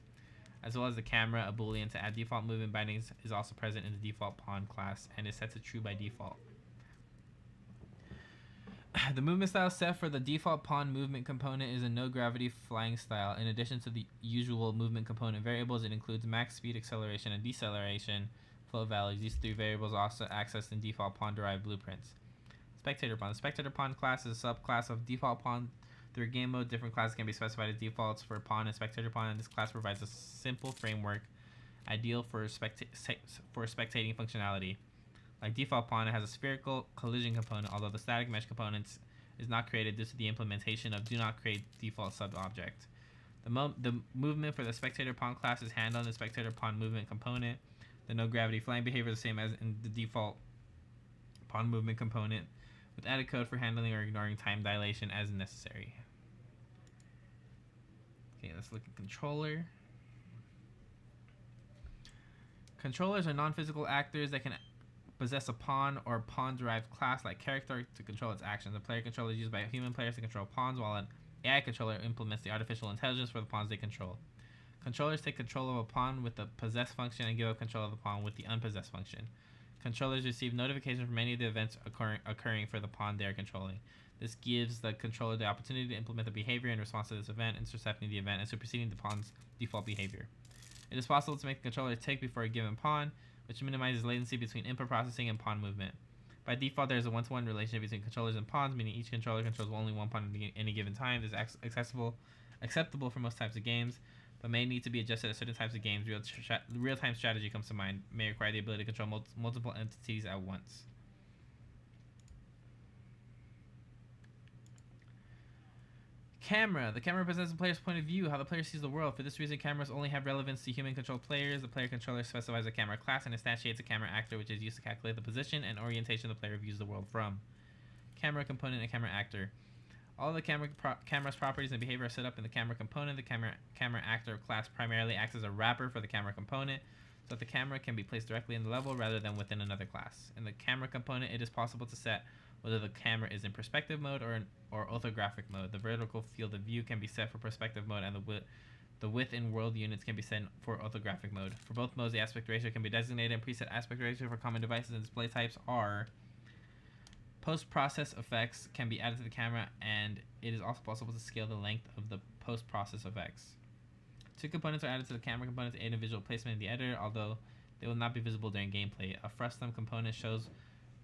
As well as the camera, a boolean to add default movement bindings is also present in the default pawn class and is set to true by default. The movement style set for the default pawn movement component is a no gravity flying style. In addition to the usual movement component variables, it includes max speed, acceleration, and deceleration flow values. These three variables are also accessed in default pawn derived blueprints. Spectator pawn. The spectator pawn class is a subclass of default pawn Through game mode, different classes can be specified as defaults for pawn and spectator pawn, and this class provides a simple framework ideal for spectating functionality. Like default pawn, it has a spherical collision component, although the static mesh components is not created due to the implementation of do not create default sub-object. The movement for the spectator pawn class is handled in the spectator pawn movement component. The no gravity flying behavior is the same as in the default pawn movement component, with added code for handling or ignoring time dilation as necessary. Okay, let's look at controller. Controllers are non-physical actors that can possess a pawn or pawn-derived class-like character to control its actions. A player controller is used by human players to control pawns, while an AI controller implements the artificial intelligence for the pawns they control. Controllers take control of a pawn with the possess function and give up control of the pawn with the unpossessed function. Controllers receive notifications from any of the events occurring for the pawn they are controlling. This gives the controller the opportunity to implement the behavior in response to this event, intercepting the event and superseding the pawn's default behavior. It is possible to make the controller tick before a given pawn, which minimizes latency between input processing and pawn movement. By default, there is a one-to-one relationship between controllers and pawns, meaning each controller controls only one pawn at any given time. This is acceptable for most types of games, but may need to be adjusted at certain types of games. Real-time strategy comes to mind, may require the ability to control multiple entities at once. Camera. The camera represents the player's point of view, how the player sees the world. For this reason, cameras only have relevance to human-controlled players. The player controller specifies a camera class and instantiates a camera actor, which is used to calculate the position and orientation the player views the world from. Camera component and camera actor. All the camera's properties and behavior are set up in the camera component. The camera actor class primarily acts as a wrapper for the camera component, so that the camera can be placed directly in the level rather than within another class. In the camera component, it is possible to set whether the camera is in perspective mode or orthographic mode. The vertical field of view can be set for perspective mode, and the width in world units can be set for orthographic mode. For both modes, the aspect ratio can be designated, and preset aspect ratio for common devices and display types are. Post-process effects can be added to the camera, and it is also possible to scale the length of the post-process effects. Two components are added to the camera component to aid in visual placement in the editor, although they will not be visible during gameplay. A frustum component shows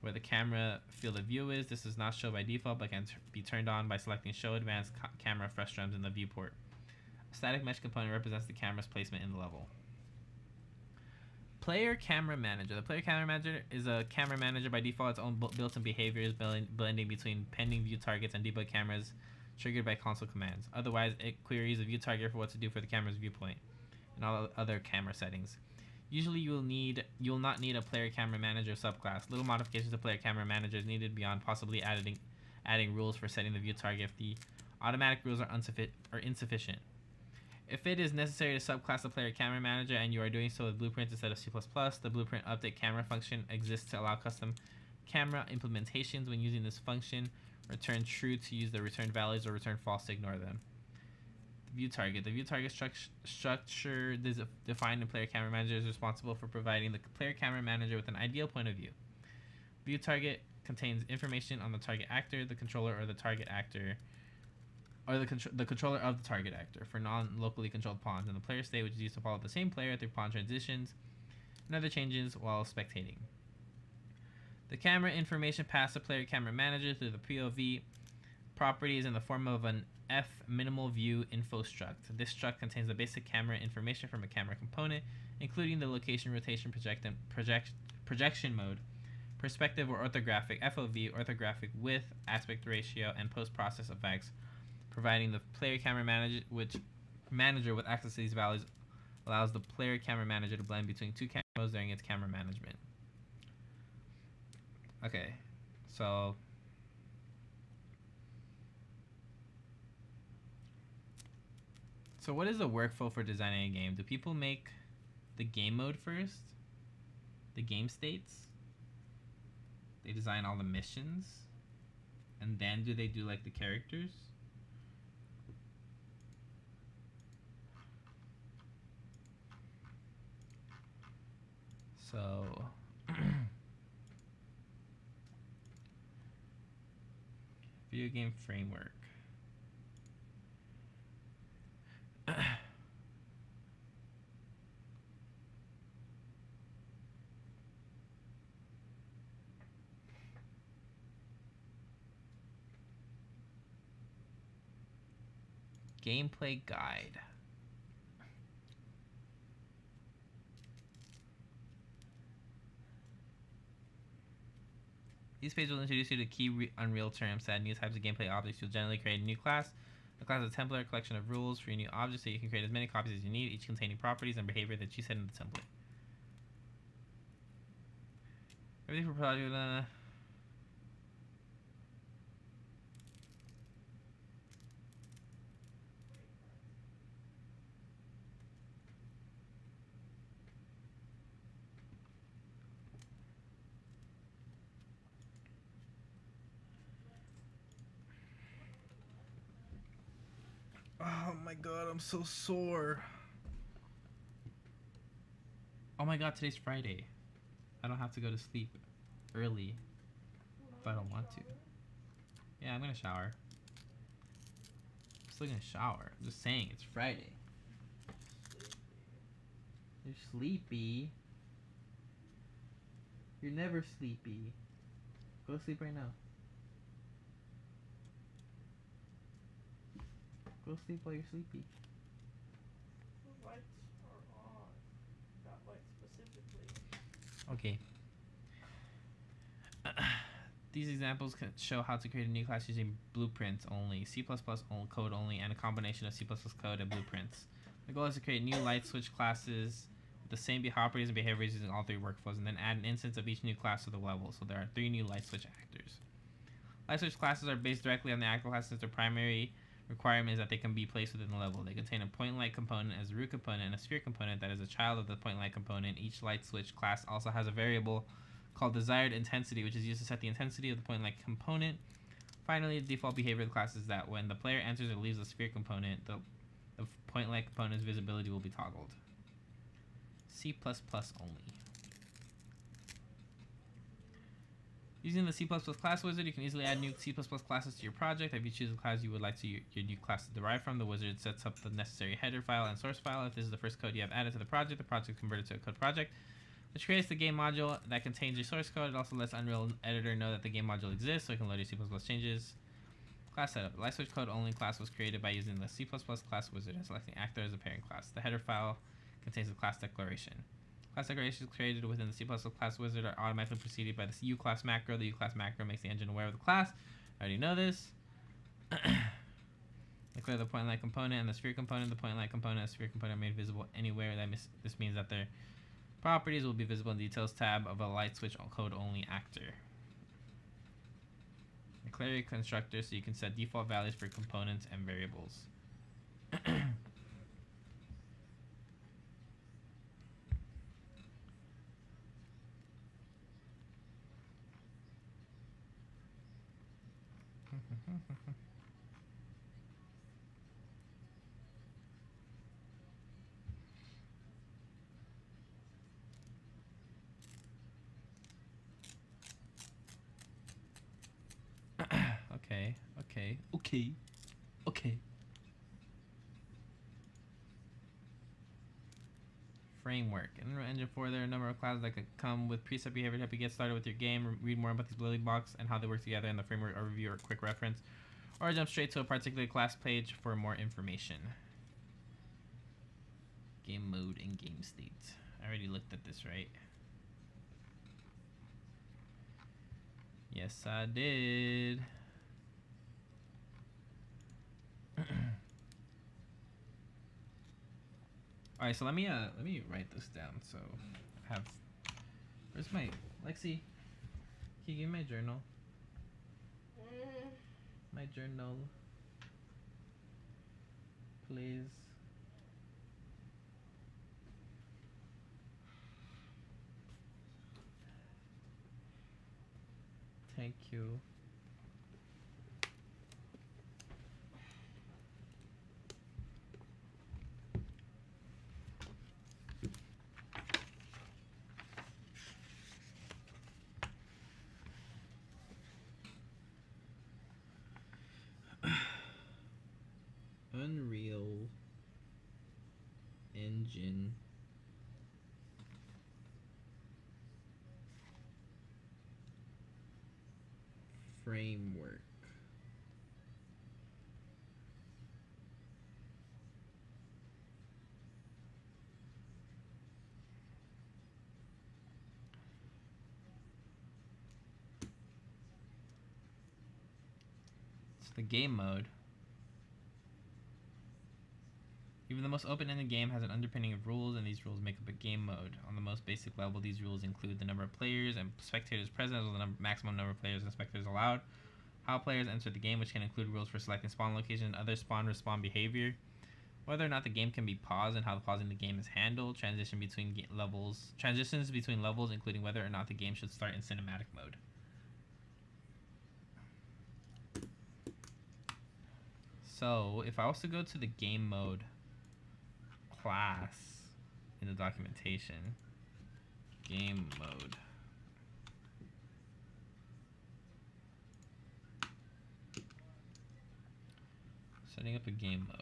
where the camera field of view is. This is not shown by default, but can be turned on by selecting Show Advanced Camera Frustrums in the viewport. A static mesh component represents the camera's placement in the level. Player Camera Manager. The Player Camera Manager is a camera manager by default. Its own built-in behaviors, blending between pending view targets and debug cameras triggered by console commands. Otherwise, it queries a view target for what to do for the camera's viewpoint and all other camera settings. Usually, you'll not need a Player Camera Manager subclass. Little modifications to Player Camera Manager is needed beyond possibly adding rules for setting the view target if the automatic rules are insufficient. If it is necessary to subclass the Player Camera Manager and you are doing so with blueprints instead of C++, the blueprint update camera function exists to allow custom camera implementations. When using this function, return true to use the returned values or return false to ignore them. View target. The view target structure defined in Player Camera Manager is responsible for providing the Player Camera Manager with an ideal point of view. View target contains information on the target actor, the controller, or the target actor, or the controller of the target actor for non-locally controlled pawns, and the player state, which is used to follow the same player through pawn transitions and other changes while spectating. The camera information passed to Player Camera Manager through the POV property is in the form of an F minimal view info struct. This struct contains the basic camera information from a camera component, including the location, rotation, projection mode, perspective or orthographic, FOV, orthographic width, aspect ratio, and post-process effects, providing the Player Camera Manager with access to these values allows the Player Camera Manager to blend between two camera modes during its camera management. Okay, so what is the workflow for designing a game? Do people make the game mode first? The game states? They design all the missions? And then do they do like the characters? So video game framework. gameplay guide. These pages will introduce you to key Unreal terms that add new types of gameplay objects. You'll generally create a new class. The class is a template or collection of rules for your new objects, so you can create as many copies as you need, each containing properties and behavior that you set in the template. Everything for project. Oh my god, I'm so sore. Oh my god, today's Friday. I don't have to go to sleep early if I don't want to. Yeah, I'm gonna shower. I'm still gonna shower. I'm just saying, it's Friday. You're sleepy. You're never sleepy. Go to sleep right now. Go sleep while you're sleepy. The lights are on. That light specifically. Okay. These examples can show how to create a new class using blueprints only, C++ code only, and a combination of C++ code and blueprints. The goal is to create new light switch classes with the same properties and behaviors using all three workflows, and then add an instance of each new class to the level. So there are 3 new light switch actors. Light switch classes are based directly on the actor class, since their primary requirement is that they can be placed within the level. They contain a point light component as a root component and a sphere component that is a child of the point light component. Each light switch class also has a variable called desired intensity, which is used to set the intensity of the point light component. Finally, the default behavior of the class is that when the player enters or leaves the sphere component, the point light component's visibility will be toggled. C++ only. Using the C++ class wizard, you can easily add new C++ classes to your project. If you choose a class you would like your new class to derive from, the wizard sets up the necessary header file and source file. If this is the first code you have added to the project is converted to a code project, which creates the game module that contains your source code. It also lets Unreal Editor know that the game module exists, so you can load your C++ changes. Class setup. The light switch code only class was created by using the C++ class wizard and selecting actor as a parent class. The header file contains the class declaration. Class declarations created within the C++ class wizard are automatically preceded by the U class macro. The U class macro makes the engine aware of the class. I already know this. Declare the point light component and the sphere component. The point light component and sphere component are made visible anywhere. This means that their properties will be visible in the details tab of a light switch code only actor. Declare your constructor so you can set default values for components and variables. Okay. Framework. In Unreal Engine 4, there are a number of classes that can come with preset behavior to help you get started with your game. Read more about these building blocks and how they work together in the framework overview or quick reference, or jump straight to a particular class page for more information. Game mode and game state. I already looked at this, right? Yes, I did. All right, so let me write this down. So I have. Where's my Lexi? Can you give me my journal? My journal, please. Thank you. Unreal Engine framework. The game mode. Even the most open-ended game has an underpinning of rules, and these rules make up a game mode. On the most basic level, these rules include the number of players and spectators present, as well as the maximum number of players and spectators allowed, how players enter the game, which can include rules for selecting spawn location and other spawn-respawn behavior, whether or not the game can be paused and how pausing the game is handled, transitions between levels, including whether or not the game should start in cinematic mode. So, if I was to go to the game mode class in the documentation, game mode, setting up a game mode.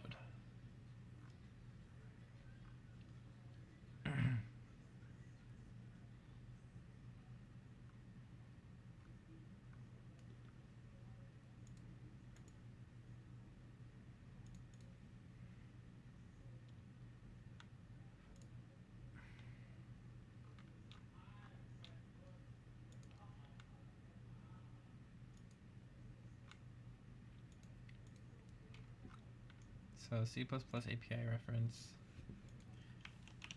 So C++ API reference,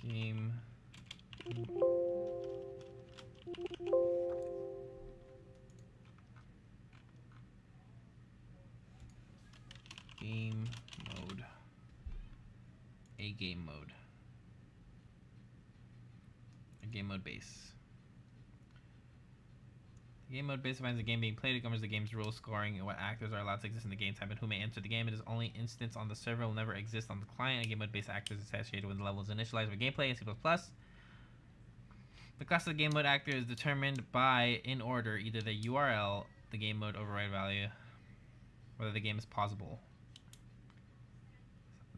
game mode, a game mode, a game mode base. The game mode base defines the game being played. It governs the game's rules, scoring, and what actors are allowed to exist in the game type, and who may enter the game. It is only instance on the server, will never exist on the client. A game mode based actor is associated with the levels initialized with gameplay in C++. The class of the game mode actor is determined by, in order, either the URL, the game mode override value, whether the game is pausable.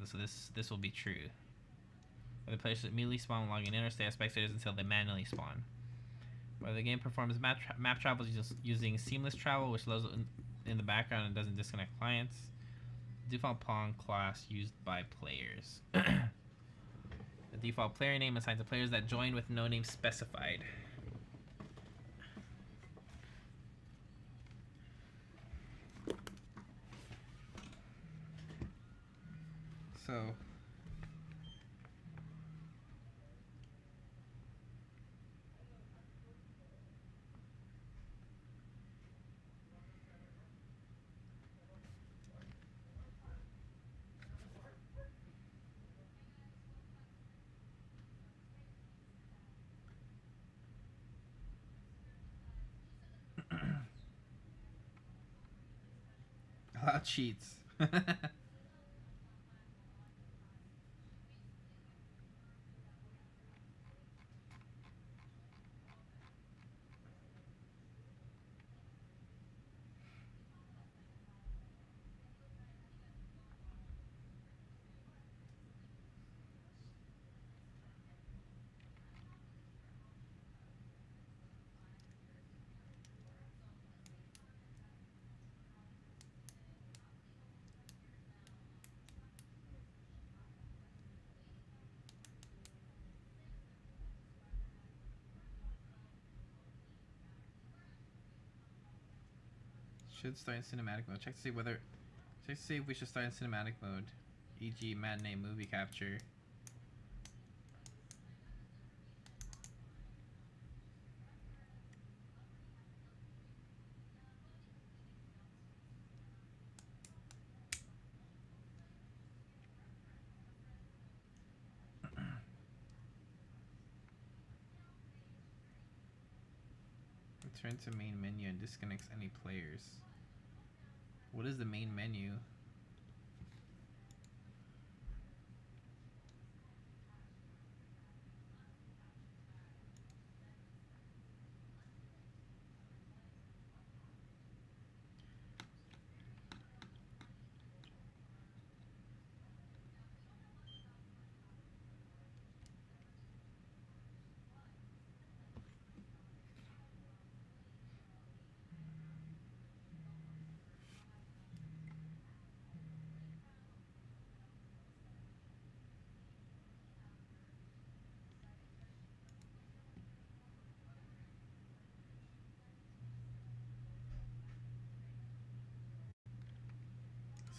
So this will be true. Whether players should immediately spawn logging in or stay as spectators until they manually spawn. Whether the game performs map travels using seamless travel, which loads in the background and doesn't disconnect clients. Default pawn class used by players. The default player name assigns the players that join with no name specified. So a lot of cheats. Should start in cinematic mode. Check to see if we should start in cinematic mode, e.g. matinee movie capture. Return to main menu and disconnects any players. What is the main menu?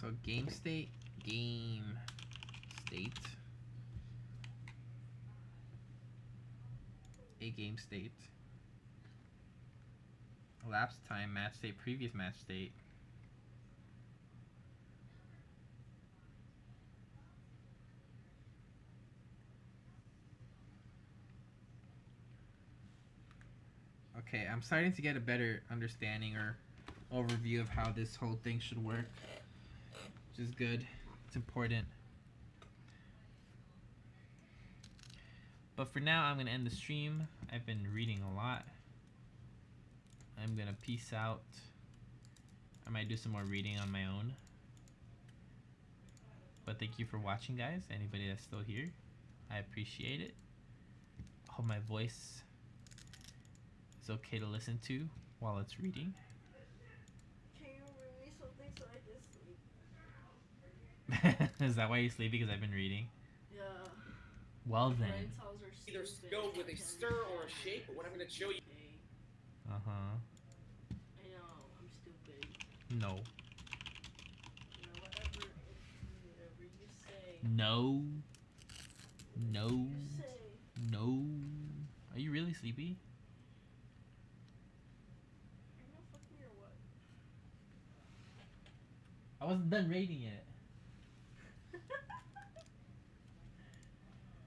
So game state. A game state. Elapsed time, match state, previous match state. Okay, I'm starting to get a better understanding or overview of how this whole thing should work, which is good. It's important. But for now, I'm going to end the stream. I've been reading a lot. I'm going to peace out. I might do some more reading on my own. But thank you for watching, guys. Anybody that's still here, I appreciate it. I hope my voice is okay to listen to while it's reading. Can you read me something so I can sleep? Is that why you're sleeping? Because I've been reading? Yeah. Well then. Brain cells are Either stupid. go with a stir or a shake, but what I'm going to show you. Uh-huh. I know, I'm stupid. No. You know, whatever you say. No. No. You say. No. Are you really sleepy? Are you not fucking me or what? I wasn't done rating it.